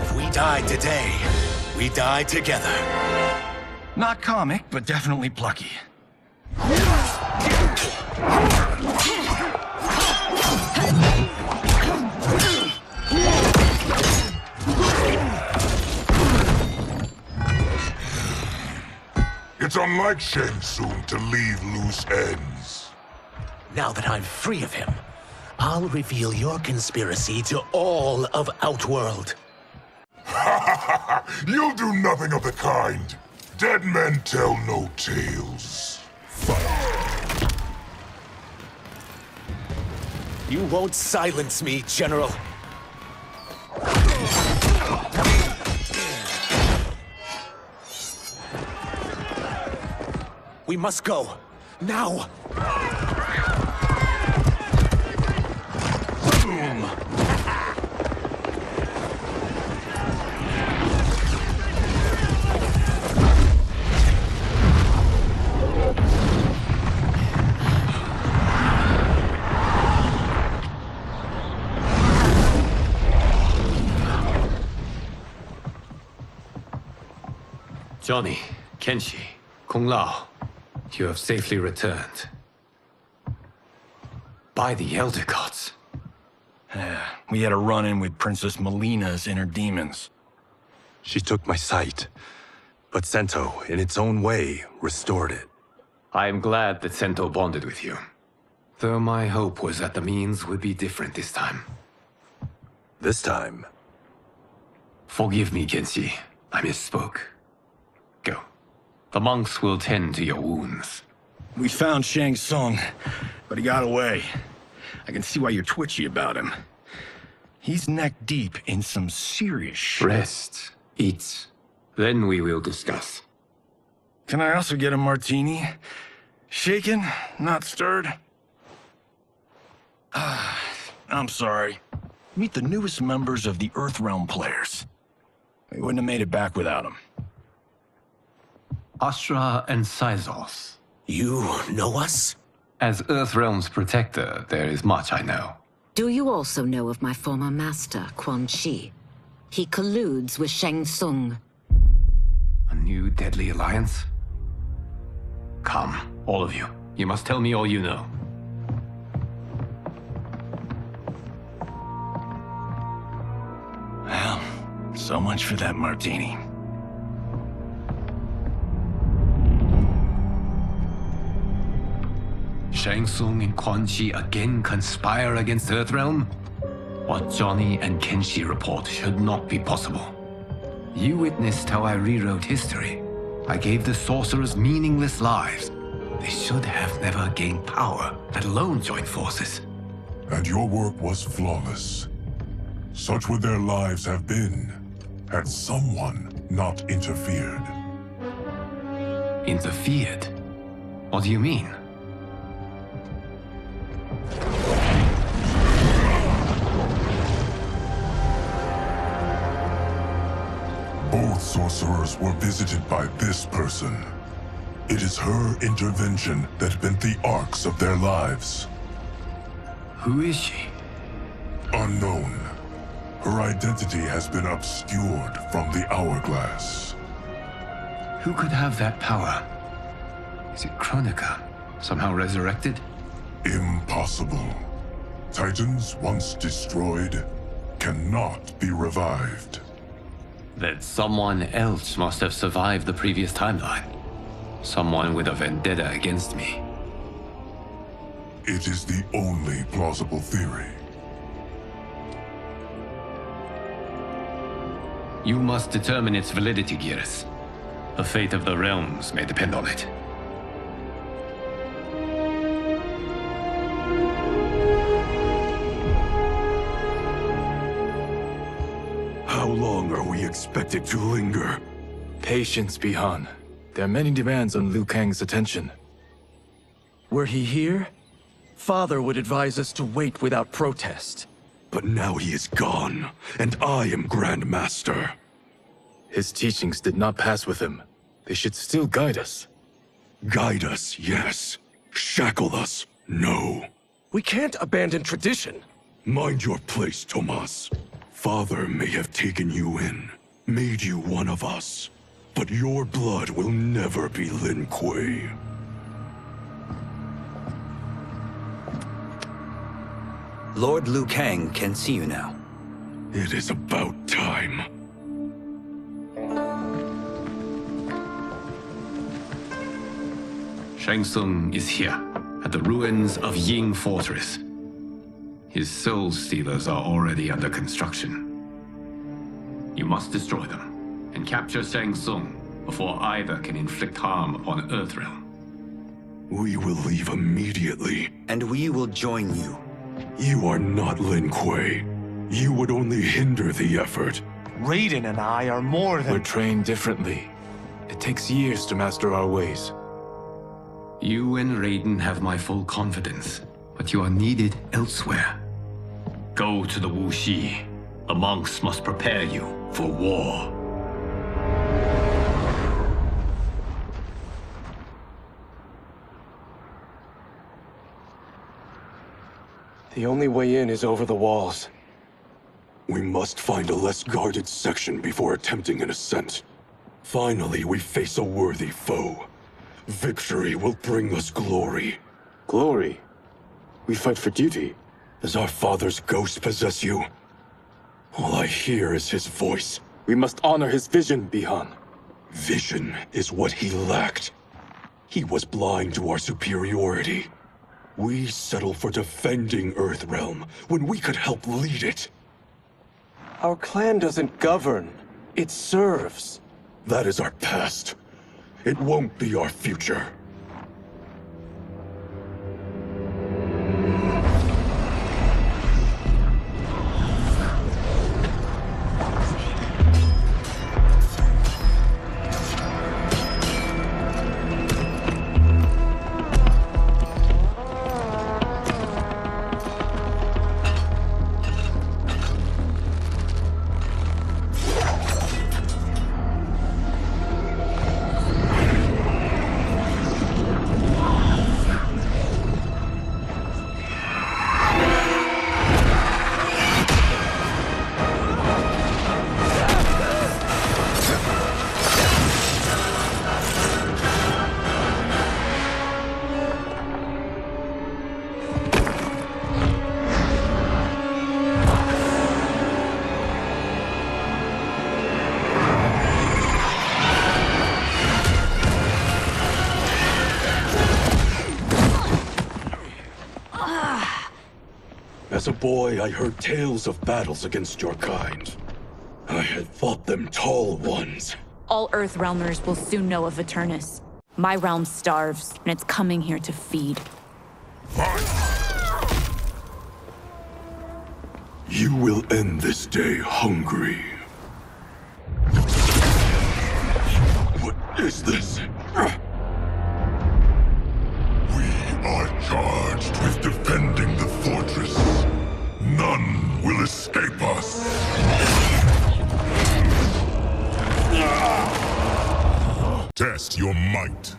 If we die today, we die together. Not comic, but definitely plucky. It's unlike Shang Tsung to leave loose ends. Now that I'm free of him, I'll reveal your conspiracy to all of Outworld. You'll do nothing of the kind. Dead men tell no tales. You won't silence me, General. We must go. Now! Boom! Johnny, Kenshi, Kung Lao, you have safely returned. By the Elder Gods. We had a run-in with Princess Melina's inner demons. She took my sight, but Sento, in its own way, restored it. I am glad that Sento bonded with you. Though my hope was that the means would be different this time. This time? Forgive me, Kenshi. I misspoke. Go. The monks will tend to your wounds. We found Shang Tsung, but he got away. I can see why you're twitchy about him. He's neck-deep in some serious shit. Rest. Eat. Then we will discuss. Can I also get a martini? Shaken, not stirred? I'm sorry. Meet the newest members of the Earthrealm players. We wouldn't have made it back without them. Astra and Syzos. You know us? As Earthrealm's protector, there is much I know. Do you also know of my former master, Quan Chi? He colludes with Shang Tsung. A new deadly alliance? Come, all of you. You must tell me all you know. Well, so much for that martini. Shang Tsung and Quan Chi again conspire against Earthrealm? What Johnny and Kenshi report should not be possible. You witnessed how I rewrote history. I gave the sorcerers meaningless lives. They should have never gained power, let alone join forces. And your work was flawless. Such would their lives have been, had someone not interfered. Interfered? What do you mean? Both sorcerers were visited by this person. It is her intervention that bent the arcs of their lives. Who is she? Unknown. Her identity has been obscured from the hourglass. Who could have that power? Is it Kronika? Somehow resurrected? Impossible. Titans, once destroyed, cannot be revived. Then someone else must have survived the previous timeline. Someone with a vendetta against me. It is the only plausible theory. You must determine its validity, Geras. The fate of the realms may depend on it. How long are we expected to linger? Patience, Bihan. There are many demands on Liu Kang's attention. Were he here, Father would advise us to wait without protest. But now he is gone, and I am Grand Master. His teachings did not pass with him. They should still guide us. Guide us, yes. Shackle us, no. We can't abandon tradition. Mind your place, Tomas. Father may have taken you in, made you one of us. But your blood will never be Lin Kuei. Lord Liu Kang can see you now. It is about time. Shang Tsung is here, at the ruins of Ying Fortress. His soul stealers are already under construction. You must destroy them, and capture Shang Tsung before either can inflict harm upon Earthrealm. We will leave immediately. And we will join you. You are not Lin Kuei. You would only hinder the effort. Raiden and I are more than— We're trained differently. It takes years to master our ways. You and Raiden have my full confidence, but you are needed elsewhere. Go to the Wuxi. The monks must prepare you for war. The only way in is over the walls. We must find a less guarded section before attempting an ascent. Finally, we face a worthy foe. Victory will bring us glory. Glory? We fight for duty. Does our father's ghost possess you? All I hear is his voice. We must honor his vision, Bihan. Vision is what he lacked. He was blind to our superiority. We settle for defending Earthrealm when we could help lead it. Our clan doesn't govern. It serves. That is our past. It won't be our future. As a boy, I heard tales of battles against your kind. I had fought them tall ones. All Earthrealmers will soon know of Eternus. My realm starves, and it's coming here to feed. You will end this day hungry. What is this? We are charged with defending the fortress. None will escape us. Test your might.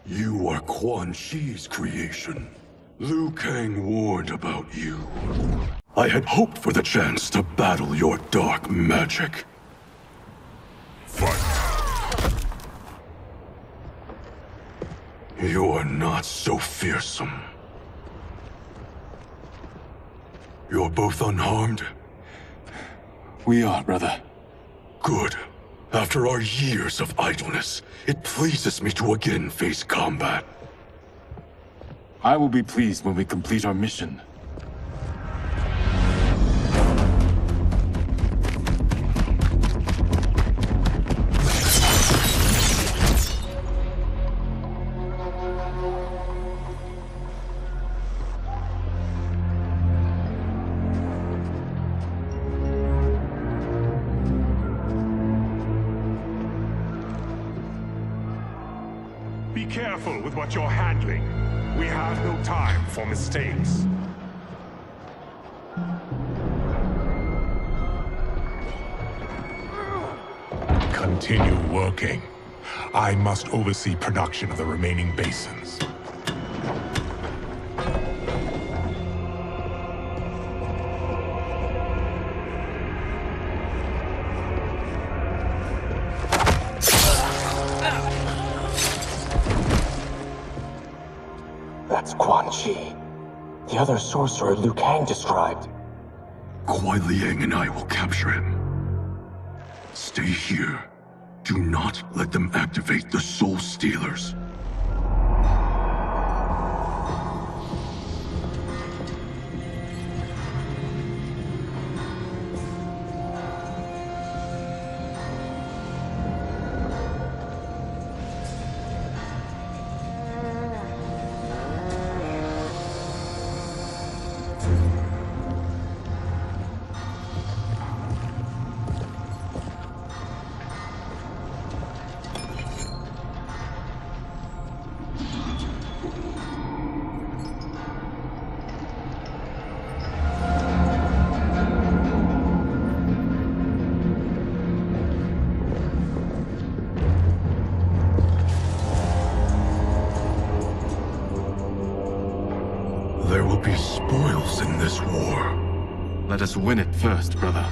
You are Quan Chi's creation. Liu Kang warned about you. I had hoped for the chance to battle your dark magic. Fight! You are not so fearsome. You're both unharmed? We are, brother. Good. After our years of idleness, it pleases me to again face combat. I will be pleased when we complete our mission. careful with what you're handling. We have no time for mistakes. Continue working. I must oversee production of the remaining basins. That's Quan Chi, the other sorcerer Liu Kang described. Kuai Liang and I will capture him. Stay here. Do not let them activate the Soul Stealers. There will be spoils in this war. Let us win it first, brother.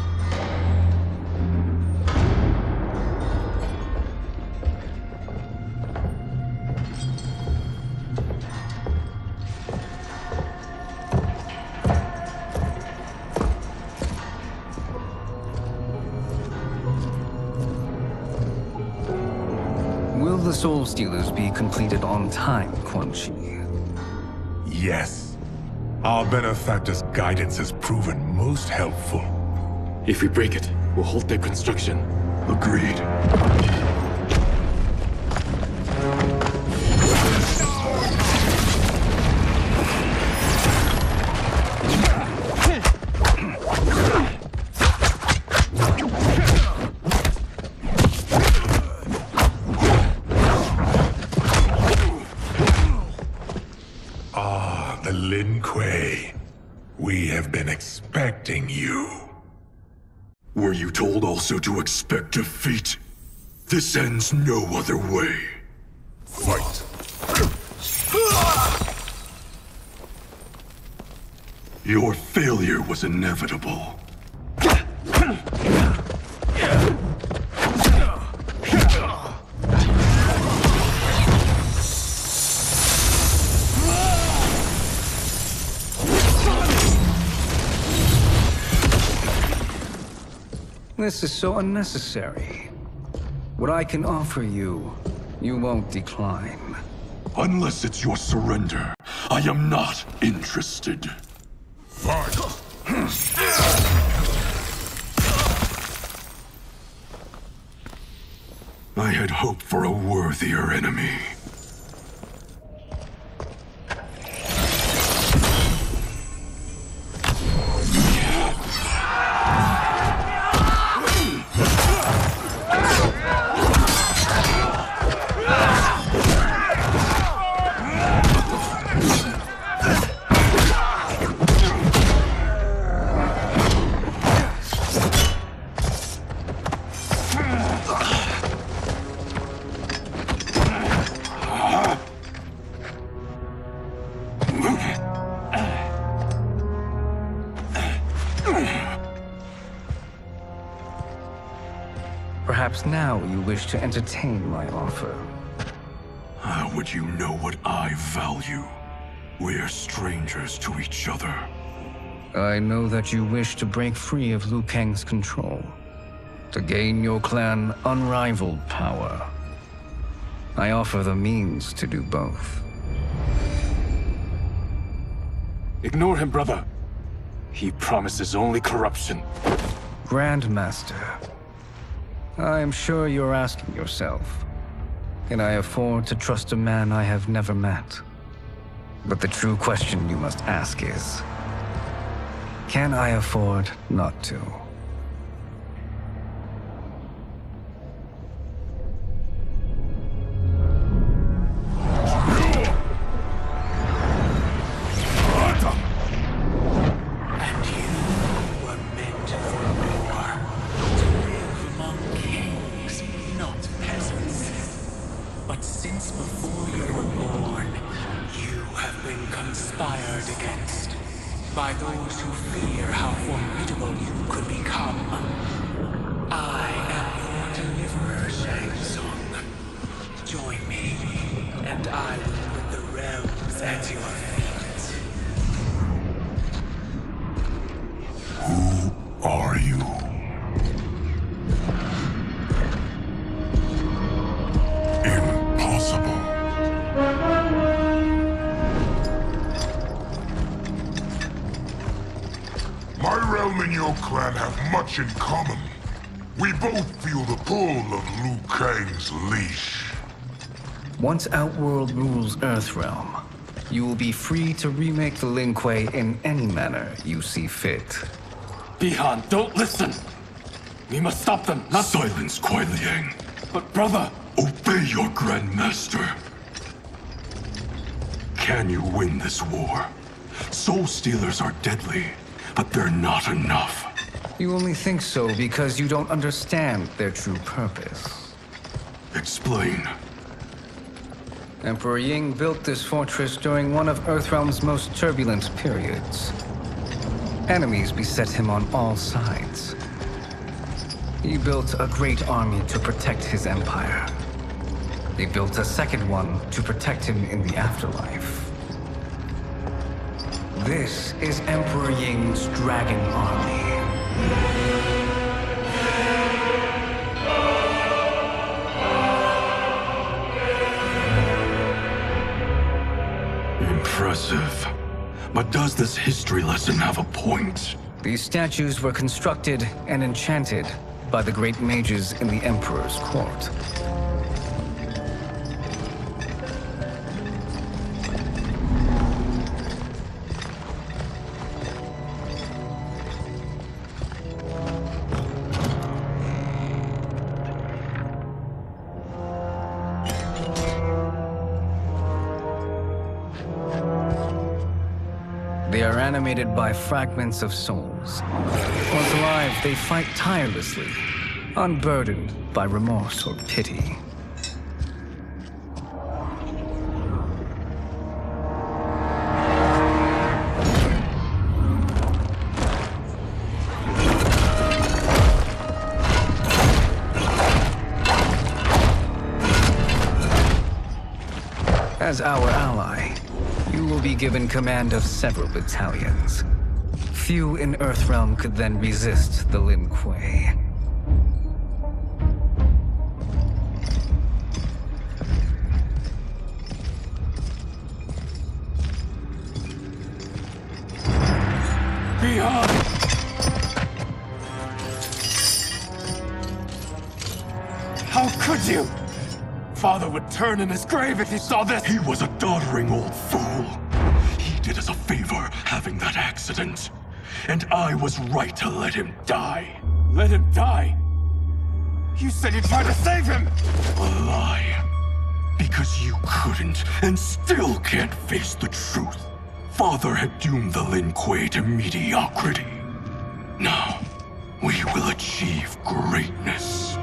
Will the Soul Stealers be completed on time, Quan Chi? Yes. Our benefactor's guidance has proven most helpful. If we break it, we'll halt their construction. Agreed. Lin Kuei, we have been expecting you. Were you told also to expect defeat? This ends no other way. Fight. Your failure was inevitable. This is so unnecessary. What I can offer you, you won't decline. Unless it's your surrender, I am not interested. Fight. I had hoped for a worthier enemy. Perhaps now you wish to entertain my offer. How would you know what I value? We're strangers to each other. I know that you wish to break free of Liu Kang's control, to gain your clan unrivaled power. I offer the means to do both. Ignore him, brother. He promises only corruption. Grandmaster, I am sure you're asking yourself, can I afford to trust a man I have never met? But the true question you must ask is, can I afford not to? are you? Impossible. My realm and your clan have much in common. We both feel the pull of Liu Kang's leash. Once Outworld rules Earthrealm, you will be free to remake the Lin Kuei in any manner you see fit. Bihan, don't listen! We must stop them, not— Silence, Kuai Liang. But brother— Obey your Grandmaster. Can you win this war? Soul Stealers are deadly, but they're not enough. You only think so because you don't understand their true purpose. Explain. Emperor Ying built this fortress during one of Earthrealm's most turbulent periods. Enemies beset him on all sides. He built a great army to protect his empire. He built a second one to protect him in the afterlife. This is Emperor Ying's Dragon Army. Impressive. But does this history lesson have a point? These statues were constructed and enchanted by the great mages in the Emperor's court. They are animated by fragments of souls. Once alive, they fight tirelessly, unburdened by remorse or pity. As our ally, you will be given command of several battalions. Few in Earthrealm could then resist the Lin Kuei. Beyond! How could you? Father would turn in his grave if he saw this! He was a doddering old fool. He did us a favor having that accident. And I was right to let him die. Let him die? You said you tried to save him! A lie. Because you couldn't and still can't face the truth. Father had doomed the Lin Kuei to mediocrity. Now, we will achieve greatness.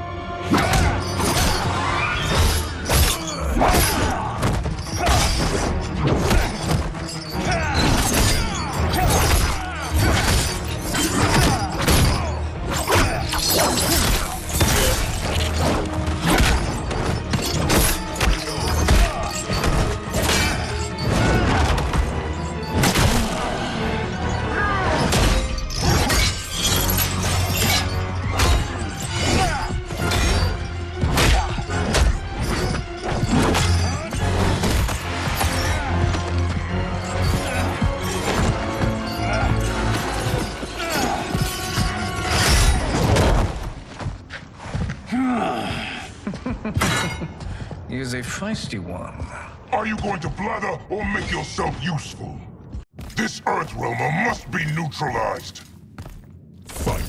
He is a feisty one. Are you going to blather or make yourself useful? This Earthrealmer must be neutralized. Fight.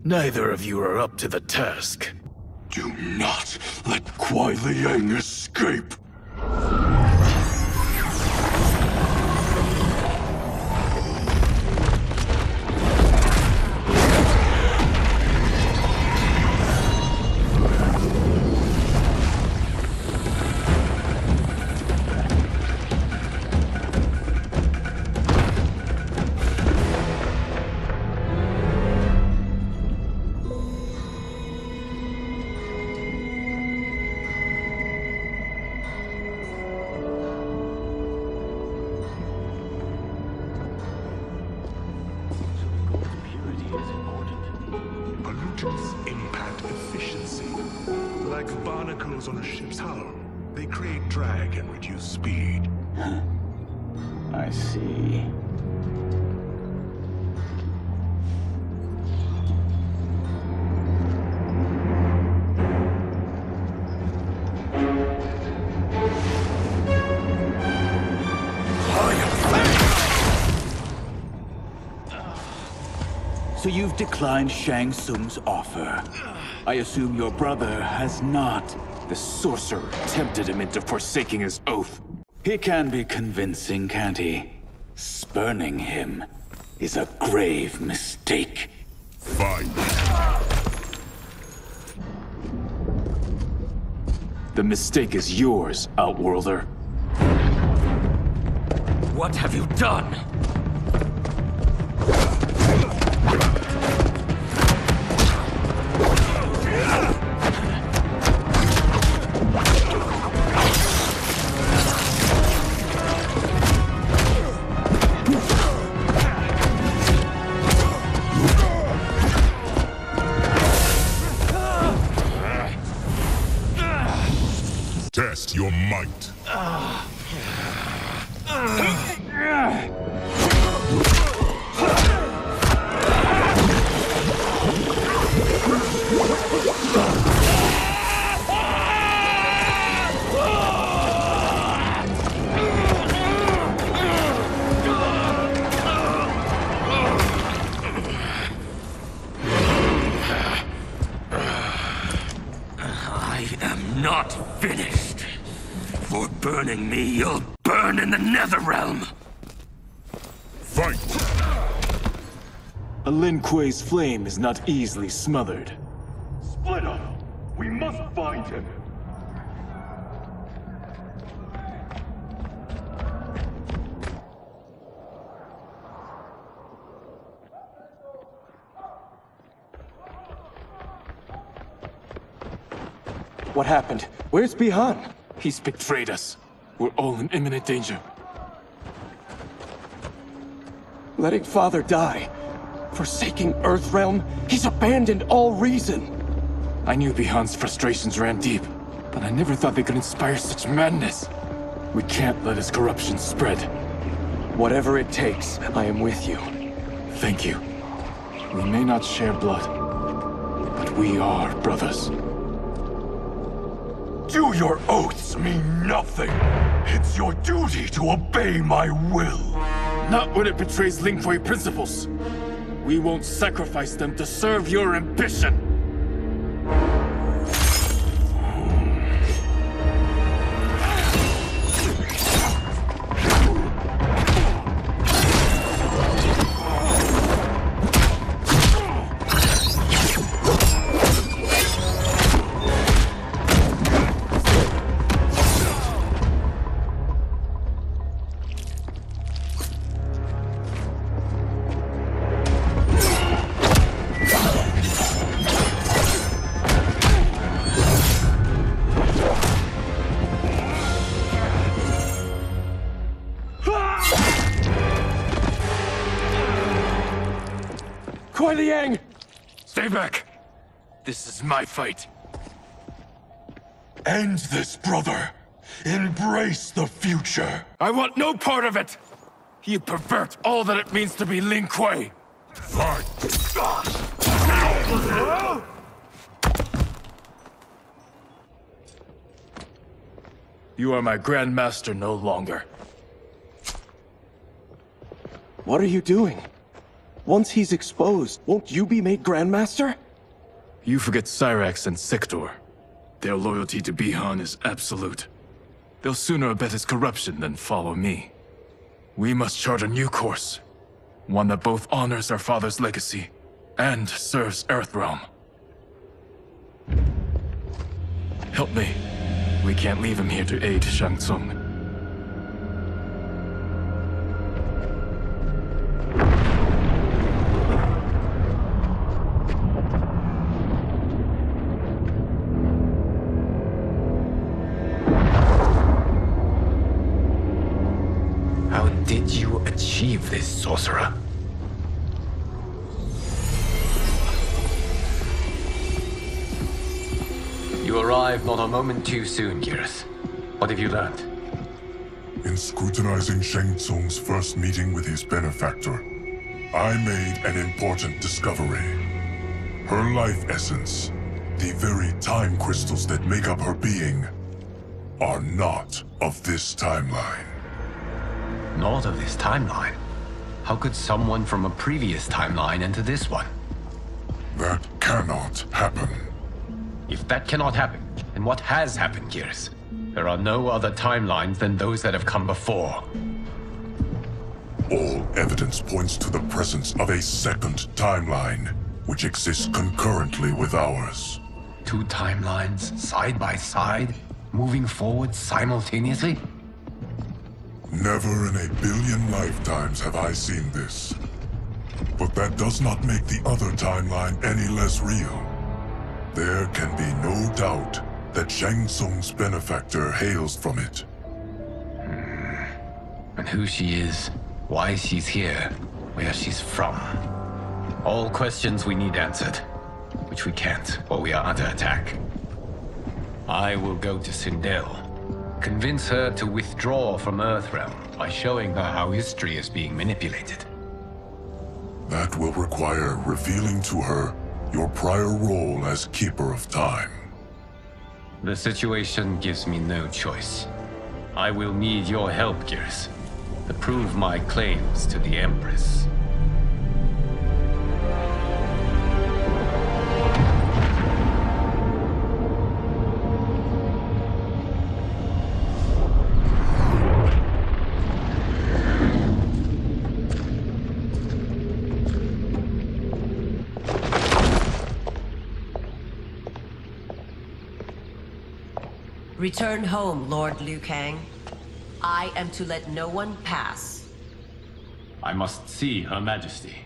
Neither of you are up to the task. Do not let Kuai Liang escape. like barnacles on a ship's hull. They create drag and reduce speed. I see. So you've declined Shang Tsung's offer. I assume your brother has not. The sorcerer tempted him into forsaking his oath. He can be convincing, can't he? Spurning him is a grave mistake. Fine. The mistake is yours, Outworlder. What have you done? Test your might. I am not finished. For burning me, you'll burn in the Netherrealm. Fight! A Lin Kuei's flame is not easily smothered. Split up! We must find him! What happened? Where's Bihan? He's betrayed us. We're all in imminent danger. Letting Father die. Forsaking Earthrealm. He's abandoned all reason. I knew Bihan's frustrations ran deep, but I never thought they could inspire such madness. We can't let his corruption spread. Whatever it takes, I am with you. Thank you. We may not share blood, but we are brothers. Do your oaths mean nothing? It's your duty to obey my will. Not when it betrays Lin Kuei principles. We won't sacrifice them to serve your ambition. Stay back! This is my fight. End this, brother. Embrace the future. I want no part of it! You pervert all that it means to be Lin Kuei! Fight! You are my Grand Master no longer. What are you doing? Once he's exposed, won't you be made Grandmaster? You forget Cyrax and Sector. Their loyalty to Bihan is absolute. They'll sooner abet his corruption than follow me. We must chart a new course. One that both honors our father's legacy and serves Earthrealm. Help me. We can't leave him here to aid Shang Tsung. How did you achieve this, sorcerer? You arrived not a moment too soon, Geras. What have you learned? In scrutinizing Shang Tsung's first meeting with his benefactor, I made an important discovery. Her life essence, the very time crystals that make up her being, are not of this timeline. Not of this timeline? How could someone from a previous timeline enter this one? That cannot happen. If that cannot happen, then what has happened, Geras? There are no other timelines than those that have come before. All evidence points to the presence of a second timeline, which exists concurrently with ours. Two timelines, side by side, moving forward simultaneously? Never in a billion lifetimes have I seen this. But that does not make the other timeline any less real. There can be no doubt that Shang Tsung's benefactor hails from it. And who she is, why she's here, where she's from. All questions we need answered, which we can't while we are under attack. I will go to Sindel, convince her to withdraw from Earthrealm by showing her how history is being manipulated. That will require revealing to her your prior role as Keeper of Time. The situation gives me no choice. I will need your help, Geras, to prove my claims to the Empress. Return home, Lord Liu Kang. I am to let no one pass. I must see Her Majesty.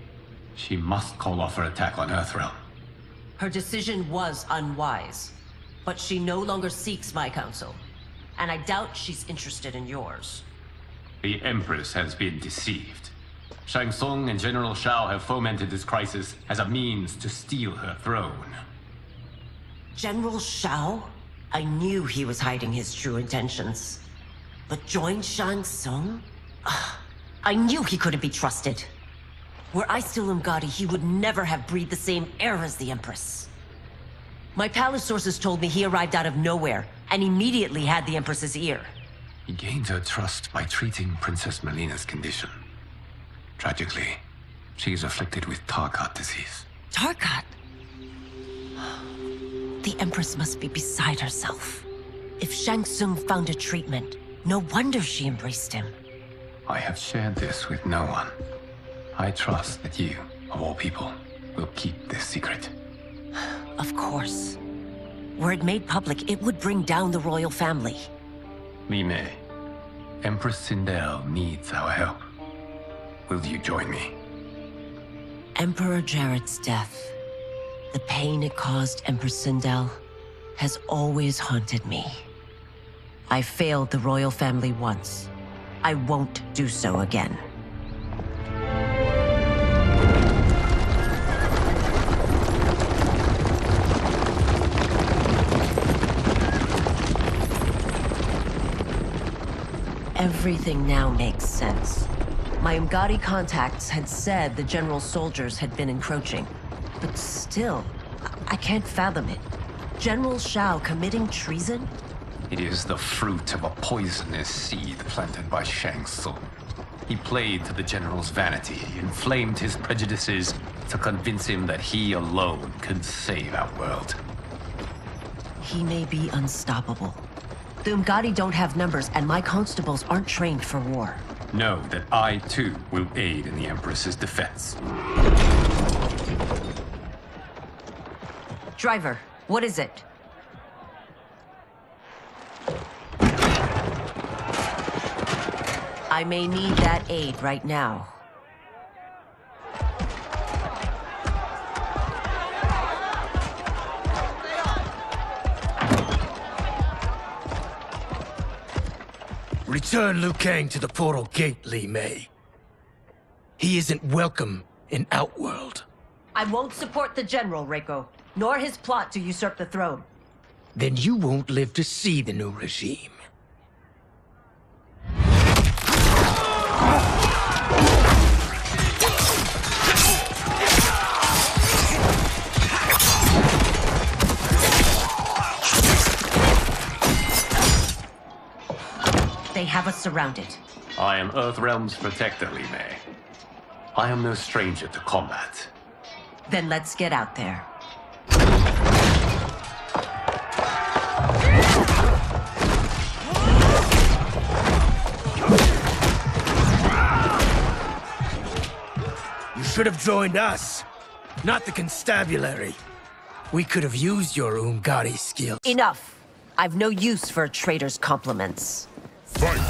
She must call off her attack on Earthrealm. Her decision was unwise, but she no longer seeks my counsel, and I doubt she's interested in yours. The Empress has been deceived. Shang Tsung and General Shao have fomented this crisis as a means to steal her throne. General Shao? I knew he was hiding his true intentions. But join Shang Tsung? I knew he couldn't be trusted. Were I still Umgadi, he would never have breathed the same air as the Empress. My palace sources told me he arrived out of nowhere, and immediately had the Empress's ear. He gained her trust by treating Princess Melina's condition. Tragically, she is afflicted with Tarkat disease. Tarkat? The Empress must be beside herself. If Shang Tsung found a treatment, no wonder she embraced him. I have shared this with no one. I trust that you, of all people, will keep this secret. Of course. Were it made public, it would bring down the royal family. Li Mei, Empress Sindel needs our help. Will you join me? Emperor Jarrett's death, the pain it caused Empress Sindel, has always haunted me. I failed the royal family once. I won't do so again. Everything now makes sense. My Umgadi contacts had said the general's soldiers had been encroaching. But still, I can't fathom it. General Shao committing treason? It is the fruit of a poisonous seed planted by Shang Tsung. He played to the general's vanity, inflamed his prejudices to convince him that he alone could save our world. He may be unstoppable. The Umgadi don't have numbers, and my constables aren't trained for war. Know that I, too, will aid in the Empress's defense. Driver, what is it? I may need that aid right now. Return Liu Kang to the portal gate, Li Mei. He isn't welcome in Outworld. I won't support the general, Reiko, nor his plot to usurp the throne. then you won't live to see the new regime. They have us surrounded. I am Earthrealm's protector, Li Mei. I am no stranger to combat. Then let's get out there. You should have joined us, not the constabulary. We could have used your Umgadi skills. Enough! I've no use for a traitor's compliments. Fight!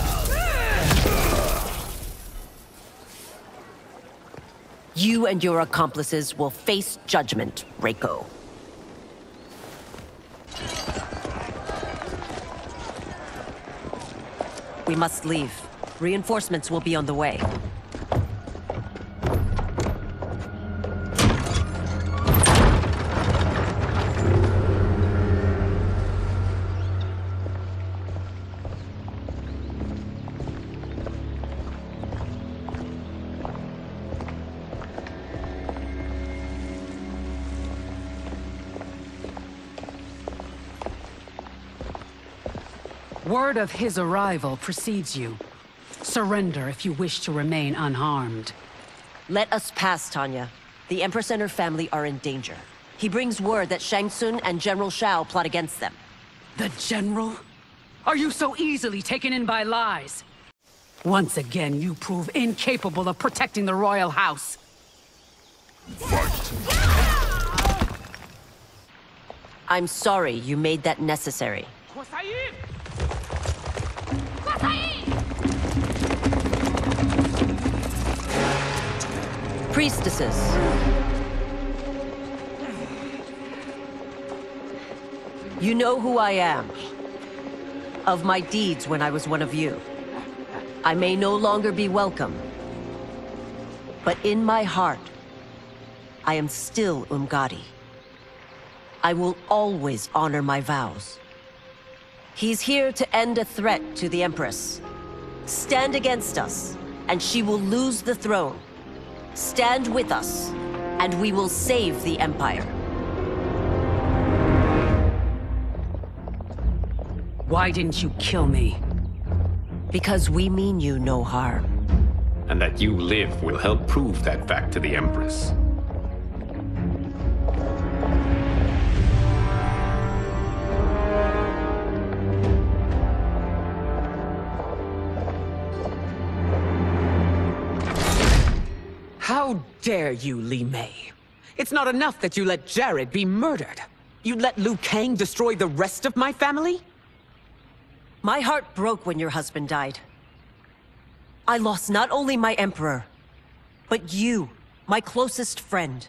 You and your accomplices will face judgment, Reiko. We must leave. Reinforcements will be on the way. Word of his arrival precedes you. Surrender if you wish to remain unharmed. Let us pass, Tanya. The Empress and her family are in danger. He brings word that Shang Tsung and General Shao plot against them. The General? Are you so easily taken in by lies? Once again, you prove incapable of protecting the royal house. I'm sorry you made that necessary. Priestesses. You know who I am. Of my deeds when I was one of you. I may no longer be welcome. But in my heart, I am still Umgadi. I will always honor my vows. He's here to end a threat to the Empress. Stand against us, and she will lose the throne. Stand with us, and we will save the Empire. Why didn't you kill me? Because we mean you no harm. And that you live will help prove that fact to the Empress. How dare you, Li Mei? It's not enough that you let Jared be murdered. You'd let Liu Kang destroy the rest of my family? My heart broke when your husband died. I lost not only my emperor, but you, my closest friend.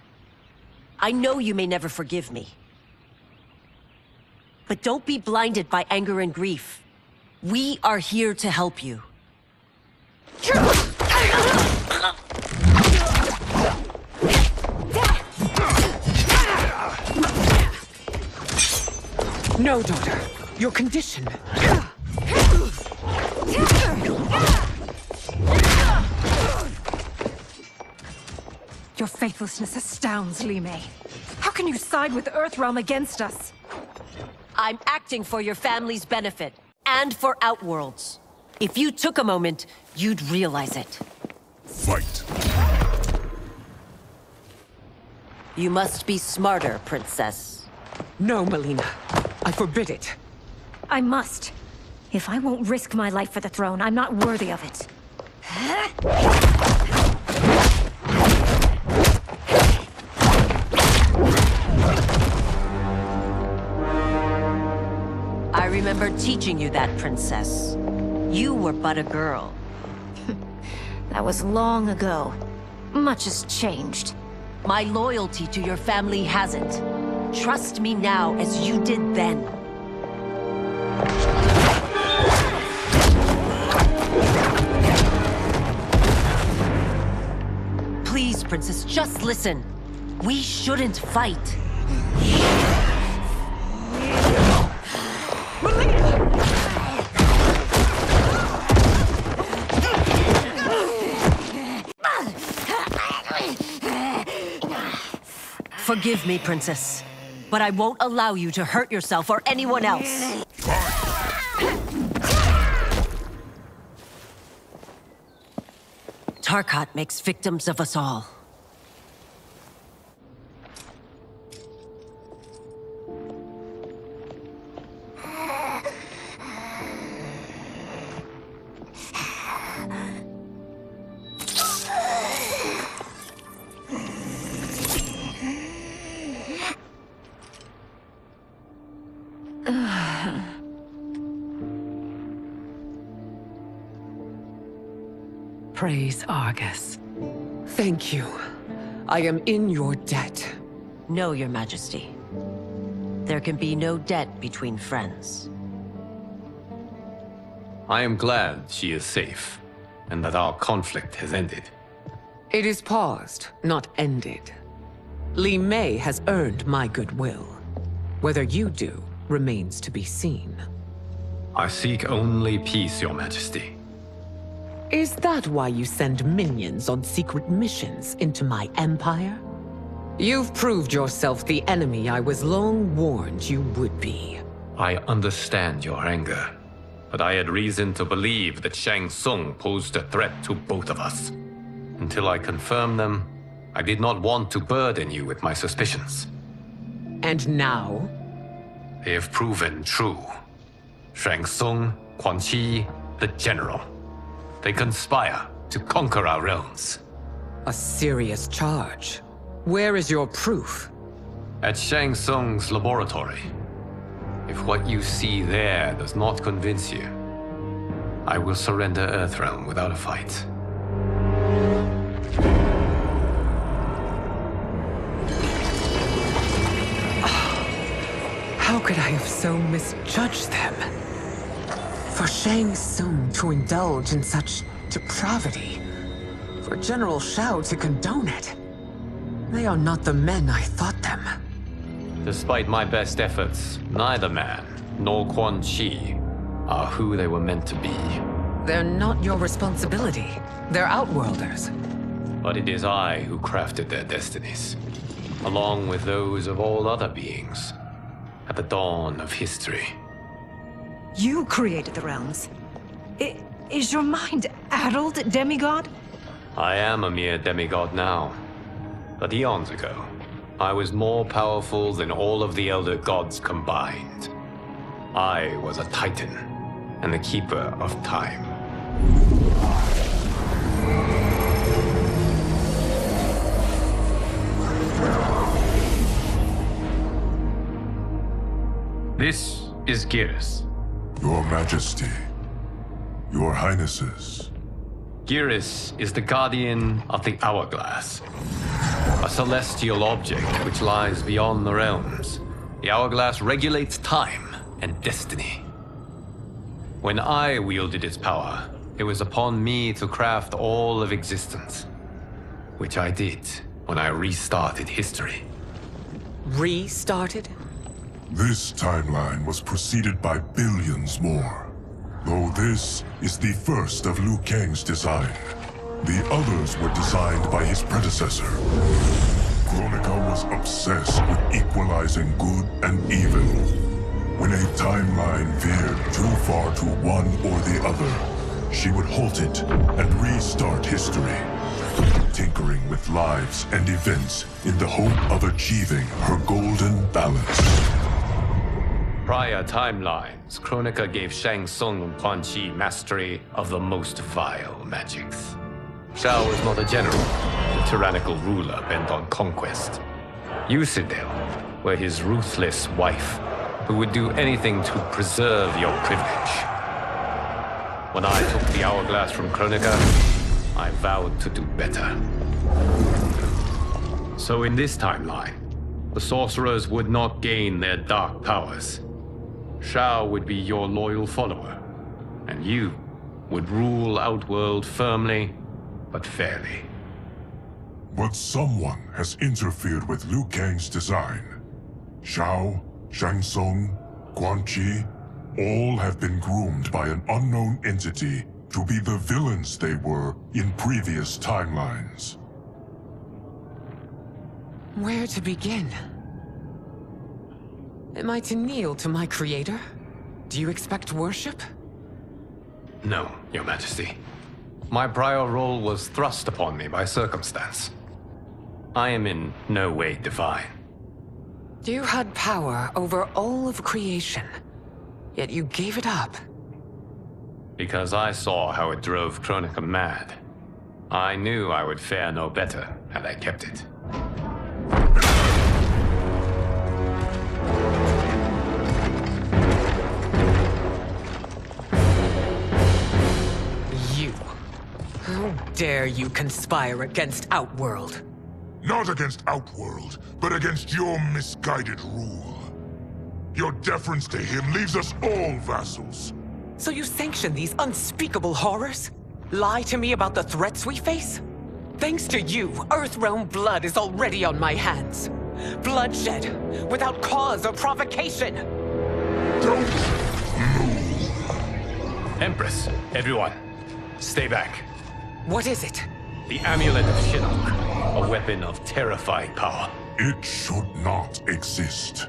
I know you may never forgive me. But don't be blinded by anger and grief. We are here to help you. No, daughter. Your condition. Your faithlessness astounds, Li Mei. How can you side with Earthrealm against us? I'm acting for your family's benefit, and for Outworld's. If you took a moment, you'd realize it. Fight. You must be smarter, Princess. No, Melina. I forbid it. I must. If I won't risk my life for the throne, I'm not worthy of it. I remember teaching you that, Princess. You were but a girl. That was long ago. Much has changed. My loyalty to your family hasn't. Trust me now as you did then. Please, Princess, just listen. We shouldn't fight. Forgive me, Princess, but I won't allow you to hurt yourself or anyone else. Tarkat makes victims of us all. Praise Argus. Thank you. I am in your debt. No, Your Majesty. There can be no debt between friends. I am glad she is safe, and that our conflict has ended. It is paused, not ended. Li Mei has earned my goodwill. Whether you do remains to be seen. I seek only peace, Your Majesty. Is that why you send minions on secret missions into my empire? You've proved yourself the enemy I was long warned you would be. I understand your anger, but I had reason to believe that Shang Tsung posed a threat to both of us. Until I confirmed them, I did not want to burden you with my suspicions. And now? They have proven true. Shang Tsung, Quan Chi, the General. They conspire to conquer our realms. A serious charge. Where is your proof? At Shang Tsung's laboratory. If what you see there does not convince you, I will surrender Earthrealm without a fight. How could I have so misjudged them? For Shang Tsung to indulge in such depravity, for General Shao to condone it, they are not the men I thought them. Despite my best efforts, neither man nor Quan Chi are who they were meant to be. They're not your responsibility. They're Outworlders. But it is I who crafted their destinies, along with those of all other beings, at the dawn of history. You created the realms. Is your mind addled, demigod? I am a mere demigod now. But eons ago, I was more powerful than all of the Elder Gods combined. I was a Titan, and the Keeper of Time. This is Geras. Your Majesty, Your Highnesses. Geras is the guardian of the hourglass. A celestial object which lies beyond the realms. The hourglass regulates time and destiny. When I wielded its power, it was upon me to craft all of existence. Which I did when I restarted history. Restarted? This timeline was preceded by billions more. Though this is the first of Liu Kang's design. The others were designed by his predecessor. Kronika was obsessed with equalizing good and evil. When a timeline veered too far to one or the other, she would halt it and restart history, tinkering with lives and events in the hope of achieving her golden balance. Prior timelines, Kronika gave Shang Tsung and Quan Chi mastery of the most vile magics. Shao was not a general, a tyrannical ruler bent on conquest. You, Citadel, were his ruthless wife, who would do anything to preserve your privilege. When I took the hourglass from Kronika, I vowed to do better. So in this timeline, the sorcerers would not gain their dark powers. Shao would be your loyal follower, and you would rule Outworld firmly, but fairly. But someone has interfered with Liu Kang's design. Shao, Shang Tsung, Quan Chi, all have been groomed by an unknown entity to be the villains they were in previous timelines. Where to begin? Am I to kneel to my creator? Do you expect worship? No, Your Majesty. My prior role was thrust upon me by circumstance. I am in no way divine. You had power over all of creation, yet you gave it up. Because I saw how it drove Kronika mad. I knew I would fare no better had I kept it. You. How dare you conspire against Outworld? Not against Outworld, but against your misguided rule. Your deference to him leaves us all vassals. So you sanction these unspeakable horrors? Lie to me about the threats we face? Thanks to you, Earthrealm blood is already on my hands. Bloodshed, without cause or provocation. Don't move. Empress, everyone, stay back. What is it? The Amulet of Shinnok, a weapon of terrifying power. It should not exist.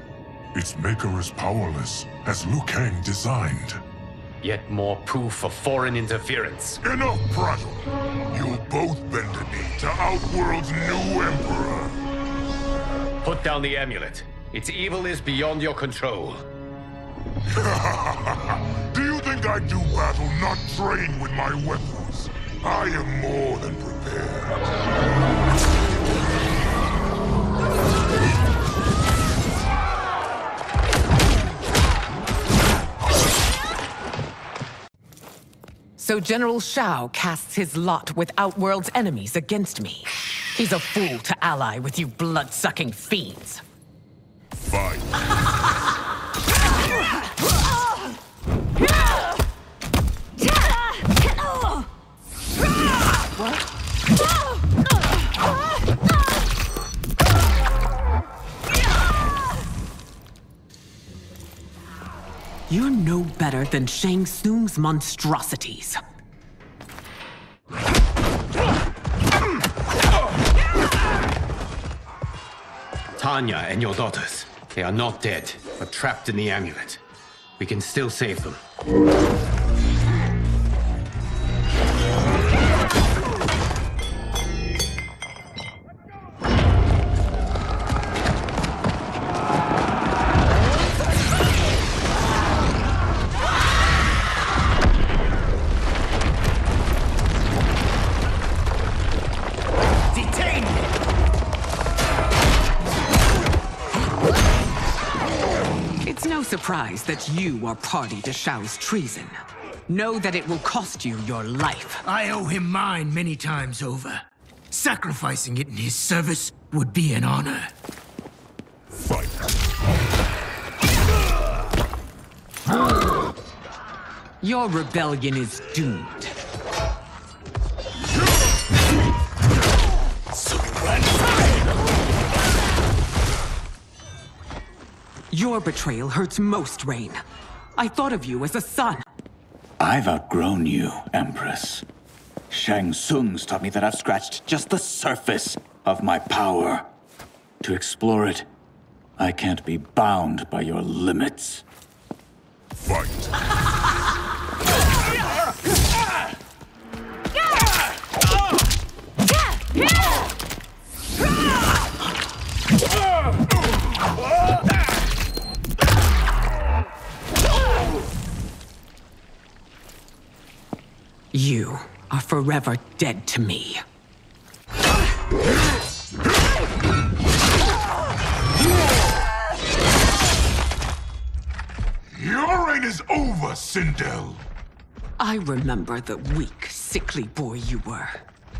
Its maker is powerless, as Liu Kang designed. Yet more proof of foreign interference. Enough prattle. You'll both bend a knee to Outworld's new emperor. Put down the amulet. Its evil is beyond your control. Do you think I do battle not trained with my weapons? I am more than prepared. So General Shao casts his lot with Outworld's enemies against me. He's a fool to ally with you blood-sucking fiends. Fight. You're no better than Shang Tsung's monstrosities. Tanya and your daughters, they are not dead, but trapped in the amulet. We can still save them. Surprised that you are party to Shao's treason. Know that it will cost you your life. I owe him mine many times over. Sacrificing it in his service would be an honor. Fight. Your rebellion is doomed. Your betrayal hurts most, Rain. I thought of you as a son. I've outgrown you, Empress. Shang Tsung's taught me that I've scratched just the surface of my power. To explore it, I can't be bound by your limits. Fight. You are forever dead to me. Your reign is over, Sindel. I remember the weak, sickly boy you were.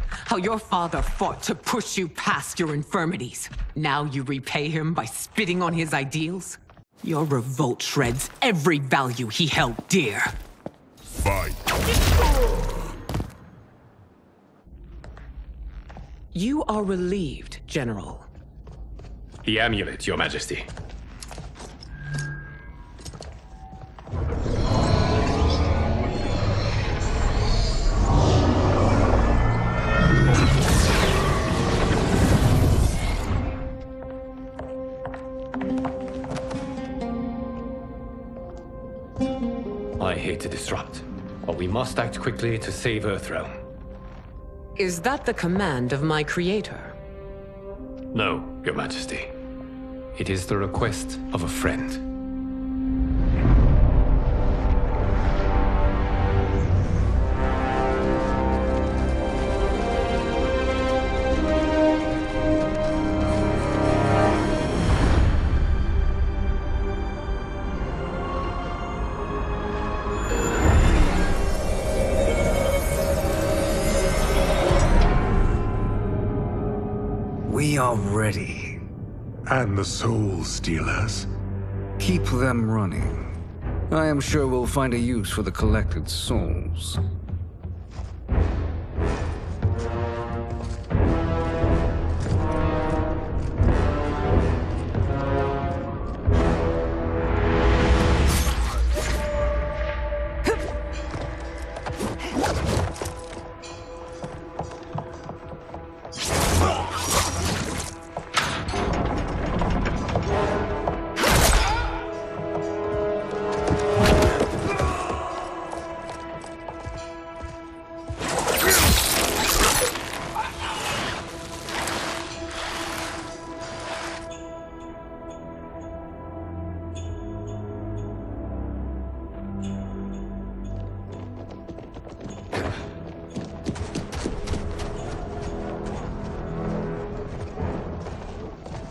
How your father fought to push you past your infirmities. Now you repay him by spitting on his ideals? Your revolt shreds every value he held dear. Fight. You are relieved, General. The amulet, Your Majesty. hate to disrupt, but we must act quickly to save Earthrealm. Is that the command of my creator? No, Your Majesty. It is the request of a friend. We are ready. And the Soul Stealers? Keep them running. I am sure we'll find a use for the collected souls.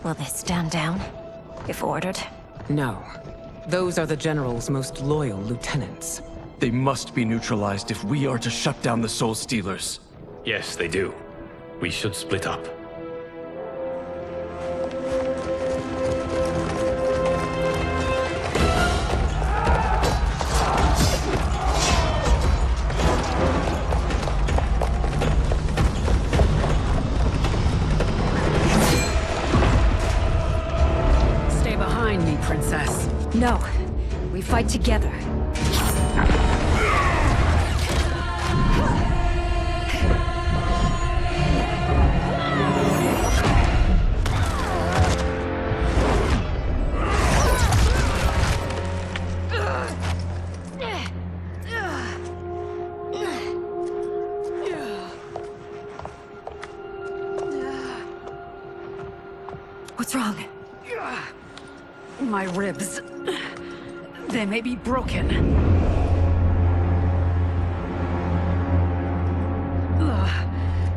Will they stand down, if ordered? No. Those are the General's most loyal lieutenants. They must be neutralized if we are to shut down the Soul Stealers. Yes, they do. We should split up. Princess. No. We fight together. What's wrong? My ribs. They may be broken.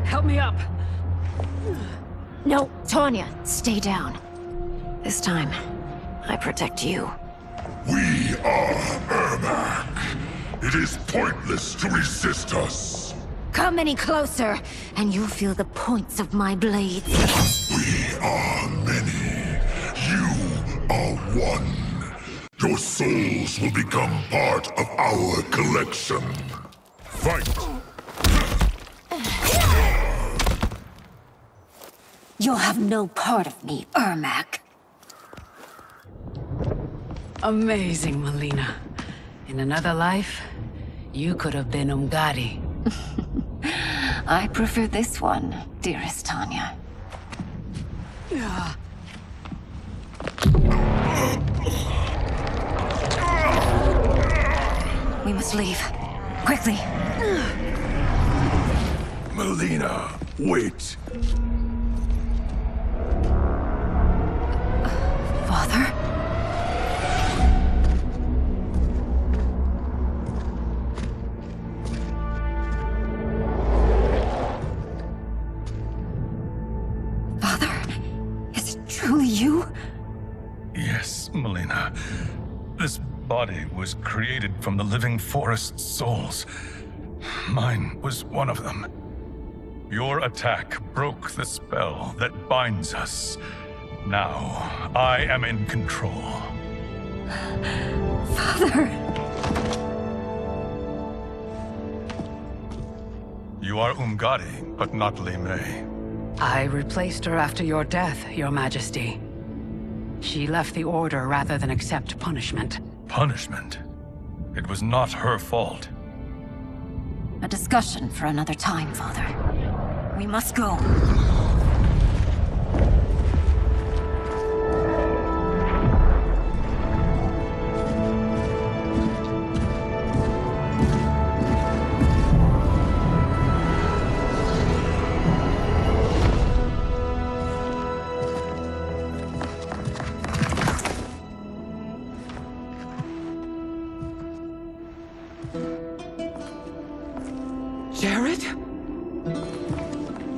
Help me up. No, Tanya, stay down. This time, I protect you. We are Ermac. It is pointless to resist us. Come any closer, and you'll feel the points of my blades. We are many. You are one. Your souls will become part of our collection. Fight! You'll have no part of me, Ermac. Amazing, Melina. In another life, you could have been Umgadi. I prefer this one, dearest Tanya. We must leave. Quickly. Melina, wait. Father? Father? Is it truly you? Yes, Melina. This body was created from the living forest's souls. Mine was one of them. Your attack broke the spell that binds us. Now, I am in control. Father! You are Umgadi, but not Li Mei. I replaced her after your death, Your Majesty. She left the Order rather than accept punishment. Punishment? It was not her fault. A discussion for another time, Father. We must go.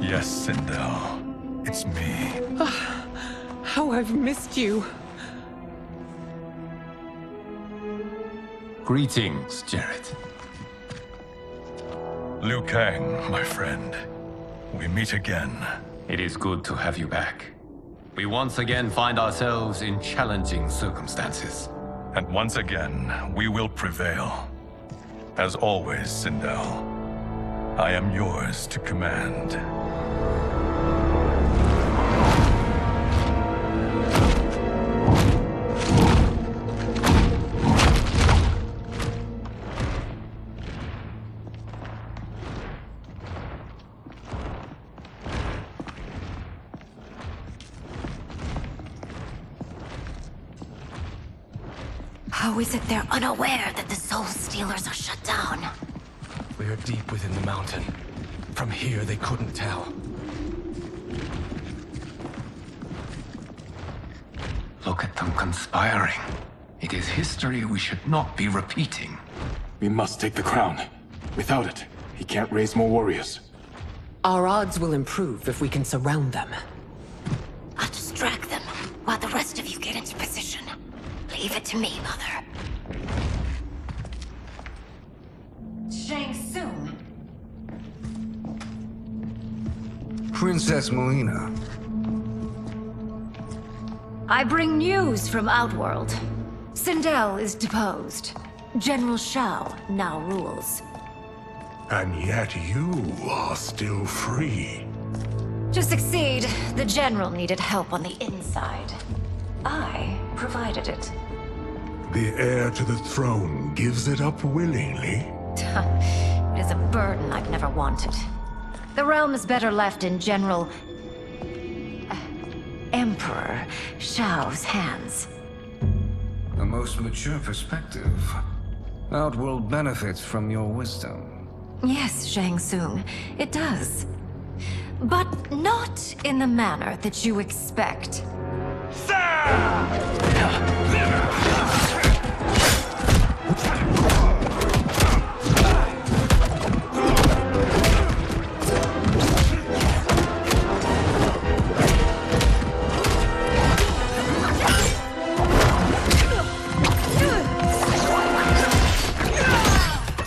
Yes, Sindel. It's me. How I've missed you. Greetings, Jared. Liu Kang, my friend. We meet again. It is good to have you back. We once again find ourselves in challenging circumstances. And once again, we will prevail. As always, Sindel, I am yours to command. How is it they're unaware that the Soul Stealers are shut down? We are deep within the mountain. From here, they couldn't tell. Look at them conspiring. It is history we should not be repeating. We must take the crown. Without it, he can't raise more warriors. Our odds will improve if we can surround them. I'll distract them while the rest of you get into position. Leave it to me, Mother. Shang Tsung. Princess Melina. I bring news from Outworld. Sindel is deposed. General Shao now rules. And yet you are still free. To succeed, the General needed help on the inside. I provided it. The heir to the throne gives it up willingly. It is a burden I've never wanted. The realm is better left in General... Emperor Shao's hands. A most mature perspective. Outworld benefits from your wisdom. Yes, Shang Tsung, it does. But not in the manner that you expect.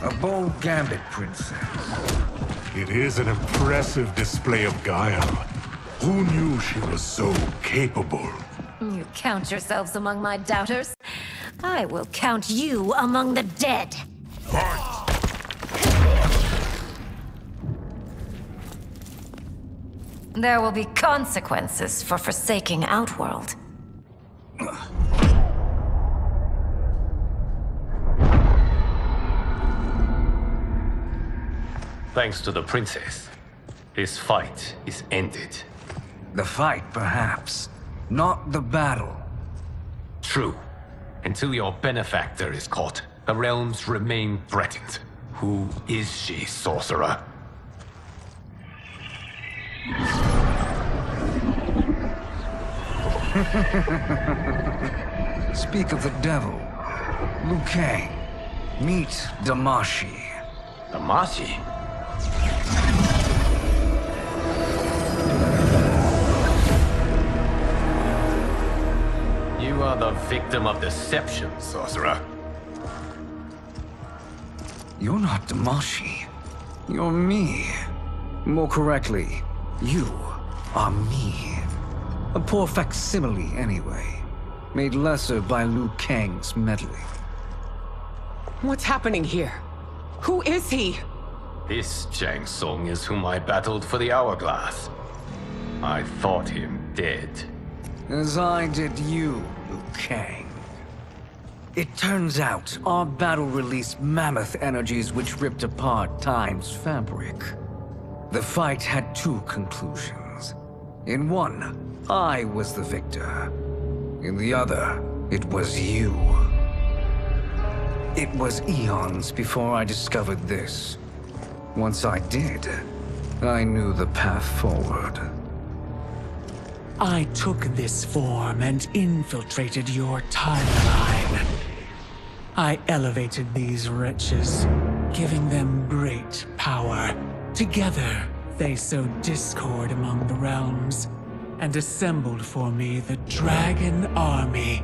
A bold gambit, Princess. It is an impressive display of guile. Who knew she was so capable? You count yourselves among my doubters. I will count you among the dead. There will be consequences for forsaking Outworld. Thanks to the princess, this fight is ended. The fight, perhaps. Not the battle. True. Until your benefactor is caught, the realms remain threatened. Who is she, sorcerer? Speak of the devil. Liu Kang. Meet Damashi. Damashi? You are the victim of deception, sorcerer. You're not Damashi. You're me. More correctly, you are me. A poor facsimile, anyway. Made lesser by Liu Kang's meddling. What's happening here? Who is he? This Shang Tsung is whom I battled for the hourglass. I thought him dead. As I did you, Liu Kang. It turns out our battle released mammoth energies which ripped apart time's fabric. The fight had two conclusions. In one, I was the victor. In the other, it was you. It was eons before I discovered this. Once I did, I knew the path forward. I took this form and infiltrated your timeline. I elevated these wretches, giving them great power. Together, They sowed discord among the realms, and assembled for me the Dragon Army.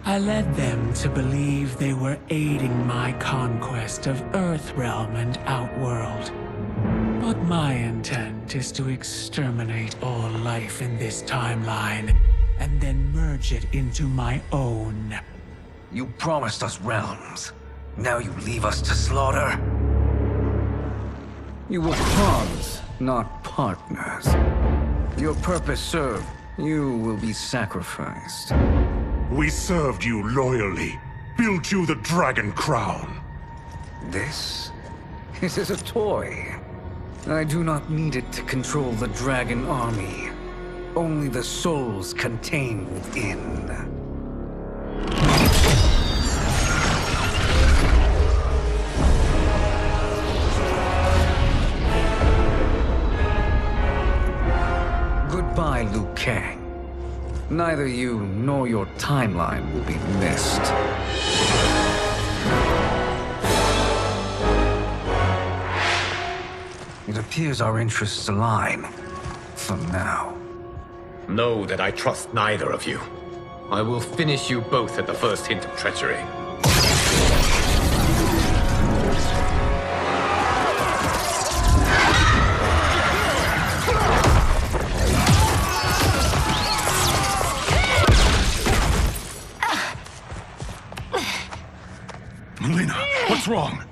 I led them to believe they were aiding my conquest of Earthrealm and Outworld. But my intent is to exterminate all life in this timeline, and then merge it into my own. You promised us realms. Now you leave us to slaughter? You were pawns, not partners. Your purpose served. You will be sacrificed. We served you loyally, built you the Dragon Crown. This? It is a toy. I do not need it to control the Dragon Army. Only the souls contained within. Goodbye, Liu Kang. Neither you nor your timeline will be missed. It appears our interests align. For now. Know that I trust neither of you. I will finish you both at the first hint of treachery. Melina, what's wrong?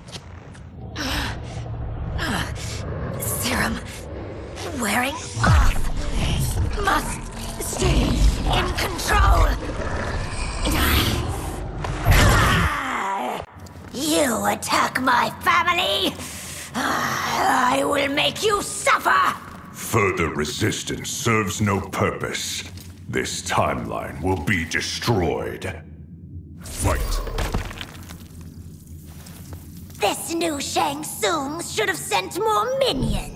Serum wearing off. Must stay in control. You attack my family, I will make you suffer. Further resistance serves no purpose. This timeline will be destroyed. Fight. This new Shang Tsung should have sent more minions.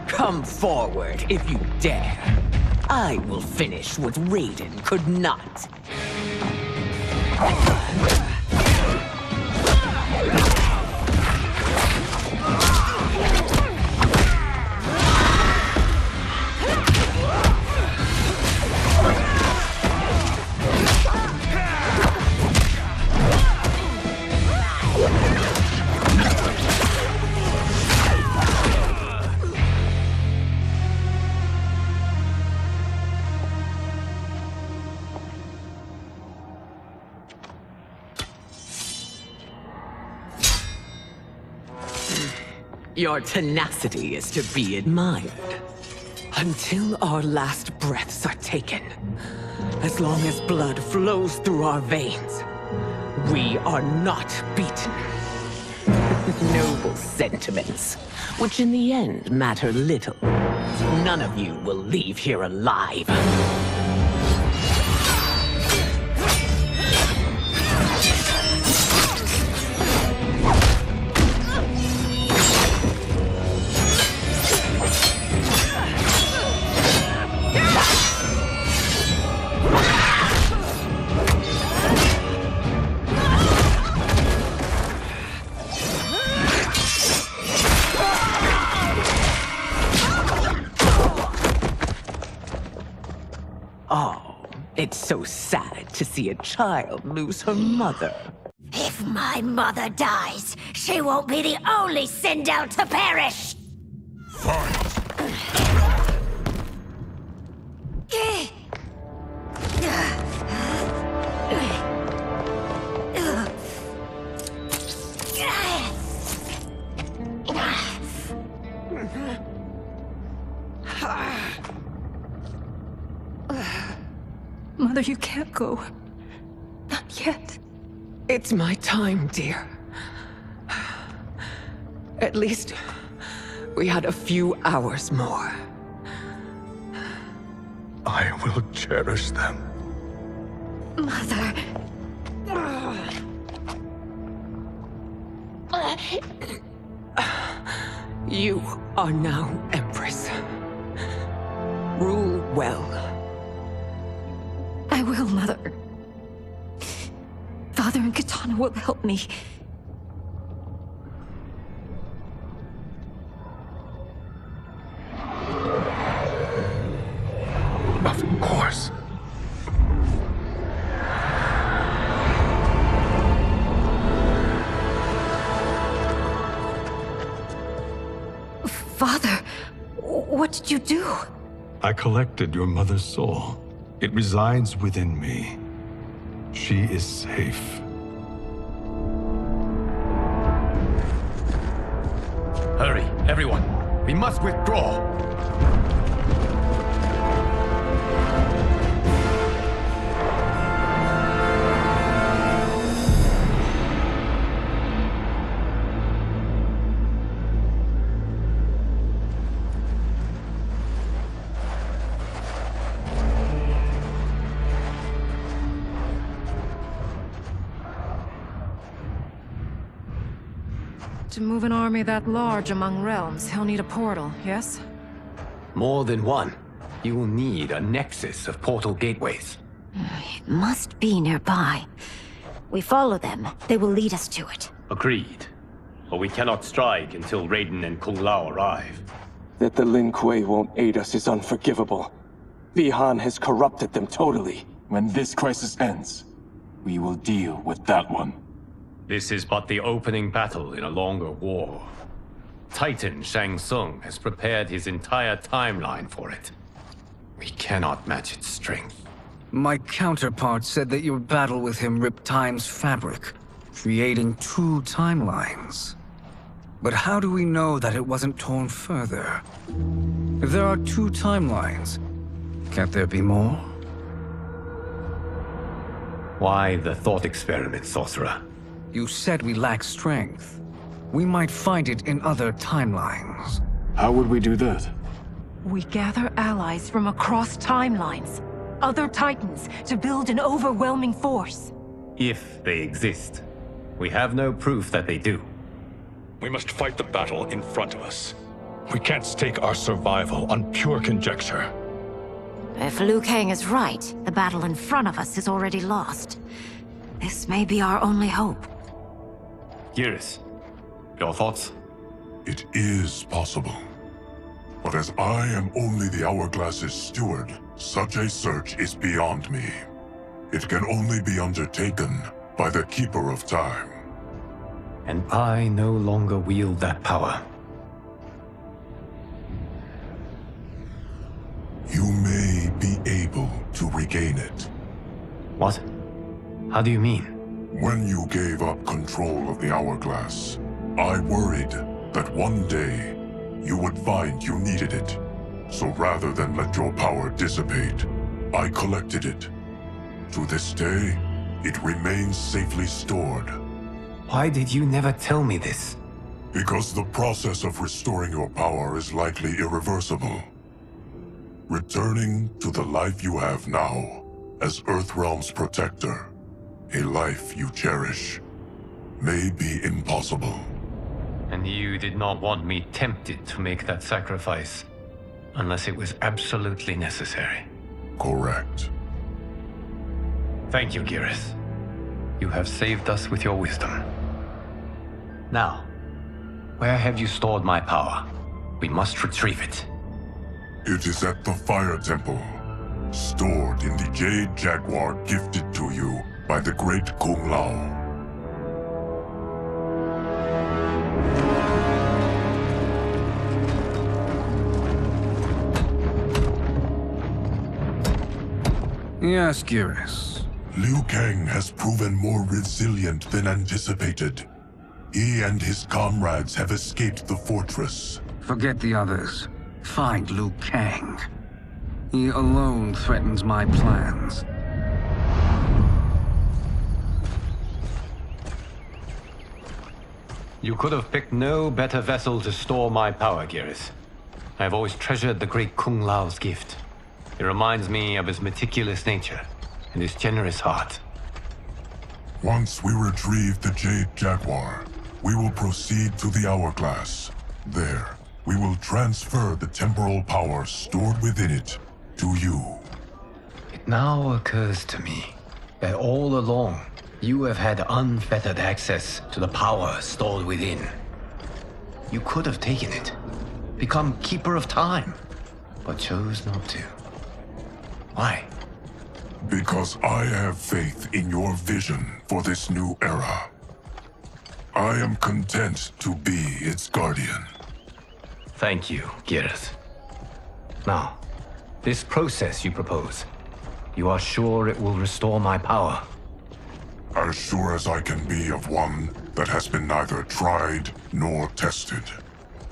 Come forward if you dare. I will finish what Raiden could not. Your tenacity is to be admired. Until our last breaths are taken, as long as blood flows through our veins, we are not beaten. Noble sentiments, which in the end matter little. None of you will leave here alive. It's so sad to see a child lose her mother. If my mother dies, she won't be the only send out to perish! Mother, you can't go. Not yet. It's my time, dear. At least, we had a few hours more. I will cherish them. Mother... You are now Empress. Rule well. I will, Mother. Father and Katana will help me. Father, what did you do? I collected your mother's soul. It resides within me. She is safe. Hurry, everyone. We must withdraw. To move an army that large among realms, he'll need a portal, yes? More than one. You will need a nexus of portal gateways. It must be nearby. We follow them. They will lead us to it. Agreed. But we cannot strike until Raiden and Kung Lao arrive. That the Lin Kuei won't aid us is unforgivable. Bihan has corrupted them totally. When this crisis ends, we will deal with that one. This is but the opening battle in a longer war. Titan Shang Tsung has prepared his entire timeline for it. We cannot match its strength. My counterpart said that your battle with him ripped time's fabric, creating two timelines. But how do we know that it wasn't torn further? If there are two timelines, can't there be more? Why the thought experiment, sorcerer? You said we lack strength. We might find it in other timelines. How would we do that? We gather allies from across timelines, other titans, to build an overwhelming force. If they exist. We have no proof that they do. We must fight the battle in front of us. We can't stake our survival on pure conjecture. If Liu Kang is right, the battle in front of us is already lost. This may be our only hope. Geras, your thoughts? It is possible. But as I am only the Hourglass's steward, such a search is beyond me. It can only be undertaken by the Keeper of Time. And I no longer wield that power. You may be able to regain it. What? How do you mean? When you gave up control of the Hourglass, I worried that one day you would find you needed it. So rather than let your power dissipate, I collected it. To this day, it remains safely stored. Why did you never tell me this? Because the process of restoring your power is likely irreversible. Returning to the life you have now, as Earthrealm's protector, a life you cherish, may be impossible. And you did not want me tempted to make that sacrifice, unless it was absolutely necessary. Correct. Thank you, Geras. You have saved us with your wisdom. Now, where have you stored my power? We must retrieve it. It is at the Fire Temple, stored in the Jade Jaguar gifted to you by the great Kung Lao. Yes, Geras. Liu Kang has proven more resilient than anticipated. He and his comrades have escaped the fortress. Forget the others. Find Liu Kang. He alone threatens my plans. You could have picked no better vessel to store my power, Geras. I have always treasured the great Kung Lao's gift. It reminds me of his meticulous nature and his generous heart. Once we retrieve the Jade Jaguar, we will proceed to the Hourglass. There, we will transfer the temporal power stored within it to you. It now occurs to me that all along, you have had unfettered access to the power stored within. You could have taken it, become Keeper of Time, but chose not to. Why? Because I have faith in your vision for this new era. I am content to be its guardian. Thank you, Gareth. Now, this process you propose, you are sure it will restore my power? As sure as I can be of one that has been neither tried nor tested.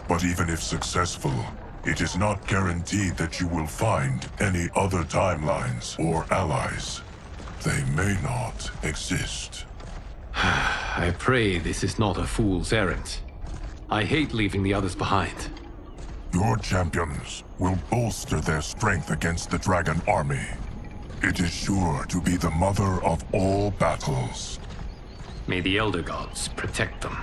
But even if successful, it is not guaranteed that you will find any other timelines or allies. They may not exist. I pray this is not a fool's errand. I hate leaving the others behind. Your champions will bolster their strength against the Dragon Army. It is sure to be the mother of all battles. May the Elder Gods protect them.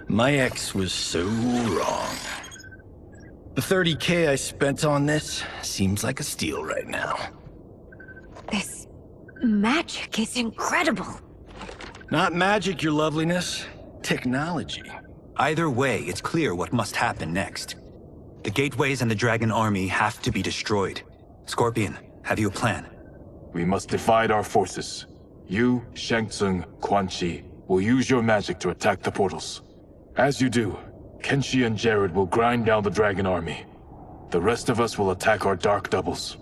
My ex was so wrong. The 30K I spent on this seems like a steal right now. This magic is incredible. Not magic, your loveliness. Technology. Either way, it's clear what must happen next. The gateways and the Dragon Army have to be destroyed. Scorpion, have you a plan? We must divide our forces. You, Shang Tsung, Quan Chi, will use your magic to attack the portals. As you do, Kenshi and Jared will grind down the Dragon Army. The rest of us will attack our dark doubles.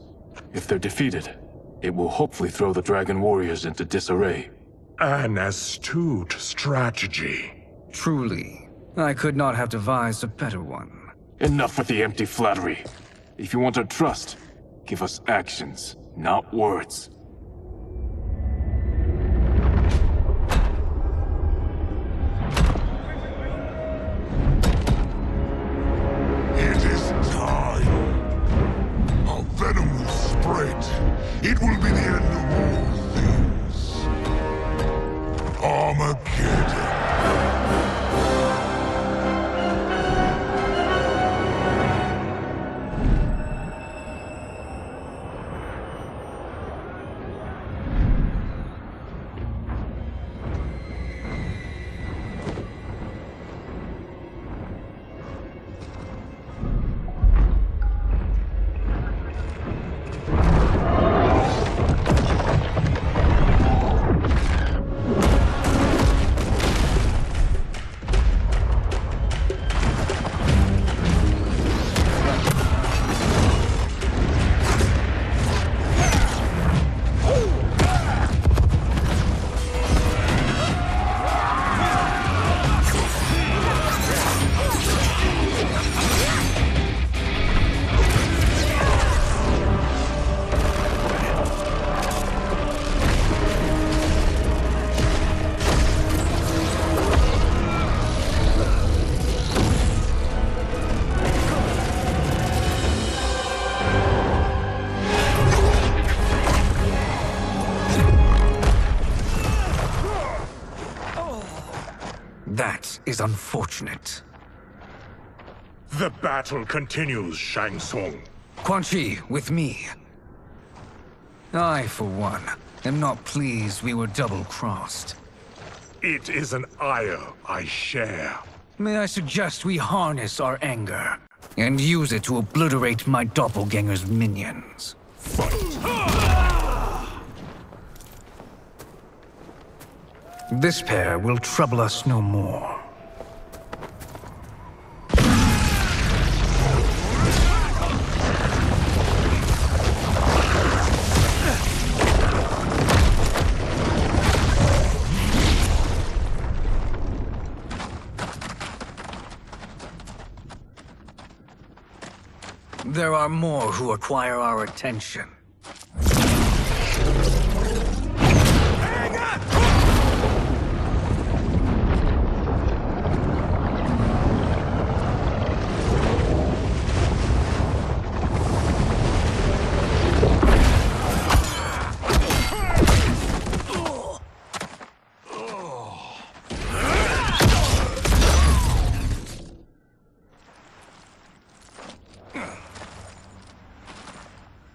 If they're defeated, it will hopefully throw the Dragon Warriors into disarray. An astute strategy. Truly, I could not have devised a better one. Enough with the empty flattery. If you want our trust, give us actions, not words. It is time. Our venom will spread. It will be the end of all things. Armageddon. That is unfortunate. The battle continues, Shang Tsung. Quan Chi, with me. I, for one, am not pleased we were double-crossed. It is an ire I share. May I suggest we harness our anger and use it to obliterate my doppelganger's minions? This pair will trouble us no more. there are more who require our attention.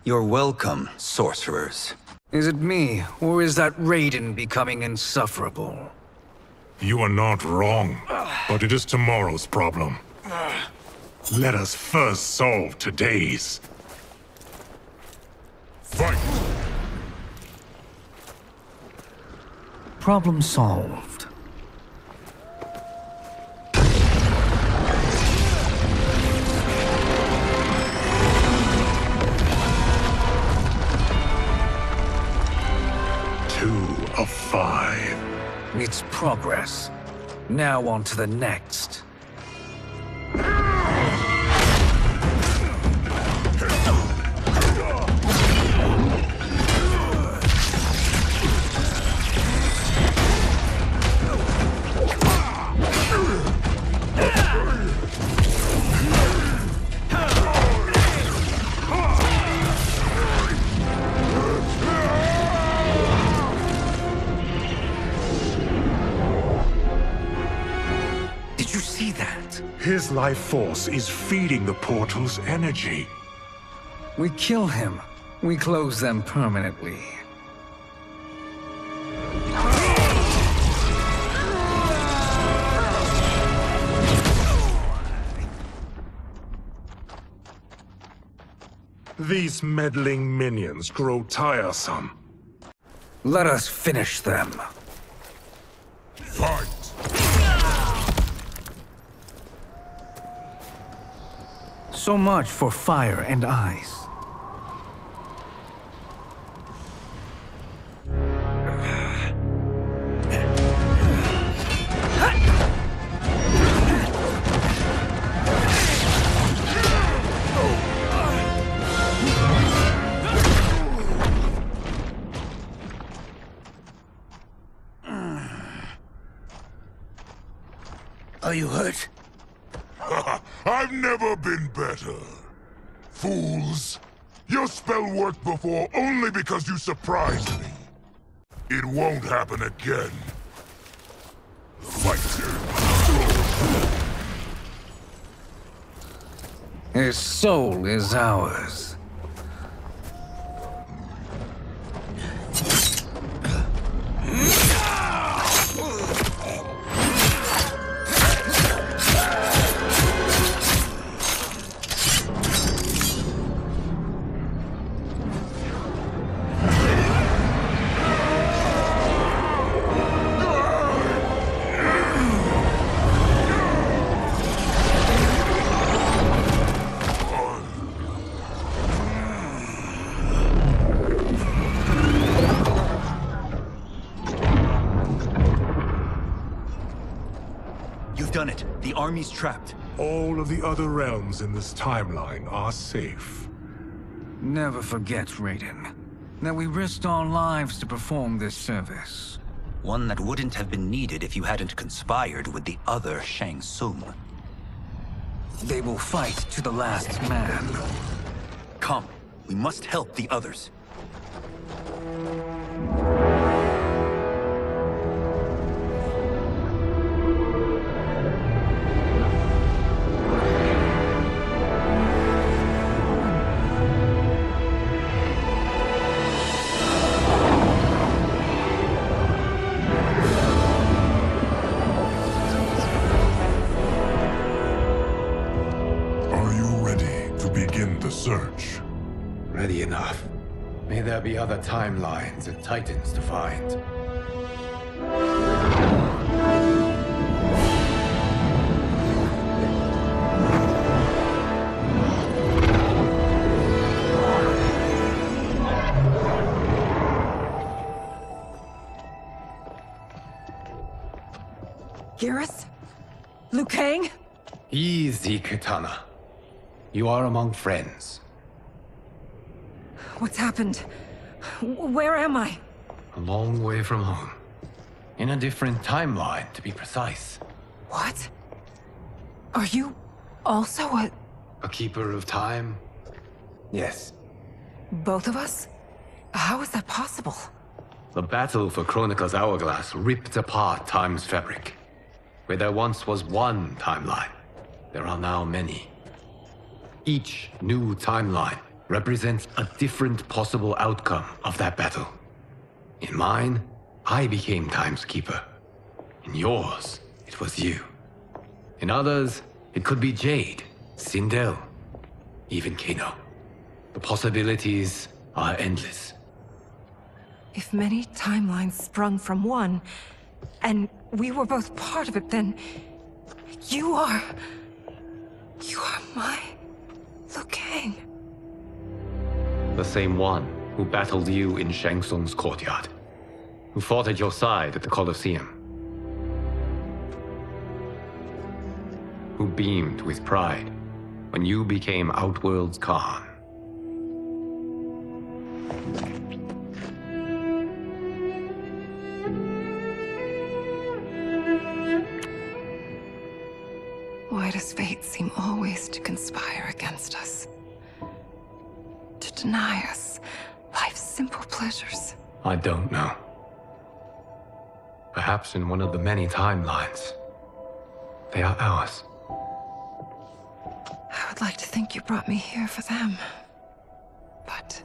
You're welcome, sorcerers. Is it me, or is that Raiden becoming insufferable? You are not wrong, but it is tomorrow's problem. Let us first solve today's. Fight! Problem solved. Of 5. It's progress. Now on to the next. His life force is feeding the portal's energy. We kill him. We close them permanently. These meddling minions grow tiresome. Let us finish them. Fight! So much for fire and ice. Are you hurt? I've never been better. Fools. Your spell worked before only because you surprised me. It won't happen again. Fight. His soul is ours. Done it. The army's trapped. All of the other realms in this timeline are safe. Never forget, Raiden, that we risked our lives to perform this service. One that wouldn't have been needed if you hadn't conspired with the other Shang Tsung. They will fight to the last man. Come, we must help the others. Search. Ready enough. May there be other timelines and titans to find. Geras? Liu Kang? Easy, Katana. You are among friends. What's happened? Where am I? A long way from home. In a different timeline, to be precise. What? Are you also a keeper of time? Yes. both of us? How is that possible? The battle for Chronica's hourglass ripped apart time's fabric. Where there once was one timeline, there are now many. Each new timeline represents a different possible outcome of that battle. In mine, I became Time's Keeper. In yours, it was you. In others, it could be Jade, Sindel, even Kano. The possibilities are endless. If many timelines sprung from one, and we were both part of it, then you are my Liu Kang. The same one who battled you in Shang Tsung's courtyard, who fought at your side at the Colosseum, who beamed with pride when you became Outworld's Khan. Why does fate seem always to conspire against us? To deny us life's simple pleasures? I don't know. Perhaps in one of the many timelines, they are ours. I would like to think you brought me here for them. But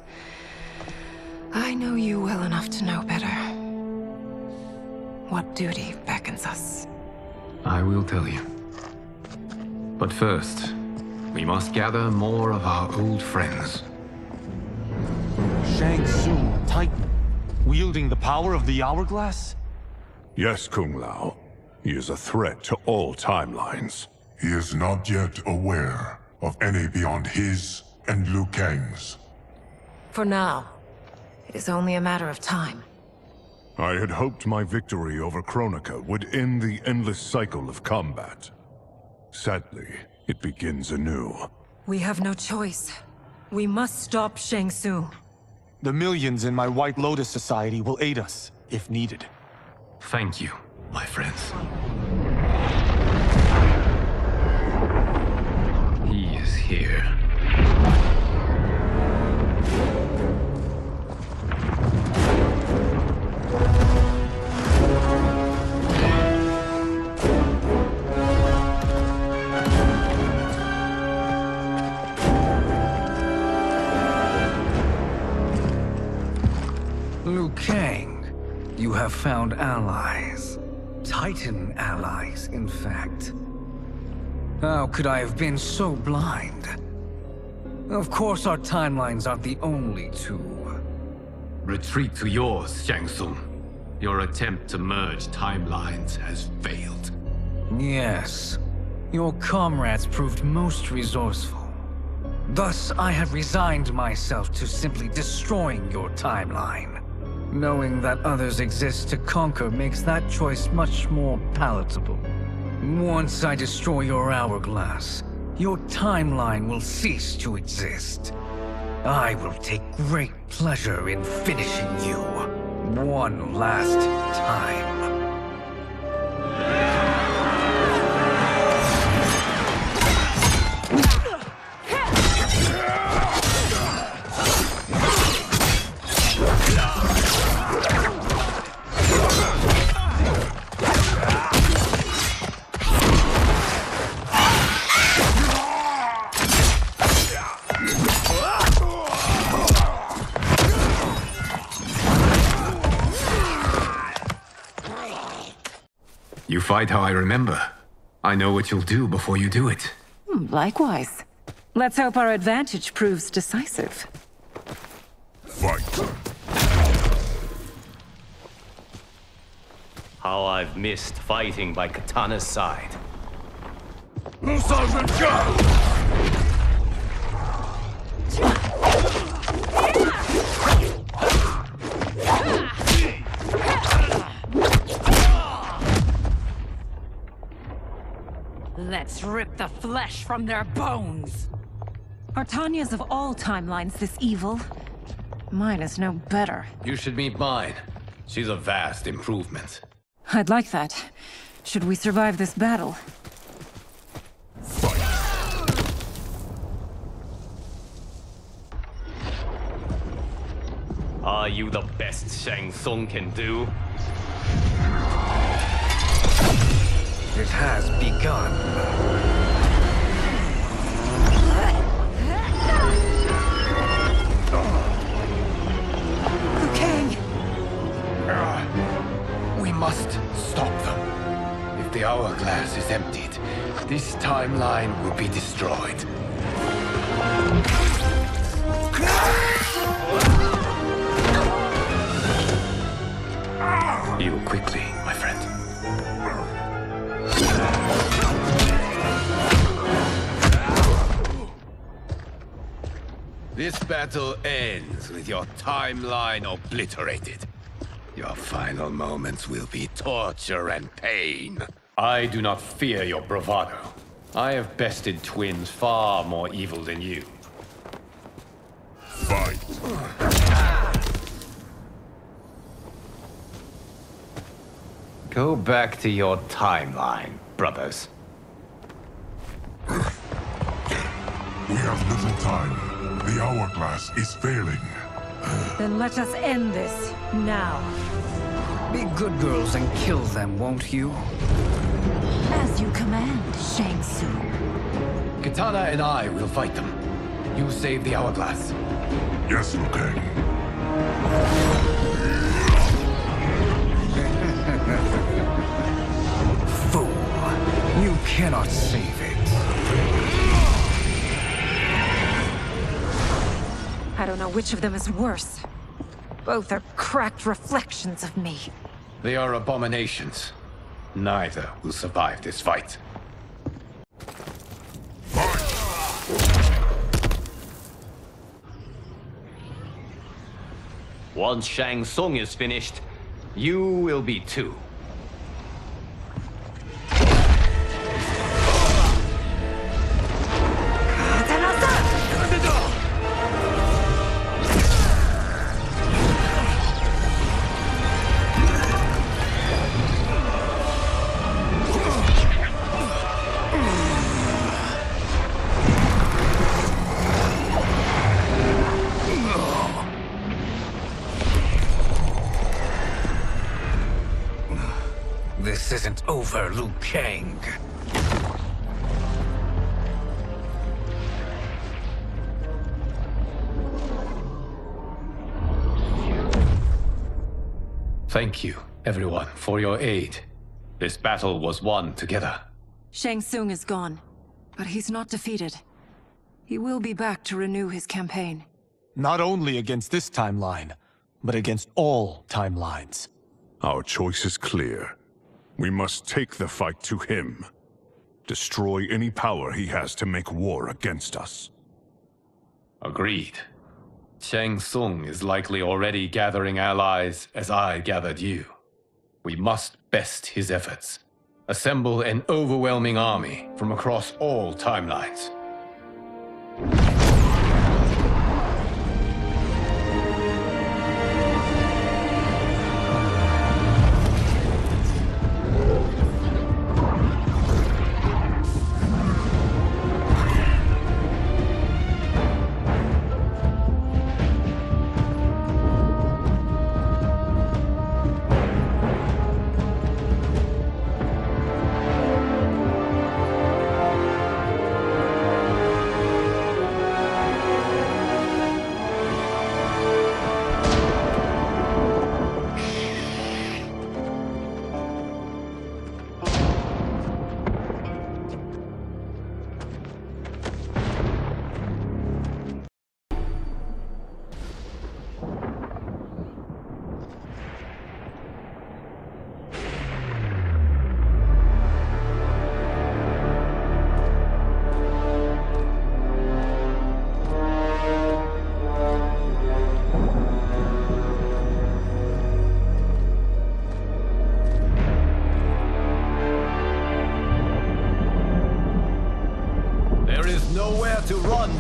I know you well enough to know better. What duty beckons us? I will tell you. But first, we must gather more of our old friends. Shang Tsung, Titan, wielding the power of the hourglass? Yes, Kung Lao. He is a threat to all timelines. He is not yet aware of any beyond his and Liu Kang's. For now, it is only a matter of time. I had hoped my victory over Chronica would end the endless cycle of combat. Sadly, it begins anew. We have no choice. We must stop Shang Tsung. The millions in my White Lotus Society will aid us, if needed. Thank you, my friends. He is here. Liu Kang, you have found allies. Titan allies, in fact. How could I have been so blind? Of course our timelines aren't the only two. Retreat to yours, Shang Tsung. Your attempt to merge timelines has failed. Yes. Your comrades proved most resourceful. Thus, I have resigned myself to simply destroying your timeline. Knowing that others exist to conquer makes that choice much more palatable. Once I destroy your hourglass, your timeline will cease to exist. I will take great pleasure in finishing you one last time. You fight how I remember. I know what you'll do before you do it. Likewise. Let's hope our advantage proves decisive. Fight. How I've missed fighting by Katana's side. Let's rip the flesh from their bones! Are Tanya's of all timelines this evil? Mine is no better. You should meet mine. She's a vast improvement. I'd like that. Should we survive this battle? Are you the best Shang Tsung can do? It has begun. Liu Kang! We must stop them. If the hourglass is emptied, this timeline will be destroyed. Heal quickly, my friend. This battle ends with your timeline obliterated. Your final moments will be torture and pain. I do not fear your bravado. I have bested twins far more evil than you. Fight! Go back to your timeline, brothers. We have little time. The hourglass is failing. Then let us end this, now. Be good girls and kill them, won't you? As you command, Shang Tsung. Katana and I will fight them. You save the hourglass. Yes, Liu Kang. Fool! You cannot save it. I don't know which of them is worse. Both are cracked reflections of me. They are abominations. Neither will survive this fight. Once Shang Tsung is finished, you will be too. This isn't over, Liu Kang. Thank you, everyone, for your aid. This battle was won together. Shang Tsung is gone, but he's not defeated. He will be back to renew his campaign. Not only against this timeline, but against all timelines. Our choice is clear. We must take the fight to him. Destroy any power he has to make war against us. Agreed. Shang Tsung is likely already gathering allies as I gathered you. We must best his efforts. Assemble an overwhelming army from across all timelines.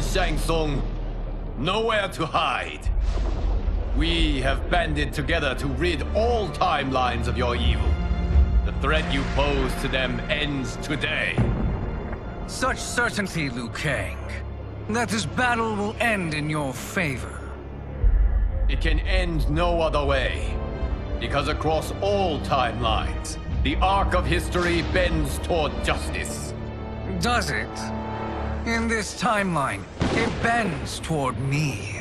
Shang Tsung, nowhere to hide. We have banded together to rid all timelines of your evil. The threat you pose to them ends today. Such certainty, Liu Kang, that this battle will end in your favor. It can end no other way. Because across all timelines, the arc of history bends toward justice. Does it? In this timeline, it bends toward me.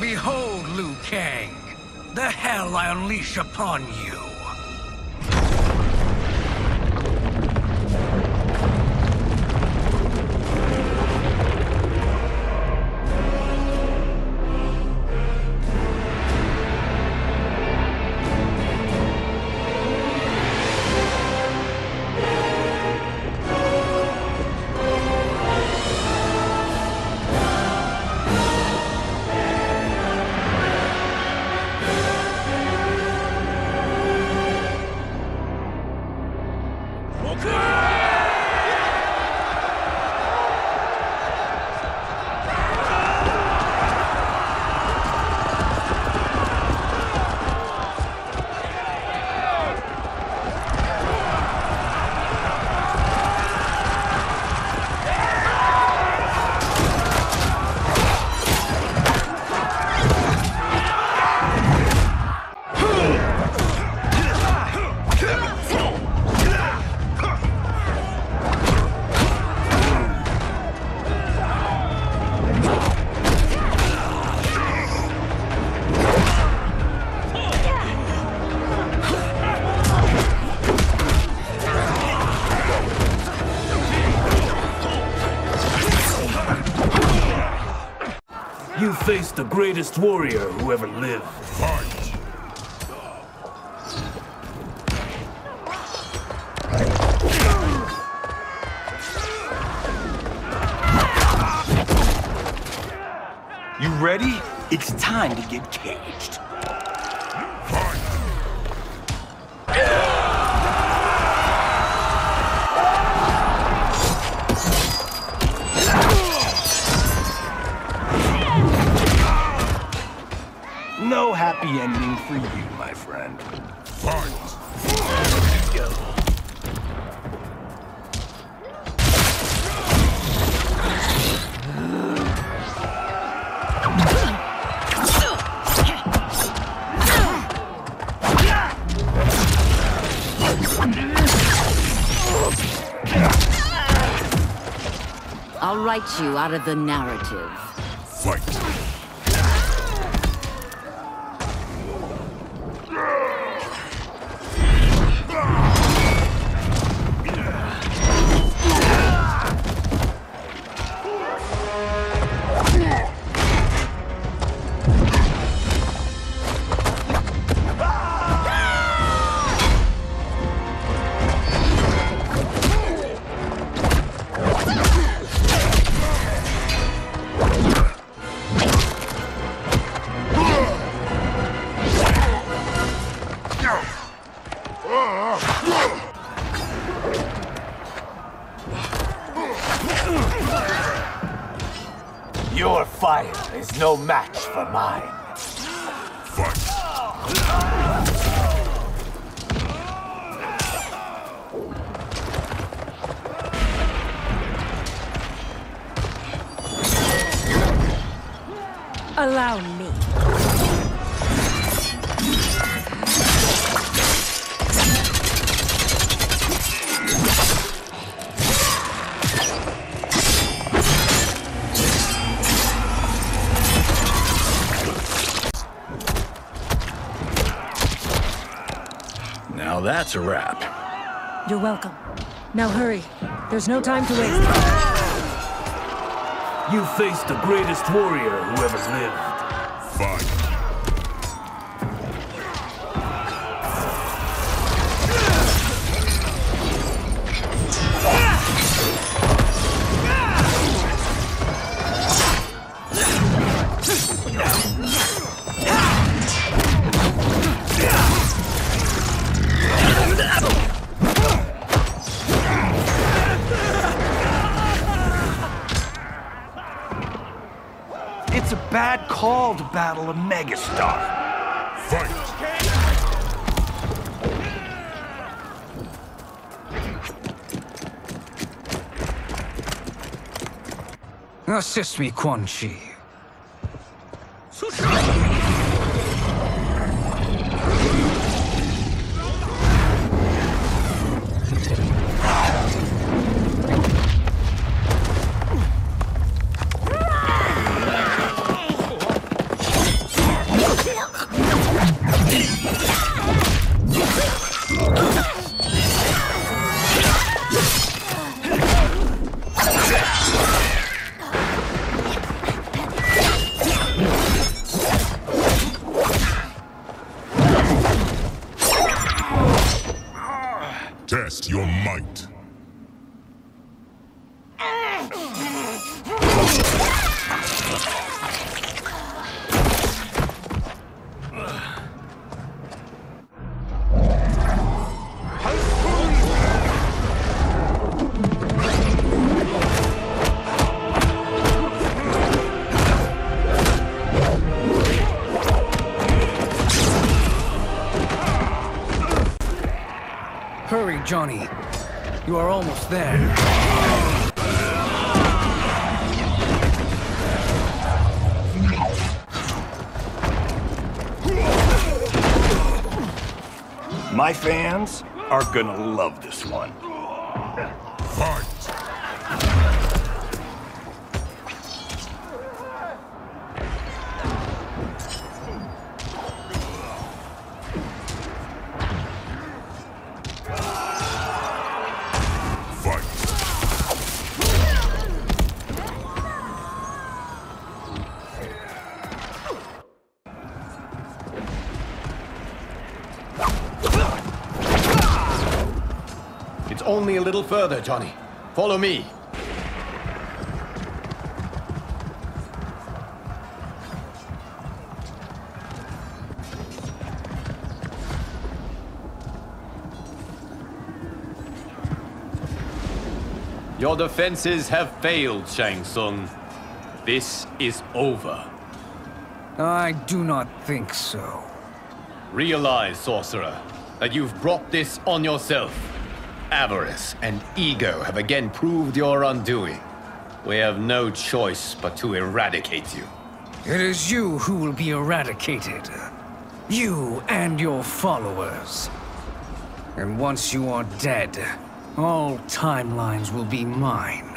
Behold, Liu Kang, the hell I unleash upon you. You face the greatest warrior who ever lived. Fight! You ready? It's time to get caged. No happy ending for you, my friend. Fight! I'll write you out of the narrative. Fight! Your fire is no match for mine. Allow me. Now that's a wrap. You're welcome. Now hurry. There's no time to waste. You faced the greatest warrior who ever lived. Fight! It's a bad call to battle a megastar. Fight! Assist me, Quan Chi. Test your might. Hurry, Johnny. You are almost there. My fans are gonna love this one. Fight! It's only a little further, Johnny. Follow me. Your defenses have failed, Shang Tsung. This is over. I do not think so. Realize, sorcerer, that you've brought this on yourself. Avarice and ego have again proved your undoing. We have no choice but to eradicate you. It is you who will be eradicated. You and your followers. And once you are dead, all timelines will be mine.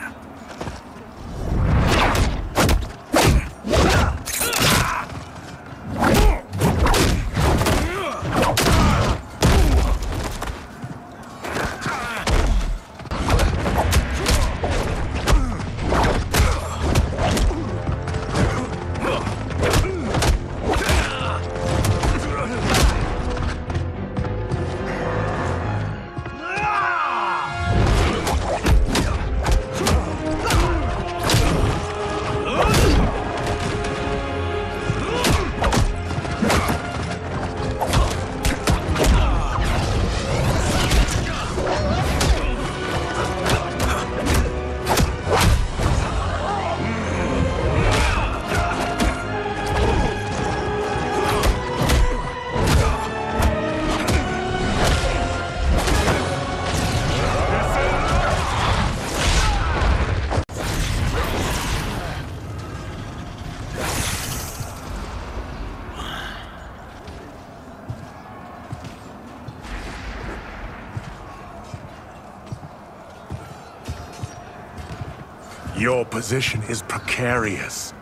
Your position is precarious.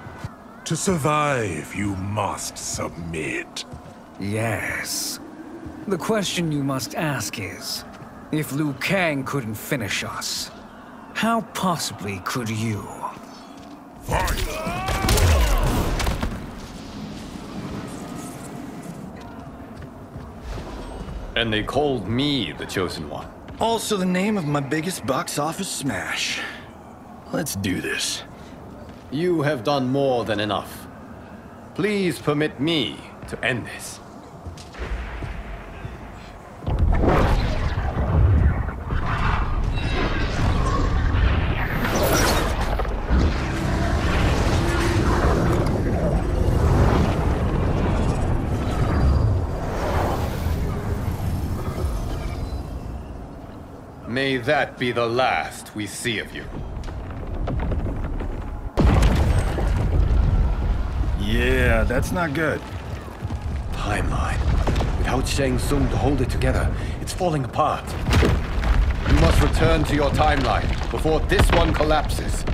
To survive, you must submit. Yes. The question you must ask is, if Liu Kang couldn't finish us, how possibly could you? And they called me the Chosen One. Also the name of my biggest box office smash. Let's do this. You have done more than enough. Please permit me to end this. May that be the last we see of you. Yeah, that's not good. Timeline. Without Shang Tsung to hold it together, it's falling apart. You must return to your timeline before this one collapses.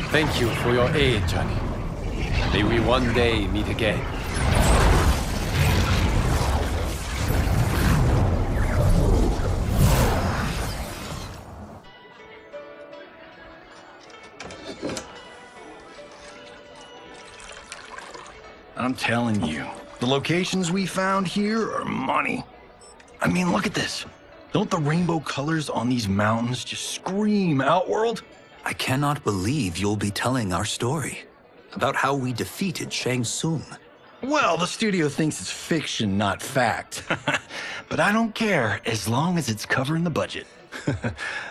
Thank you for your aid, Johnny. May we one day meet again. I'm telling you, the locations we found here are money. I mean, look at this. Don't the rainbow colors on these mountains just scream Outworld? I cannot believe you'll be telling our story about how we defeated Shang Tsung. Well, the studio thinks it's fiction, not fact. But I don't care, as long as it's covering the budget.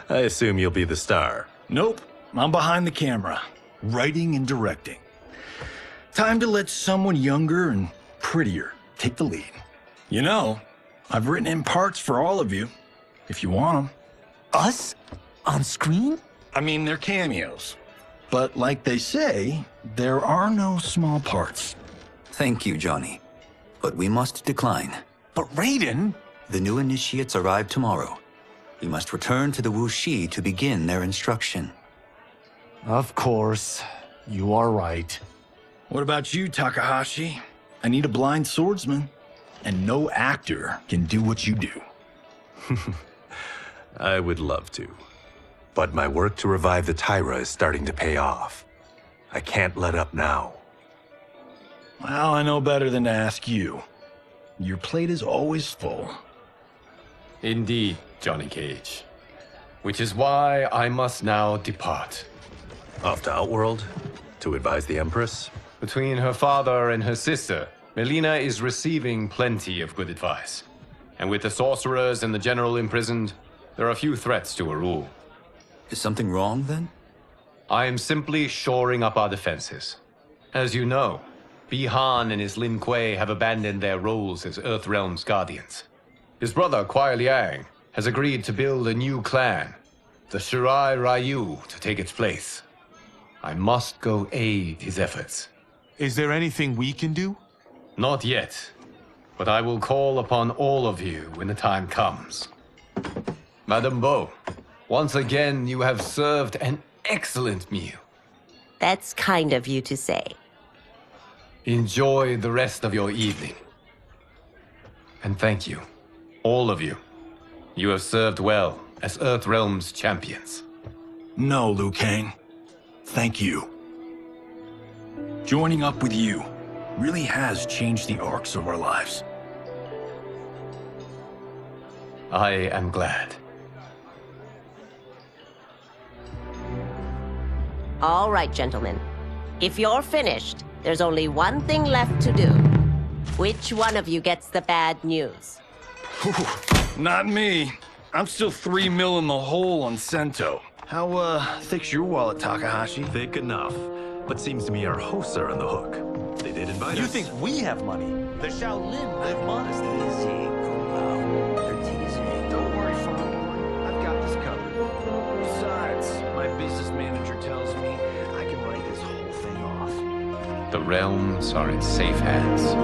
I assume you'll be the star. Nope, I'm behind the camera, writing and directing. Time to let someone younger and prettier take the lead. You know, I've written in parts for all of you, if you want them. Us? On screen? I mean, they're cameos. But like they say, there are no small parts. Thank you, Johnny. But we must decline. But Raiden? The new initiates arrive tomorrow. We must return to the Wuxi to begin their instruction. Of course. You are right. What about you, Takahashi? I need a blind swordsman. And no actor can do what you do. I would love to. But my work to revive the Tyra is starting to pay off. I can't let up now. Well, I know better than to ask you. Your plate is always full. Indeed, Johnny Cage. Which is why I must now depart. Off to Outworld? To advise the Empress? Between her father and her sister, Melina is receiving plenty of good advice. And with the sorcerers and the general imprisoned, there are few threats to her rule. Is something wrong, then? I am simply shoring up our defenses. As you know, Bi-Han and his Lin Kuei have abandoned their roles as Earthrealm's guardians. His brother, Kuai Liang, has agreed to build a new clan, the Shirai Ryu, to take its place. I must go aid his efforts. Is there anything we can do? Not yet, but I will call upon all of you when the time comes. Madame Bo, once again you have served an excellent meal. That's kind of you to say. Enjoy the rest of your evening. And thank you, all of you. You have served well as Earthrealm's champions. No, Liu Kang. Thank you. Joining up with you really has changed the arcs of our lives. I am glad. All right, gentlemen. If you're finished, there's only one thing left to do. Which one of you gets the bad news? Not me. I'm still 3 mil in the hole on Sento. How, thick's your wallet, Takahashi? Thick enough. But seems to me our hosts are on the hook. They did invite us. You think we have money? The Shaolin live modestly. Don't worry, Fong. I've got this covered. Besides, my business manager tells me I can write this whole thing off. The realms are in safe hands.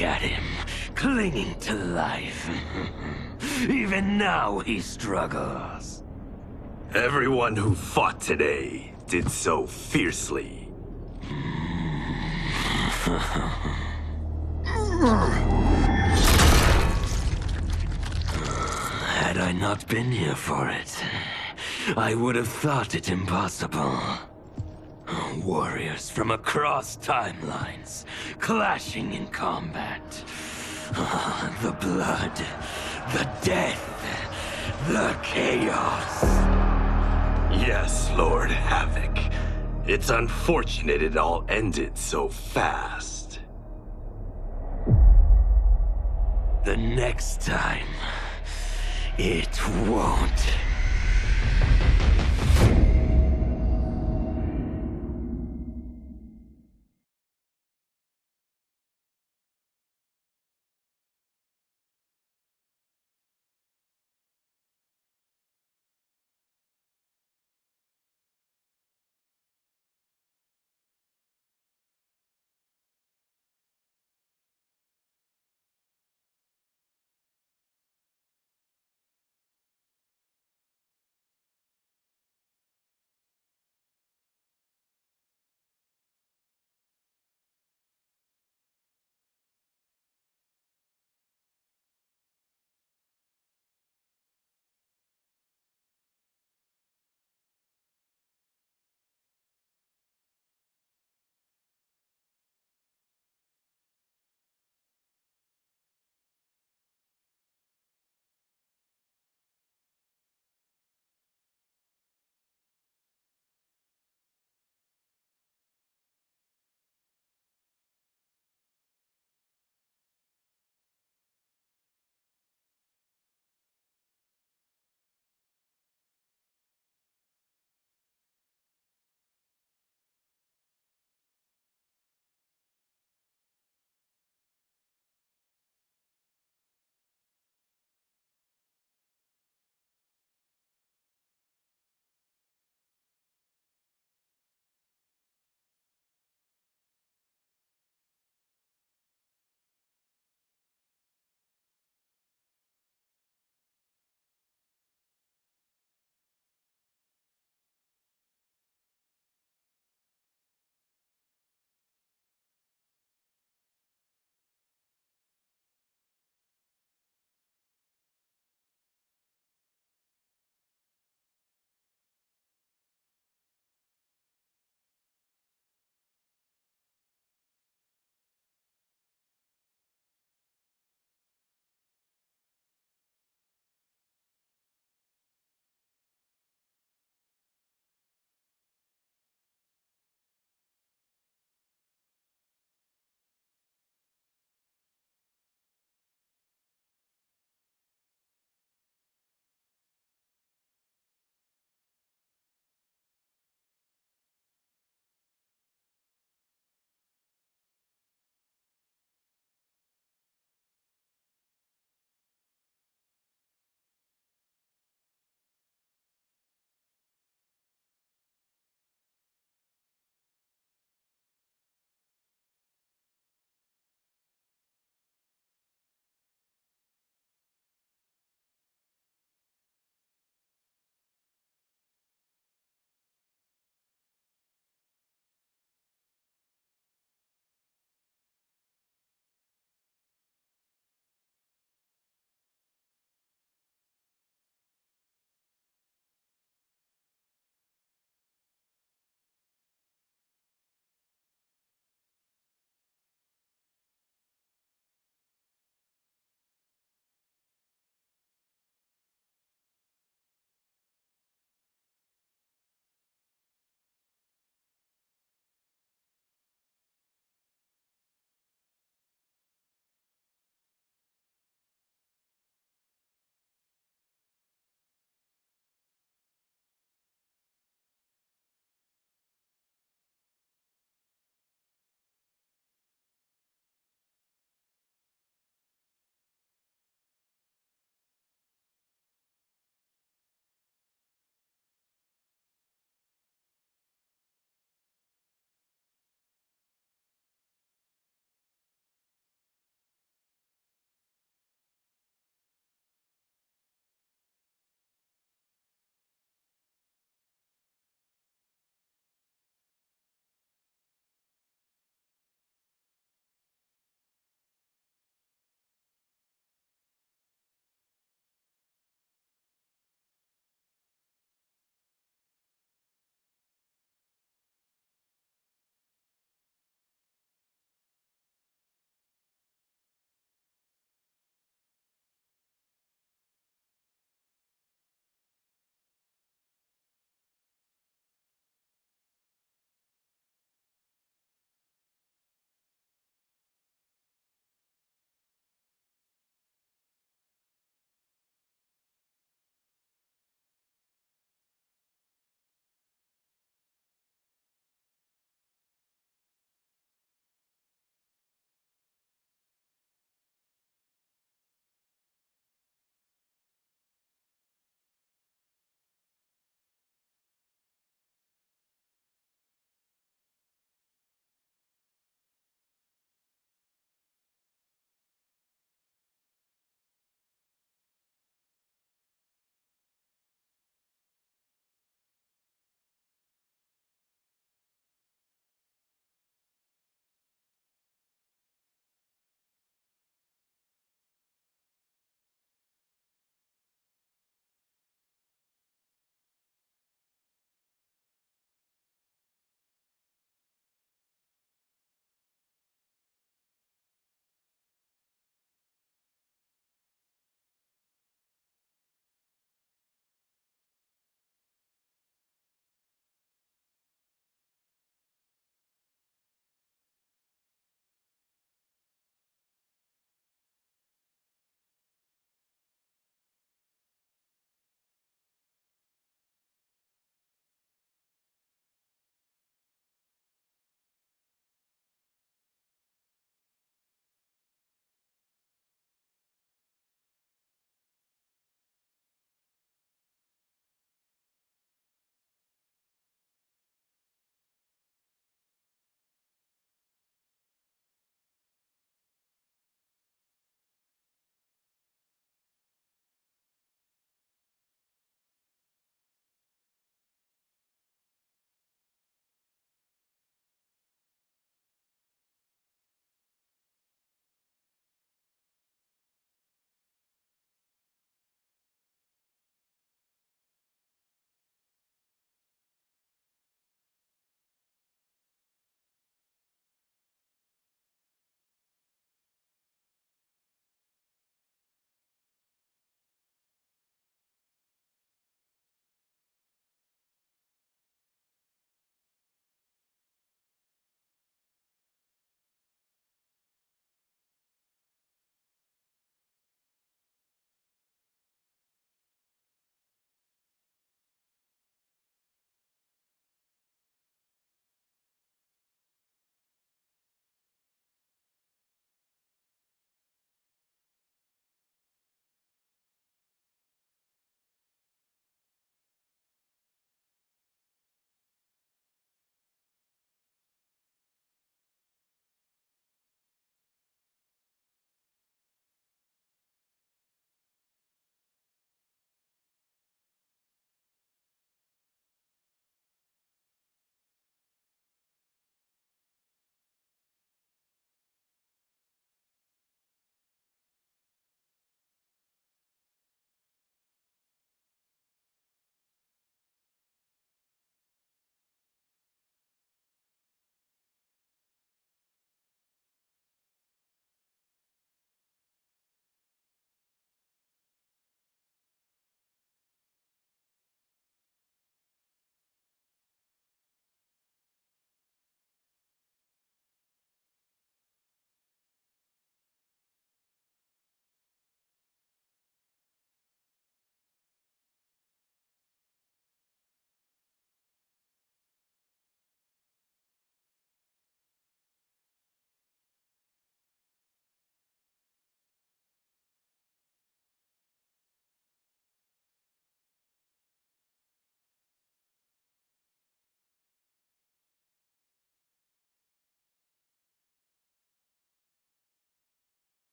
Look at him, clinging to life. Even now he struggles. Everyone who fought today did so fiercely. Had I not been here for it, I would have thought it impossible. Warriors from across timelines, clashing in combat. The blood, the death, the chaos. Yes, Lord Havoc. It's unfortunate it all ended so fast. The next time, it won't.